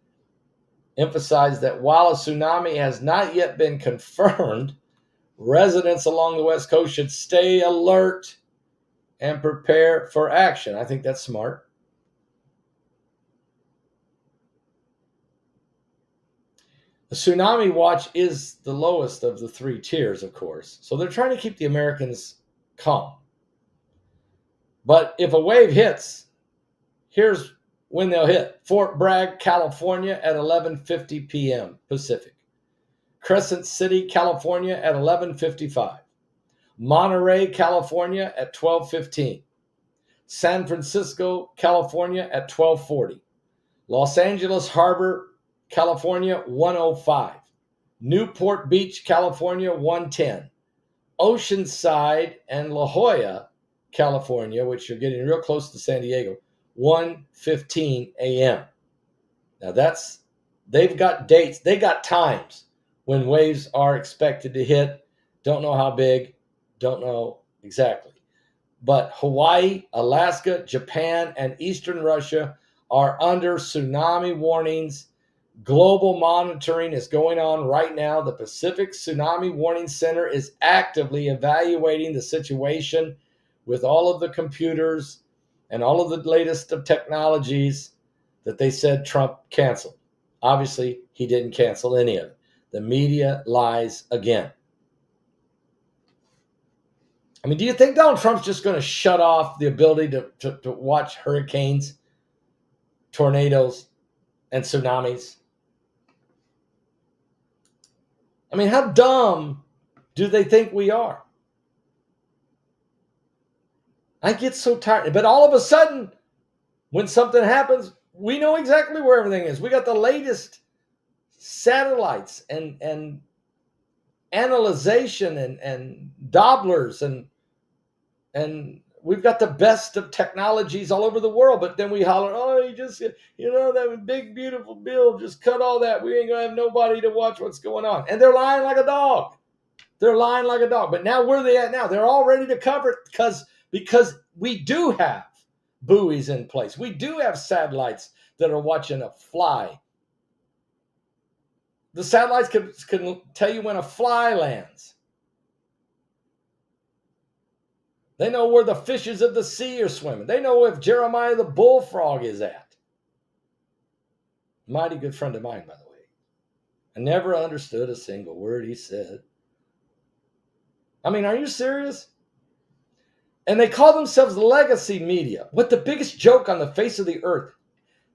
emphasized that while a tsunami has not yet been confirmed, residents along the West Coast should stay alert and prepare for action. I think that's smart. The tsunami watch is the lowest of the three tiers, of course. So they're trying to keep the Americans calm. But if a wave hits, here's when they'll hit. Fort Bragg, California at 11:50 p.m. Pacific. Crescent City, California at 11:55. Monterey, California at 12:15. San Francisco, California at 12:40. Los Angeles Harbor, California 1:05. Newport Beach, California 1:10. Oceanside and La Jolla, California, which are getting real close to San Diego, 1:15 a.m. Now they've got dates, they got times when waves are expected to hit. Don't know how big, don't know exactly. But Hawaii, Alaska, Japan, and Eastern Russia are under tsunami warnings. Global monitoring is going on right now. The Pacific Tsunami Warning Center is actively evaluating the situation with all of the computers and all of the latest of technologies that they said Trump canceled. Obviously, he didn't cancel any of it. The media lies again. I mean, do you think Donald Trump's just going to shut off the ability to watch hurricanes, tornadoes, and tsunamis? I mean, how dumb do they think we are? I get so tired. But all of a sudden, when something happens, we know exactly where everything is. We got the latest satellites and analyzation and Dopplers and we've got the best of technologies all over the world. But then we holler, oh, that big, beautiful bill, just cut all that. We ain't going to have nobody to watch what's going on. And they're lying like a dog. They're lying like a dog. But now where are they at now? They're all ready to cover it because we do have buoys in place. We do have satellites that are watching a fly. The satellites can tell you when a fly lands. They know where the fishes of the sea are swimming. They know if Jeremiah the bullfrog is at. Mighty good friend of mine, by the way. I never understood a single word he said. I mean, are you serious? And they call themselves legacy media. What the biggest joke on the face of the earth.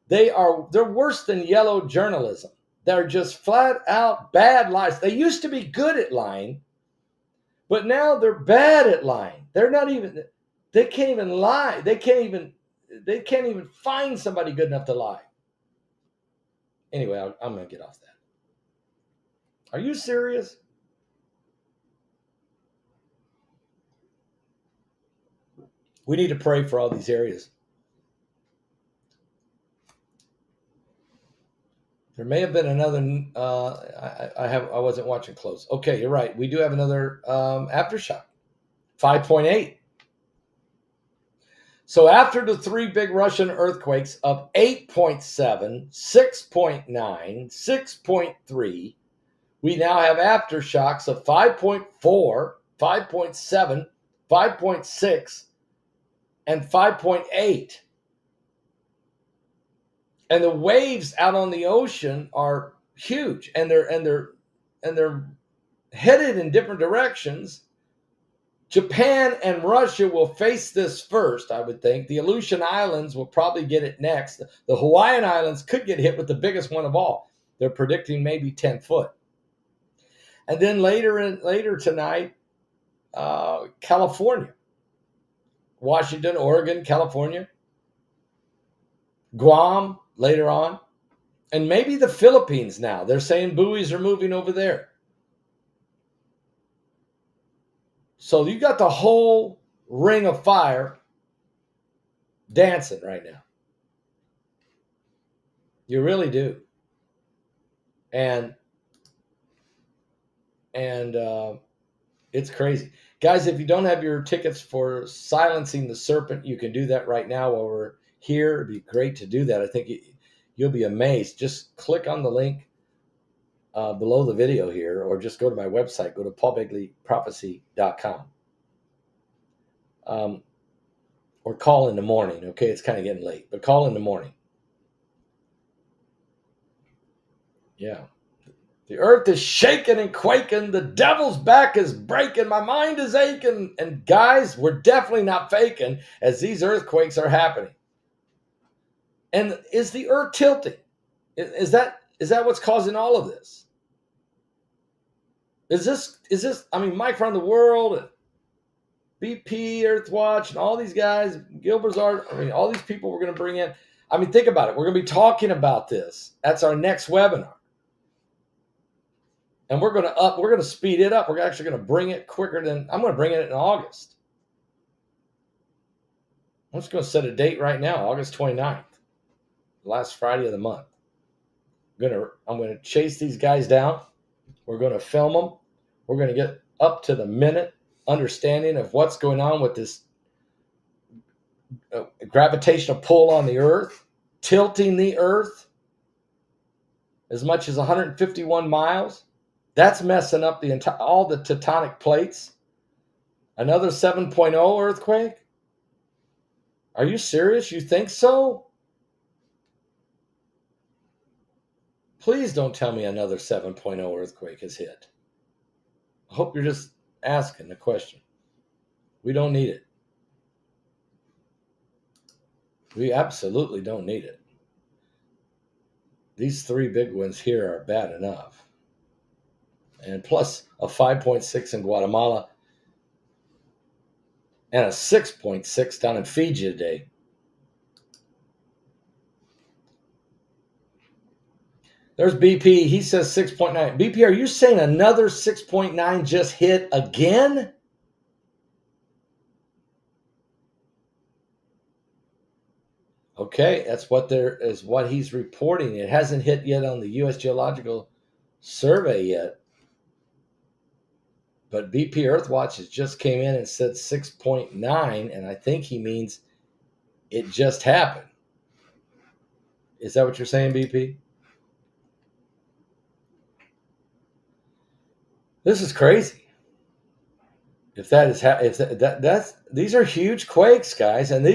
They're worse than yellow journalism. They're just flat out bad lies. They used to be good at lying, but now they're bad at lying. They can't even lie. They can't even find somebody good enough to lie. Anyway, I'm going to get off that. Are you serious? We need to pray for all these areas. There may have been another. I wasn't watching close. Okay, you're right. We do have another aftershock, 5.8. So after the three big Russian earthquakes of 8.7, 6.9, 6.3, we now have aftershocks of 5.4, 5.7, 5.6, and 5.8. And the waves out on the ocean are huge, and they're headed in different directions. Japan and Russia will face this first, I would think. The Aleutian Islands will probably get it next. The Hawaiian Islands could get hit with the biggest one of all. They're predicting maybe 10 foot. And then later tonight, California, Washington, Oregon, California, Guam later on, and maybe the Philippines now. They're saying buoys are moving over there. So you got the whole ring of fire dancing right now. You really do. And it's crazy. Guys, if you don't have your tickets for Silencing the Serpent, you can do that right now while we're here. It'd be great to do that. I think you'll be amazed. Just click on the link below the video here, or just go to my website. Go to paulbegleyprophecy.com. Or call in the morning. Okay, it's kind of getting late, but call in the morning. Yeah. The earth is shaking and quaking. The devil's back is breaking. My mind is aching. And guys, we're definitely not faking as these earthquakes are happening. And is the earth tilting? Is that what's causing all of this? Is this, I mean, Mike around the world, and BP, Earthwatch, and all these guys, Gil Brazard, I mean, all these people we're going to bring in. I mean, think about it. We're going to be talking about this. That's our next webinar. And we're going to speed it up. We're actually going to bring it quicker than, I'm going to bring it in August. I'm just going to set a date right now, August 29th, last Friday of the month. I'm going to chase these guys down. We're going to film them. We're going to get up to the minute understanding of what's going on with this gravitational pull on the Earth, tilting the Earth as much as 151 miles. That's messing up all the tectonic plates. Another 7.0 earthquake? Are you serious? You think so? Please don't tell me another 7.0 earthquake has hit. I hope you're just asking the question. We don't need it. We absolutely don't need it. These three big ones here are bad enough. And plus a 5.6 in Guatemala and a 6.6 down in Fiji today. There's BP. He says 6.9. BP, are you saying another 6.9 just hit again? Okay, that's what he's reporting. It hasn't hit yet on the U.S. Geological Survey yet. But BP Earthwatch has just came in and said 6.9, and I think he means it just happened. Is that what you're saying, BP? This is crazy. If that is these are huge quakes, guys, and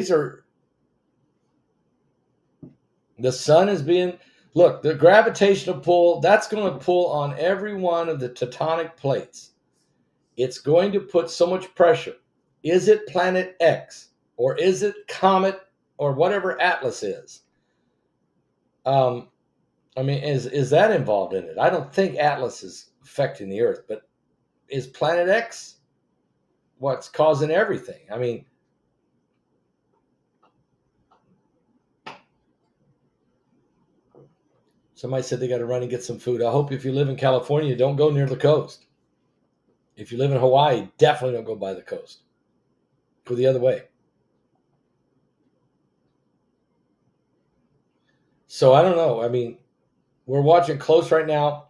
the sun is being, look, the gravitational pull, that's going to pull on every one of the tectonic plates. It's going to put so much pressure. Is it planet X or is it comet or whatever Atlas is? I mean, is that involved in it? I don't think Atlas is affecting the Earth, but is planet X what's causing everything? I mean, somebody said they got to run and get some food. I hope if you live in California, don't go near the coast. If you live in Hawaii, definitely don't go by the coast. Go the other way. So I don't know. I mean, we're watching close right now.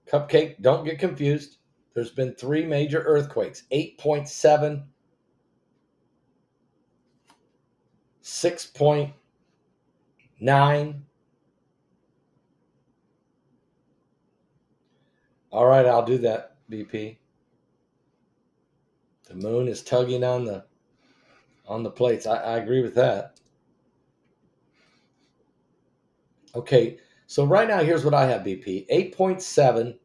Cupcake, don't get confused. There's been 3 major earthquakes, 8.7, 6.9. All right, I'll do that, BP. The moon is tugging on the plates. I agree with that. Okay, so right now, here's what I have, BP. 8.7,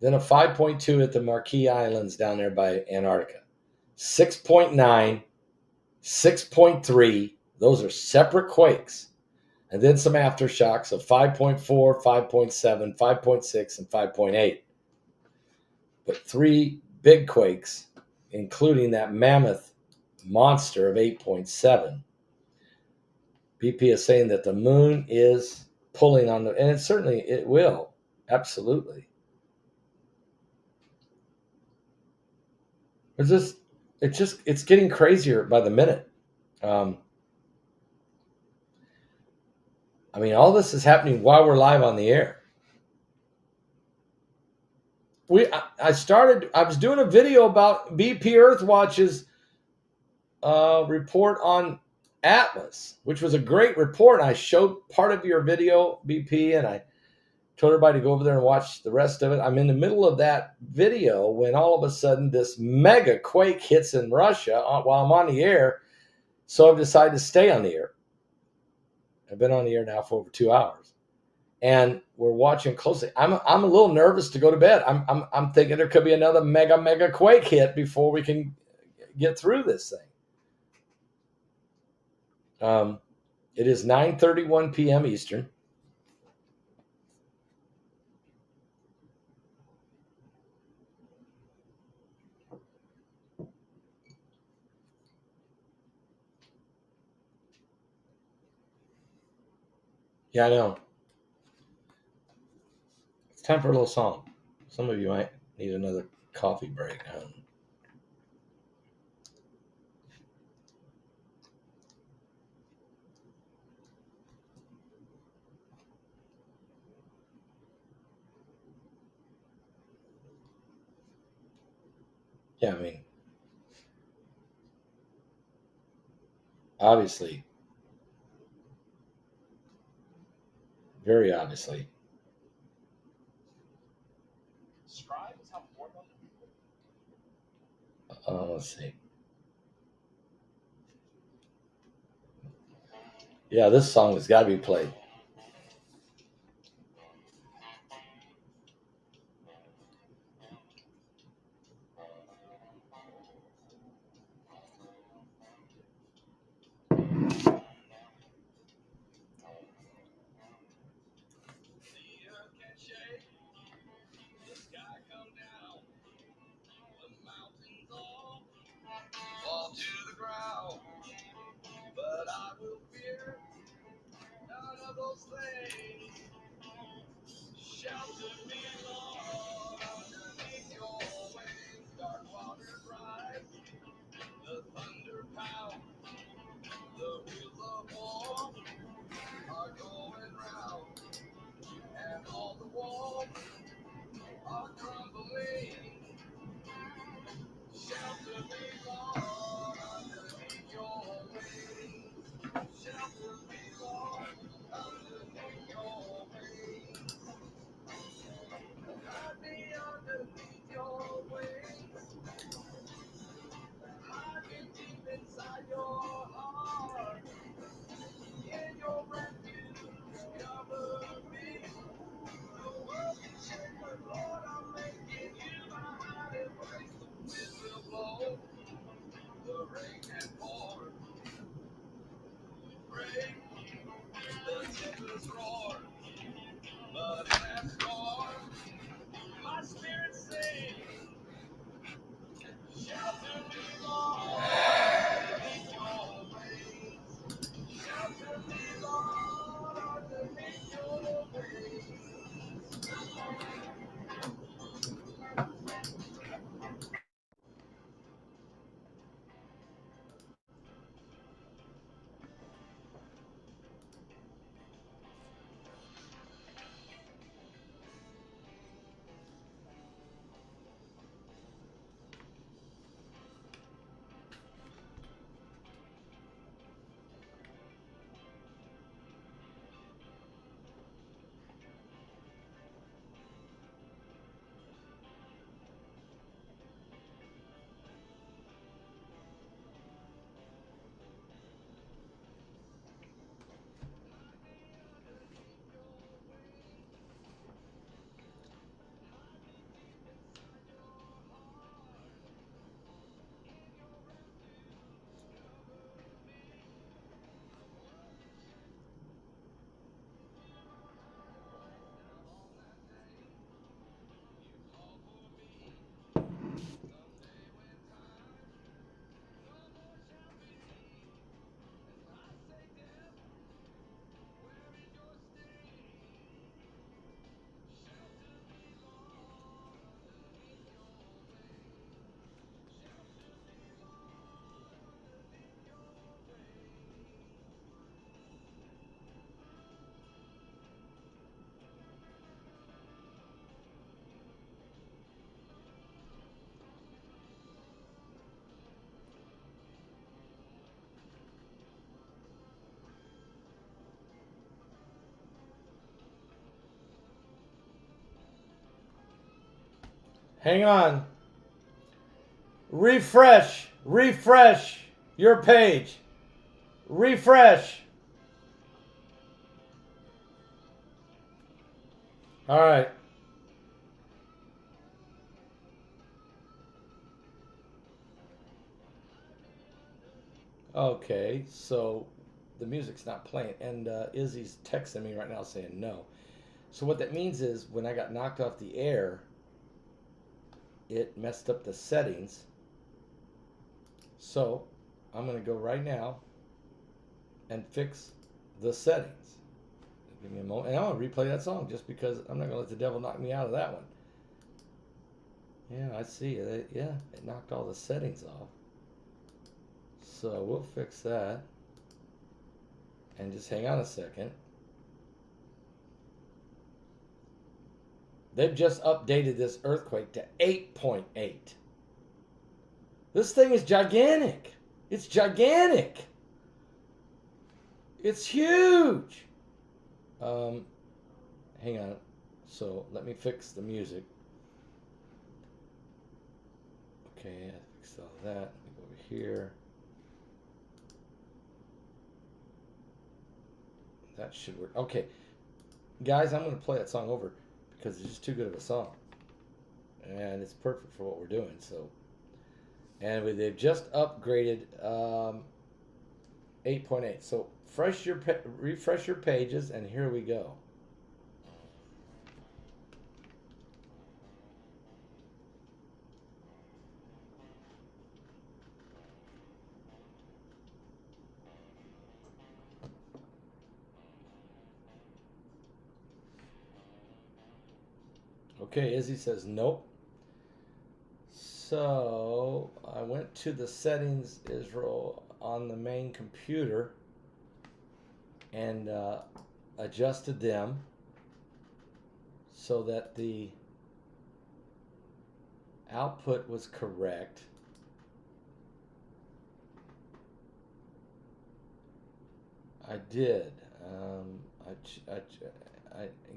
then a 5.2 at the Marquis Islands down there by Antarctica. 6.9, 6.3. Those are separate quakes. And then some aftershocks of 5.4, 5.7, 5.6, and 5.8. But 3 big quakes, including that mammoth monster of 8.7. BP is saying that the moon is pulling on and it will, absolutely. It's getting crazier by the minute. I mean, all this is happening while we're live on the air. I was doing a video about BP Earthwatch's report on Atlas, which was a great report. I showed part of your video, BP, and I told everybody to go over there and watch the rest of it. I'm in the middle of that video when all of a sudden this mega quake hits in Russia while I'm on the air. So I've decided to stay on the air. I've been on the air now for over 2 hours, and we're watching closely. I'm a little nervous to go to bed. I'm thinking there could be another mega quake hit before we can get through this thing. It is 9:31 p.m. Eastern. Yeah, I know. time for a little song. Some of you might need another coffee break. Yeah, I mean, obviously, very obviously. Let's see. Yeah, this song has got to be played. Fall to the ground, but I will fear none of those things. Shelter me, Lord, underneath your wings. Dark waters rise, the thunder pound, the wheels of war are going round, and all the walls are crumbling. Shelter me, Lord, underneath your wings. Shelter me, Lord, underneath your wings. Hide me underneath your wings. Hide me deep inside your heart. In your refuge, cover me. The world can shake, but Lord, I'm making you my hiding place. The wind will blow, the rain can pour. Break, the tempest roar. But in that storm, my spirit sings. Shelter me, Lord, underneath your wings. Shelter me, Lord, underneath your wings. Hang on. Refresh your page. Refresh. All right. Okay, so the music's not playing, and Izzy's texting me right now saying no. So what that means is when I got knocked off the air, it messed up the settings. So I'm going to go right now and fix the settings. Give me a moment. And I'm going to replay that song just because I'm not going to let the devil knock me out of that one. Yeah, I see. Yeah, it knocked all the settings off. So we'll fix that. And just hang on a second. They've just updated this earthquake to 8.8. This thing is gigantic. It's gigantic. It's huge. Hang on. So let me fix the music. Okay, I fixed all that. Let me go over here. That should work. Okay. Guys, I'm going to play that song over because it's just too good of a song. And it's perfect for what we're doing. So, and they've just upgraded 8.8. So refresh your pages, and here we go. Okay, Izzy says nope. So I went to the settings, Israel, on the main computer and adjusted them so that the output was correct. I did.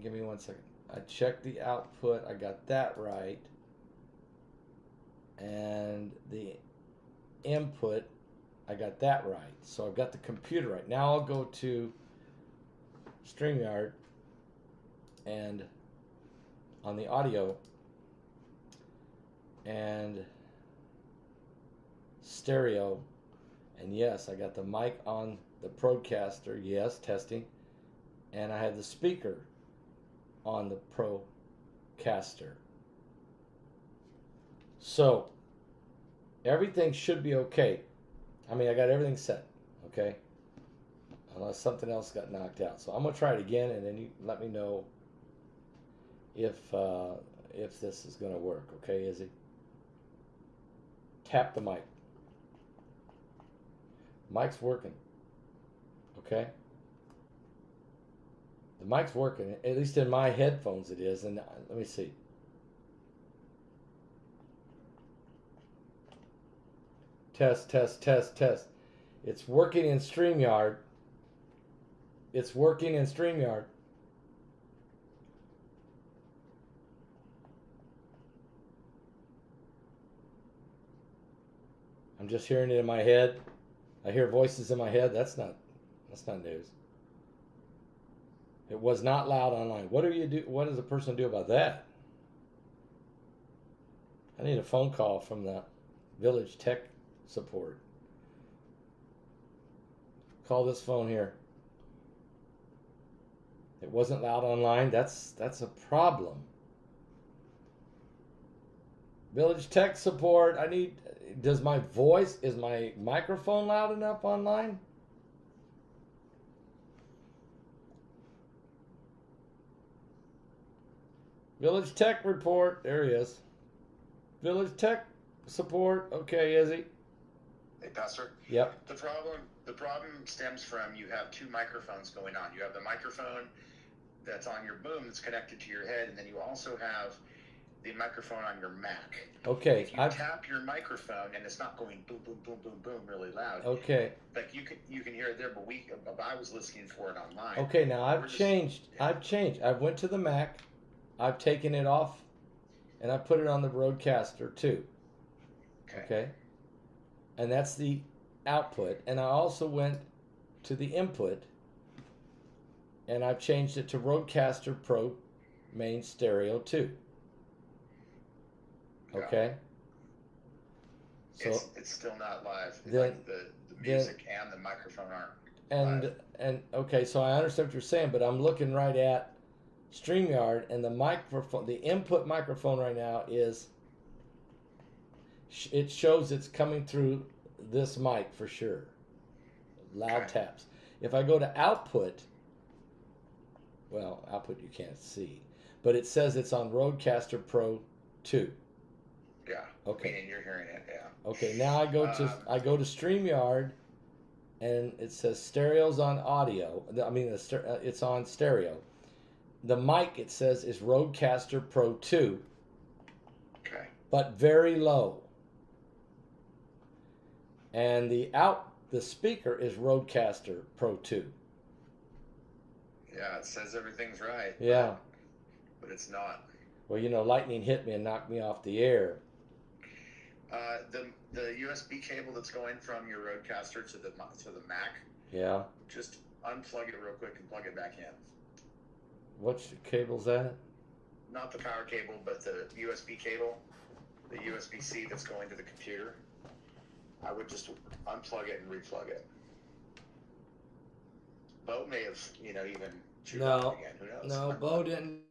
Give me 1 second. I checked the output. I got that right. And the input, I got that right. So I've got the computer right. Now I'll go to StreamYard and on the audio and stereo. And yes, I got the mic on the Procaster. Yes, testing. And I had the speaker on the Procaster. So everything should be okay. I mean, I got everything set, okay? Unless something else got knocked out. So I'm gonna try it again, and then you let me know if this is gonna work, okay, Izzy? Tap the mic. Mic's working, okay? The mic's working, at least in my headphones it is, and let me see. Test, test, test, test. It's working in StreamYard. It's working in StreamYard. I'm just hearing it in my head. I hear voices in my head. That's not news. It was not loud online. What do you do? What does a person do about that? I need a phone call from the village tech support. Call this phone here. It wasn't loud online. That's a problem. Village tech support. Is my microphone loud enough online? Village tech report. There he is. Village tech support. Okay, Izzy. Hey, Pastor. Yep. The problem stems from you have two microphones going on. You have the microphone that's on your boom that's connected to your head, and then you also have the microphone on your Mac. Okay. If you tap your microphone and it's not going boom, boom, boom, boom, boom really loud. Okay. Like you can hear it there, but I was listening for it online. Okay, now I've changed. I went to the Mac. I've taken it off, and I put it on the Roadcaster too. Okay. And that's the output. And I also went to the input, and I've changed it to Roadcaster Pro main stereo too. Okay. So it's still not live. Then, like the music and the microphone aren't live. And okay, so I understand what you're saying, but I'm looking right at StreamYard, and the microphone, the input microphone right now it shows it's coming through this mic for sure. Loud taps. If I go to output, well, output you can't see, but it says it's on Rodecaster Pro 2. Yeah. Okay. And you're hearing it. Yeah. Okay. Now I go to StreamYard, and it says stereo's on audio. I mean, it's on stereo. The mic, it says, is Rodecaster Pro 2. Okay. But very low. And the speaker is Rodecaster Pro 2. Yeah, it says everything's right. Yeah. But it's not. Well, you know, lightning hit me and knocked me off the air. The USB cable that's going from your Rodecaster to the Mac. Yeah. Just unplug it real quick and plug it back in. Which cable's that? Not the power cable, but the USB cable, the USB-C that's going to the computer. I would just unplug it and replug it. Bo may have, even chewed on it again. Who knows? No, Bo didn't.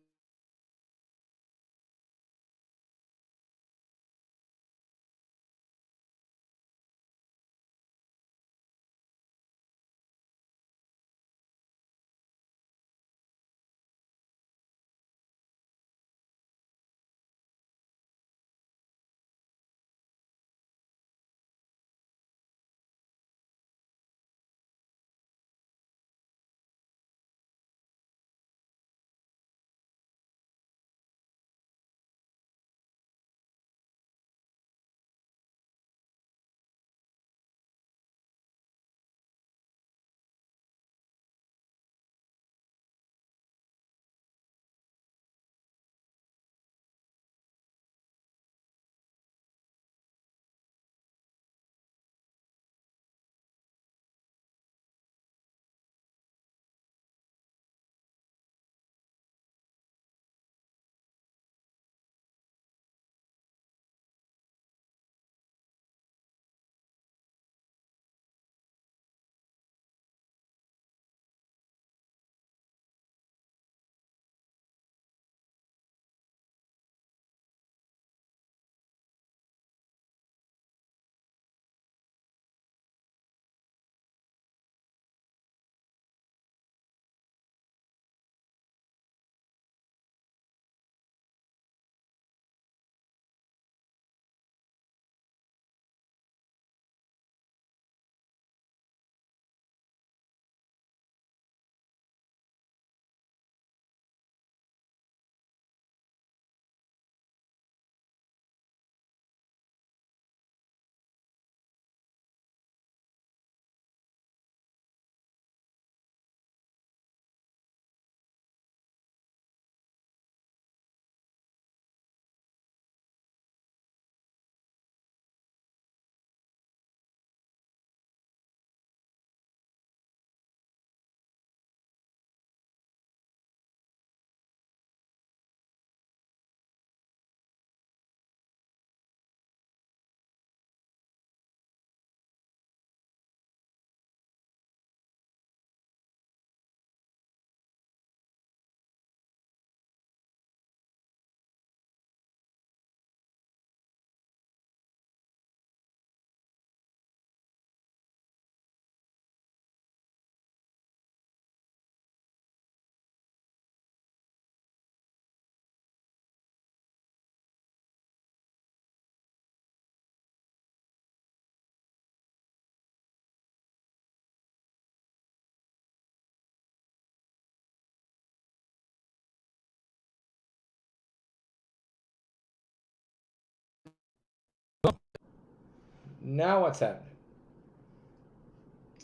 Now what's happening?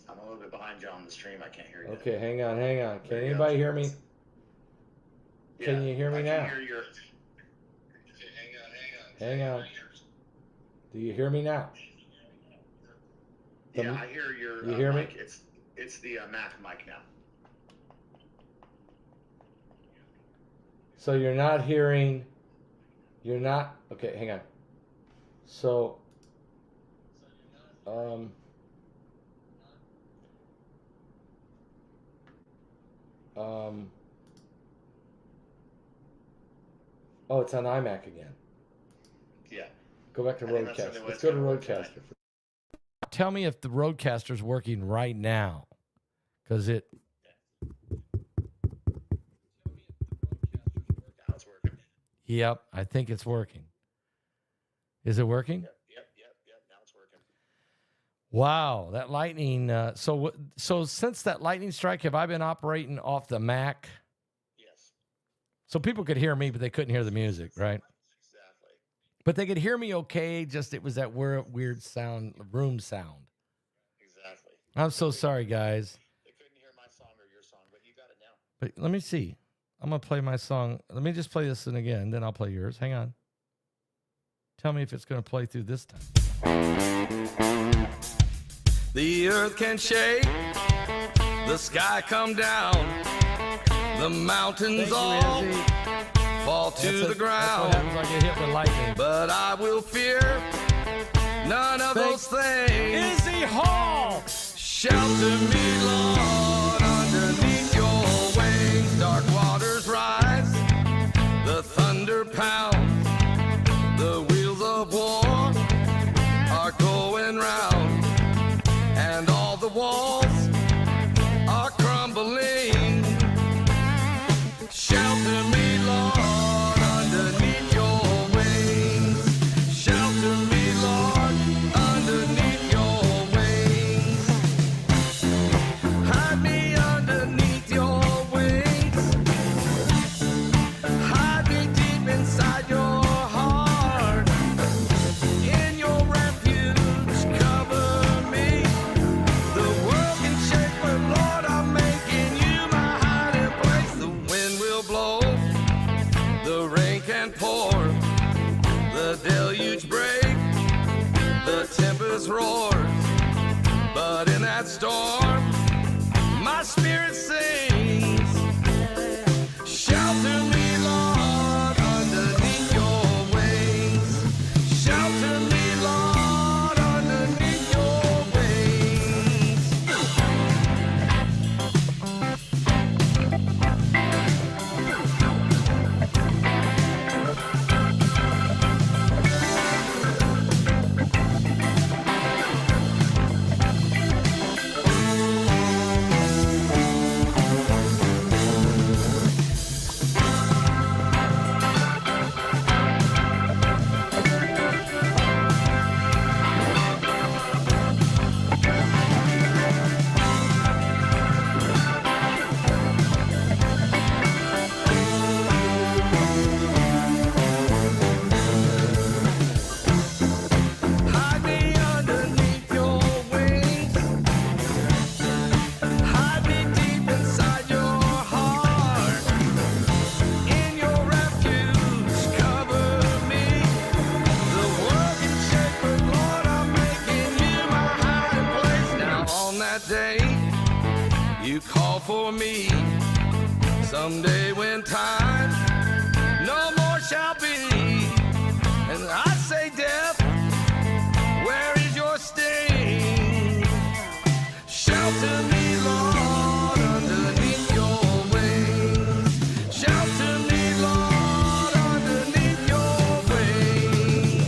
I'm a little bit behind you on the stream. I can't hear you. Okay, hang on. Can There you anybody go. hear me? Can you hear me now? I can hear your. Hang on. Do you hear me now? Yeah, I hear your. You hear me? mic. It's the Mac mic now. So you're not hearing. You're not. Okay, hang on. So. Oh, it's on iMac again. Yeah. Go back to I think that's the Rodecaster. only way Let's it's go to gonna work Rodecaster. Tell me if the Rodecaster's working right now, because it. Yep, I think it's working. Is it working? Yep. Now it's working. Wow, that lightning. So since that lightning strike, have I been operating off the Mac? Yes. So people could hear me, but they couldn't hear the music, right? Exactly. But they could hear me okay. Just it was that weird sound, room sound. Exactly. I'm so sorry, guys. They couldn't hear my song or your song, but you got it now. But let me see. I'm going to play my song. Let me just play this one again, then I'll play yours. Hang on. Tell me if it's going to play through this time. The earth can shake, the sky come down, the mountains all fall to the ground. That's what happens when I get hit with lightning. But I will fear none of those things. Izzy Hall! Shelter me, Lord, underneath your wings. Dark waters rise, the thunder pounds, the wheels of war are going round, and all the walls are crumbling. Shelter me, Lord, underneath your wings. Shelter me, Lord, underneath your wings. Hide me underneath your wings. Hide me deep inside your heart. In your refuge, cover me. The world can shake, but Lord, I'm making you my hiding place. The wind will blow, the rain can pour, the deluge break, the tempest roars. But in that storm, my spirit sings. Shelter me, Lord, underneath your wings. Shelter me, Lord, underneath your wings. Hide me underneath your wings. Hide me deep inside your heart. In your refuge, cover me. The world can shake, but Lord, I'm making you my hiding place. Now on that day, you call for me. Someday when time no more shall be, and I say, death, where is your sting? Shelter me, Lord, underneath your wings. Shelter me, Lord, underneath your wings.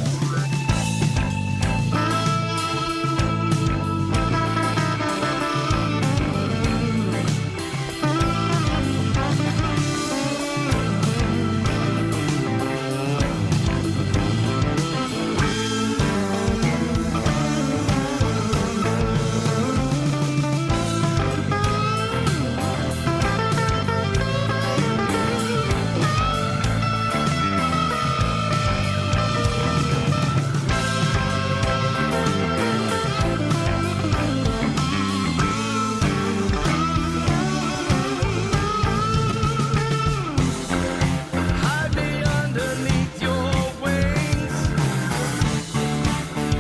Hide me underneath your wings.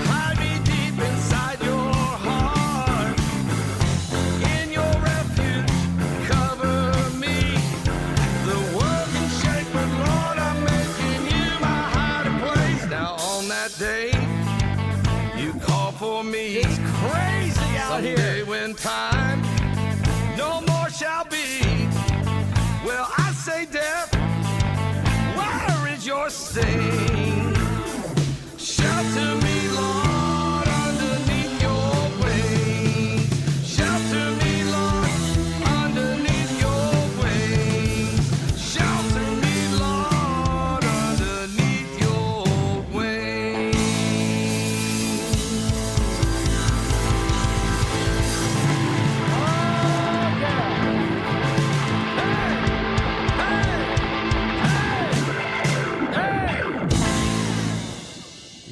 Hide me deep inside your heart. In your refuge, cover me. The world can shake, but Lord, I'm making you my hiding place. Now on that day, you call for me. It's crazy out here. Someday when time no more shall be, well, I say, death, where is your sting? Shelter me, Lord, underneath your wings. Shelter me, Lord, underneath your wings. Shelter me, Lord, underneath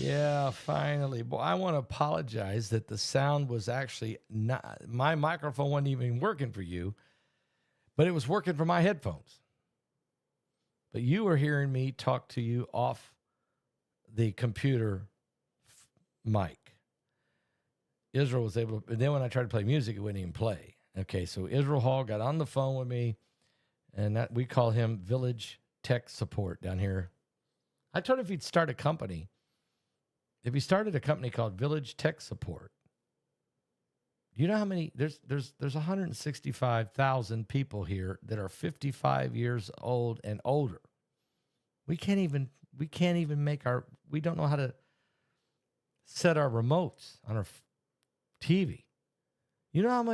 Yeah, finally. Boy, I want to apologize that the sound was actually not, my microphone wasn't even working for you, but it was working for my headphones. But you were hearing me talk to you off the computer mic. Israel was able to, and then when I tried to play music, it wouldn't even play. Okay, so Israel Hall got on the phone with me, and that we call him Village Tech Support down here. I told him if he'd start a company, if he started a company called Village Tech Support, you know how many, there's 165,000 people here that are 55 years old and older. We can't even make we don't know how to set our remotes on our TV. You know how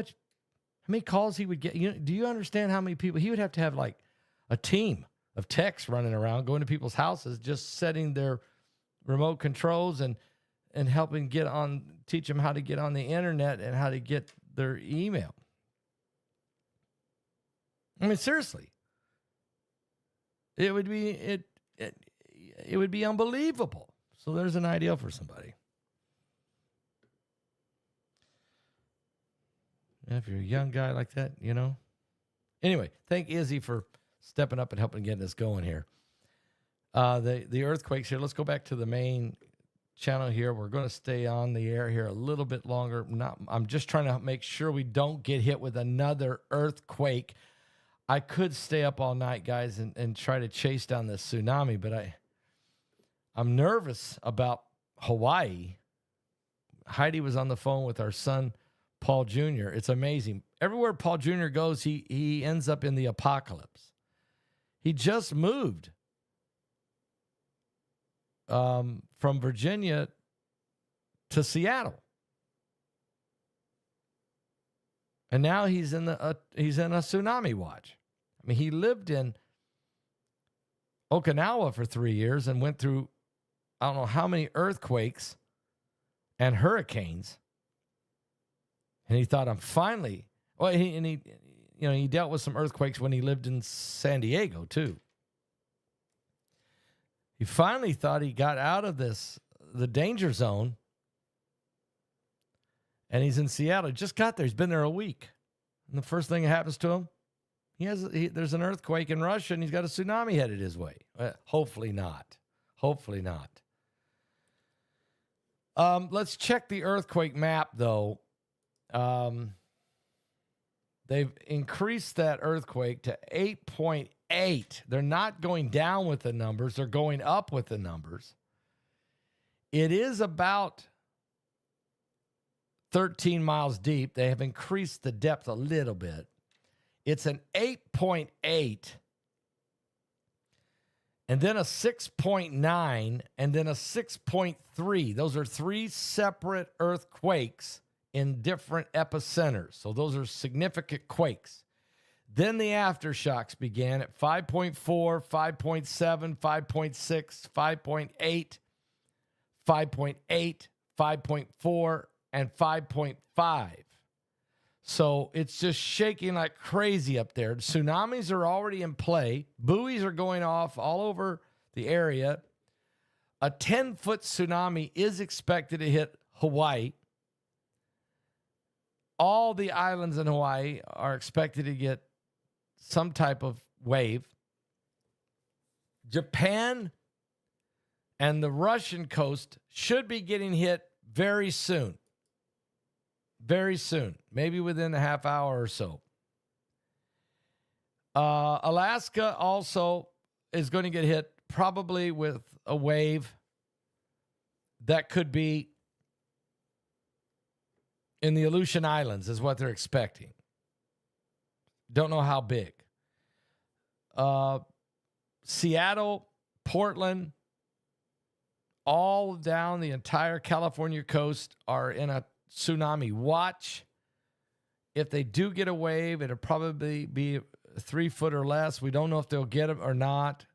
many calls he would get? Do you understand how many people? He would have to have like a team of techs running around, going to people's houses, just setting their remote controls and helping teach them how to get on the internet and how to get their email. I mean, seriously, it would be unbelievable. So there's an idea for somebody. If you're a young guy like that, Anyway, thank Izzy for stepping up and helping get this going here. The earthquakes here. Let's go back to the main channel here. We're going to stay on the air here a little bit longer. I'm just trying to make sure we don't get hit with another earthquake. I could stay up all night, guys, and try to chase down this tsunami, but I'm nervous about Hawaii. Heidi was on the phone with our son, Paul Jr. It's amazing. Everywhere Paul Jr. goes, he ends up in the apocalypse. He just moved from Virginia to Seattle, and now he's in a tsunami watch. I mean, he lived in Okinawa for 3 years and went through I don't know how many earthquakes and hurricanes. And he thought, he dealt with some earthquakes when he lived in San Diego too. He finally thought he got out of the danger zone, and he's in Seattle. He just got there. He's been there a week. And the first thing that happens to him, there's an earthquake in Russia, and he's got a tsunami headed his way. Hopefully not. Hopefully not. Let's check the earthquake map, though. They've increased that earthquake to 8.8. They're not going down with the numbers. They're going up with the numbers. It is about 13 miles deep. They have increased the depth a little bit. It's an 8.8, and then a 6.9, and then a 6.3. Those are three separate earthquakes in different epicenters. So those are significant quakes. Then the aftershocks began at 5.4, 5.7, 5.6, 5.8, 5.8, 5.4, and 5.5. So it's just shaking like crazy up there. Tsunamis are already in play. Buoys are going off all over the area. A 10-foot tsunami is expected to hit Hawaii. All the islands in Hawaii are expected to get some type of wave. Japan and the Russian coast should be getting hit very soon. Very soon, maybe within a half hour or so. Alaska also is going to get hit probably with a wave that could be in the Aleutian Islands is what they're expecting. Don't know how big. Seattle, Portland, all down the entire California coast are in a tsunami watch. If they do get a wave, it'll probably be 3 foot or less. We don't know if they'll get it or not.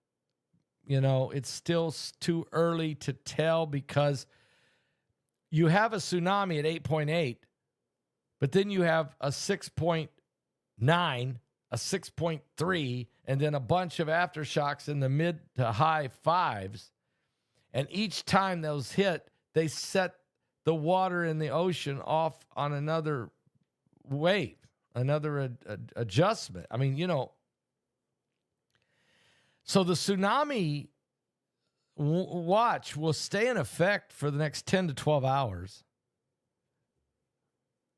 It's still too early to tell because you have a tsunami at 8.8, but then you have a 6.9, a 6.3, and then a bunch of aftershocks in the mid to high fives. And each time those hit, they set the water in the ocean off on another wave, another adjustment. I mean, so the tsunami watch will stay in effect for the next 10 to 12 hours.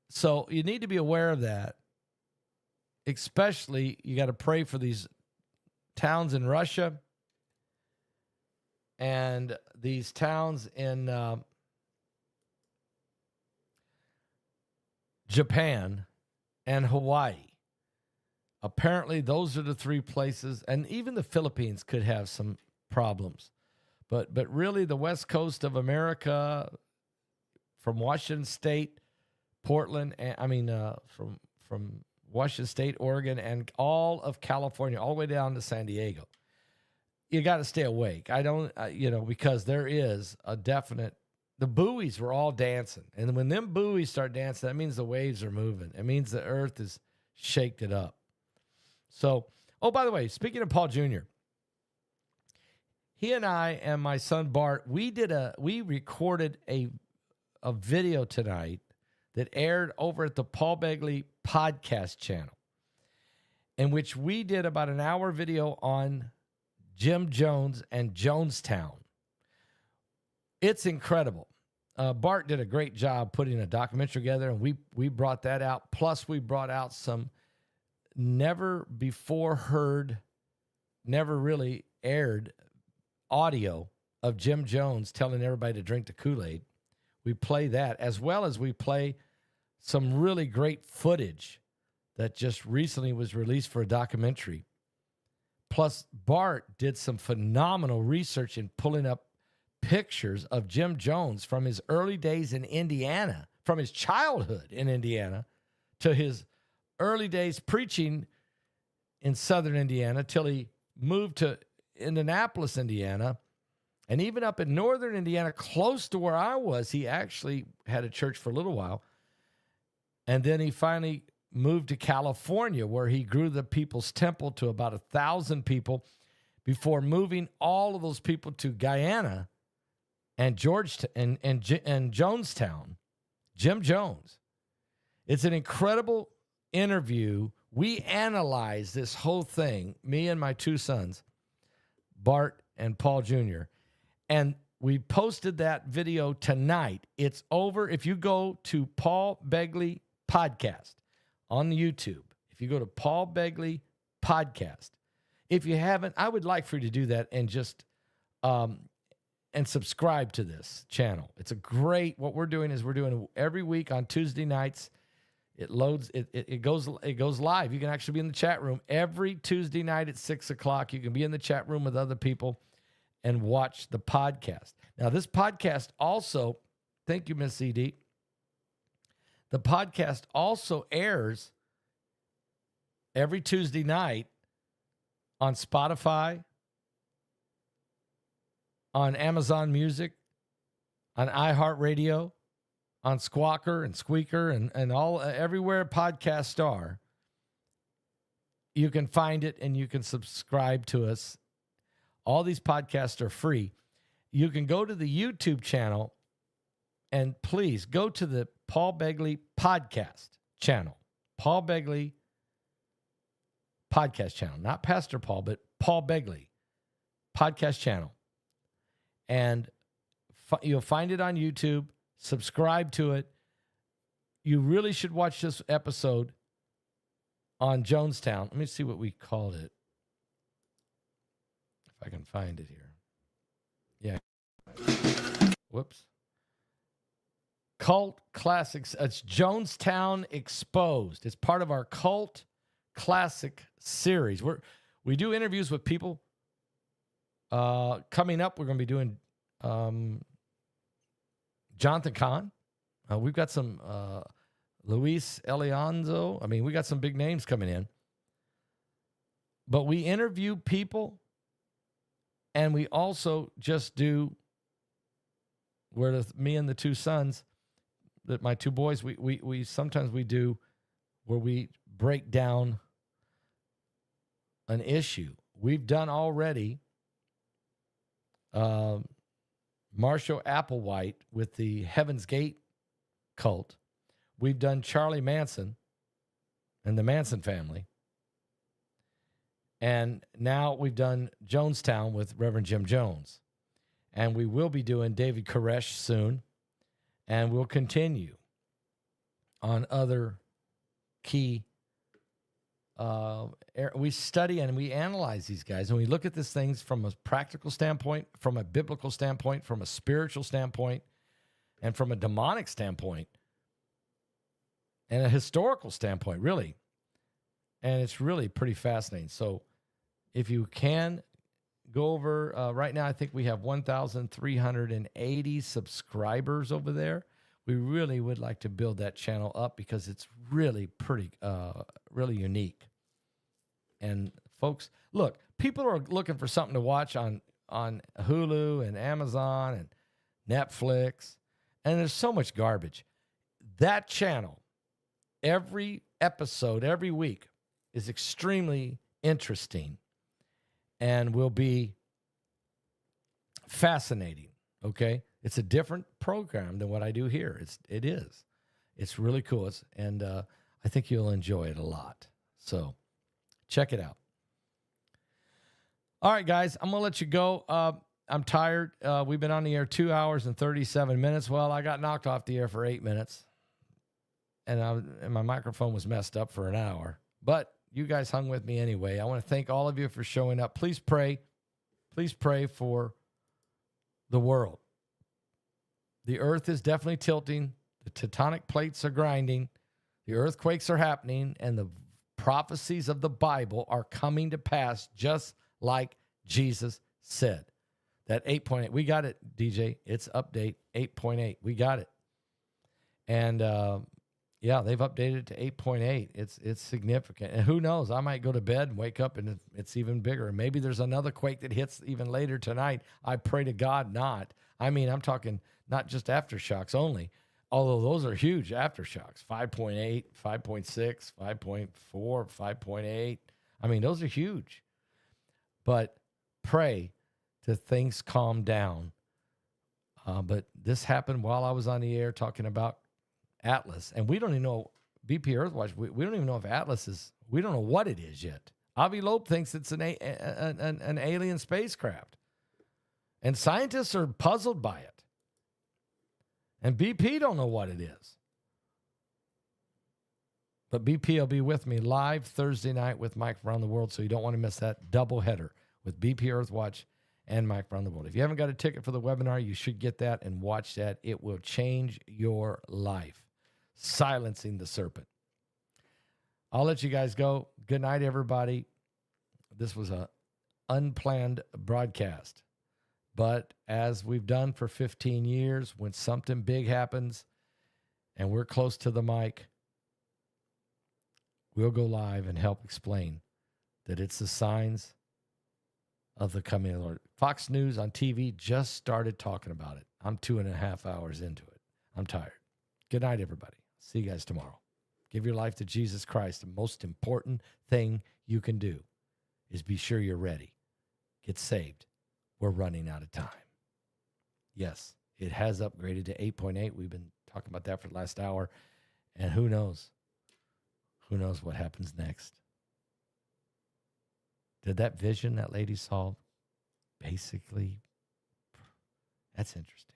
So you need to be aware of that. Especially, you got to pray for these towns in Russia and these towns in Japan and Hawaii. Apparently, those are the three places, and even the Philippines could have some problems. But really, the west coast of America, from Washington State, Portland, from Washington State, Oregon, and all of California, all the way down to San Diego. You got to stay awake. Because there is a definite, the buoys were all dancing. And when them buoys start dancing, that means the waves are moving. It means the earth is shaked it up. So, by the way, speaking of Paul Jr., he and I and my son Bart, we recorded a video tonight that aired over at the Paul Begley podcast channel, in which we did about an hour video on Jim Jones and Jonestown. It's incredible. Bart did a great job putting a documentary together, and we brought that out. Plus, we brought out some never before heard, never really aired audio of Jim Jones telling everybody to drink the Kool-Aid. We play that, as well as we play some really great footage that just recently was released for a documentary. Plus, Bart did some phenomenal research in pulling up pictures of Jim Jones from his early days in Indiana, from his childhood in Indiana to his early days preaching in southern Indiana till he moved to Indianapolis, Indiana. And even up in northern Indiana, close to where I was, he actually had a church for a little while. And then he finally moved to California, where he grew the People's Temple to about 1,000 people before moving all of those people to Guyana and Georgetown and Jonestown. Jim Jones. It's an incredible interview. We analyzed this whole thing, me and my two sons, Bart and Paul Jr., and we posted that video tonight. It's over. If you go to Paul Begley Podcast on YouTube, if you go to Paul Begley Podcast, if you haven't, I would like for you to do that and just and subscribe to this channel. It's a great, what we're doing is we're doing every week on Tuesday nights. It loads, it goes live. You can actually be in the chat room every Tuesday night at 6:00. You can be in the chat room with other people and watch the podcast. Now, this podcast also, thank you, Miss CD. The podcast also airs every Tuesday night on Spotify, on Amazon Music, on iHeartRadio, on Squawker and Squeaker and all everywhere podcasts are. You can find it and you can subscribe to us. All these podcasts are free. You can go to the YouTube channel and please go to the Paul Begley Podcast channel. Paul Begley Podcast channel. Not Pastor Paul, but Paul Begley Podcast channel. And you'll find it on YouTube. Subscribe to it. You really should watch this episode on Jonestown. Let me see what we called it. If I can find it here. Yeah. Whoops. Cult Classics. It's Jonestown Exposed. It's part of our Cult Classic series. We do interviews with people. Coming up, we're going to be doing Jonathan Kahn. We've got some Luis Elizondo. I mean, we got some big names coming in. But we interview people, and we also just do where me and the two sons, that my two boys, we sometimes we do where we break down an issue. We've done already Marshall Applewhite with the Heaven's Gate cult. We've done Charlie Manson and the Manson family. And now we've done Jonestown with Reverend Jim Jones. And we will be doing David Koresh soon. And we'll continue on other key. We study and we analyze these guys. And we look at these things from a practical standpoint, from a biblical standpoint, from a spiritual standpoint, and from a demonic standpoint. And a historical standpoint, really. And it's really pretty fascinating. So if you can go over, right now I think we have 1,380 subscribers over there. We really would like to build that channel up because it's really pretty, really unique. And folks, look, people are looking for something to watch on Hulu and Amazon and Netflix. And there's so much garbage. That channel, every episode, every week, is extremely interesting and will be fascinating, okay? It's a different program than what I do here. It is. It's really cool. And I think you'll enjoy it a lot. So check it out. All right, guys, I'm going to let you go. I'm tired. We've been on the air 2 hours and 37 minutes. Well, I got knocked off the air for 8 minutes. And my microphone was messed up for an hour. But you guys hung with me anyway. I want to thank all of you for showing up. Please pray. Please pray for the world. The earth is definitely tilting. The tectonic plates are grinding. The earthquakes are happening. And the prophecies of the Bible are coming to pass just like Jesus said. That 8.8. We got it, DJ. It's update 8.8. We got it. And yeah, they've updated it to 8.8. It's significant. And who knows? I might go to bed and wake up and it's even bigger. And maybe there's another quake that hits even later tonight. I pray to God not. I mean, I'm talking not just aftershocks only, although those are huge aftershocks. 5.8, 5.6, 5.4, 5.8. I mean, those are huge. But pray till things calm down. But this happened while I was on the air talking about Atlas, and we don't even know, BP Earthwatch, we don't even know if Atlas is, we don't know what it is yet. Avi Loeb thinks it's an alien spacecraft, and scientists are puzzled by it, and BP don't know what it is. But BP will be with me live Thursday night with Mike Around the World, so you don't want to miss that doubleheader with BP Earthwatch and Mike Around the World. If you haven't got a ticket for the webinar, you should get that and watch that. It will change your life. Silencing the Serpent. I'll let you guys go. Good night, everybody. This was an unplanned broadcast. But as we've done for 15 years, when something big happens and we're close to the mic, we'll go live and help explain that it's the signs of the coming of the Lord. Fox News on TV just started talking about it. I'm 2.5 hours into it. I'm tired. Good night, everybody. See you guys tomorrow. Give your life to Jesus Christ. The most important thing you can do is be sure you're ready. Get saved. We're running out of time. Yes, it has upgraded to 8.8. We've been talking about that for the last hour. And who knows? Who knows what happens next? Did that vision that lady saw basically, that's interesting.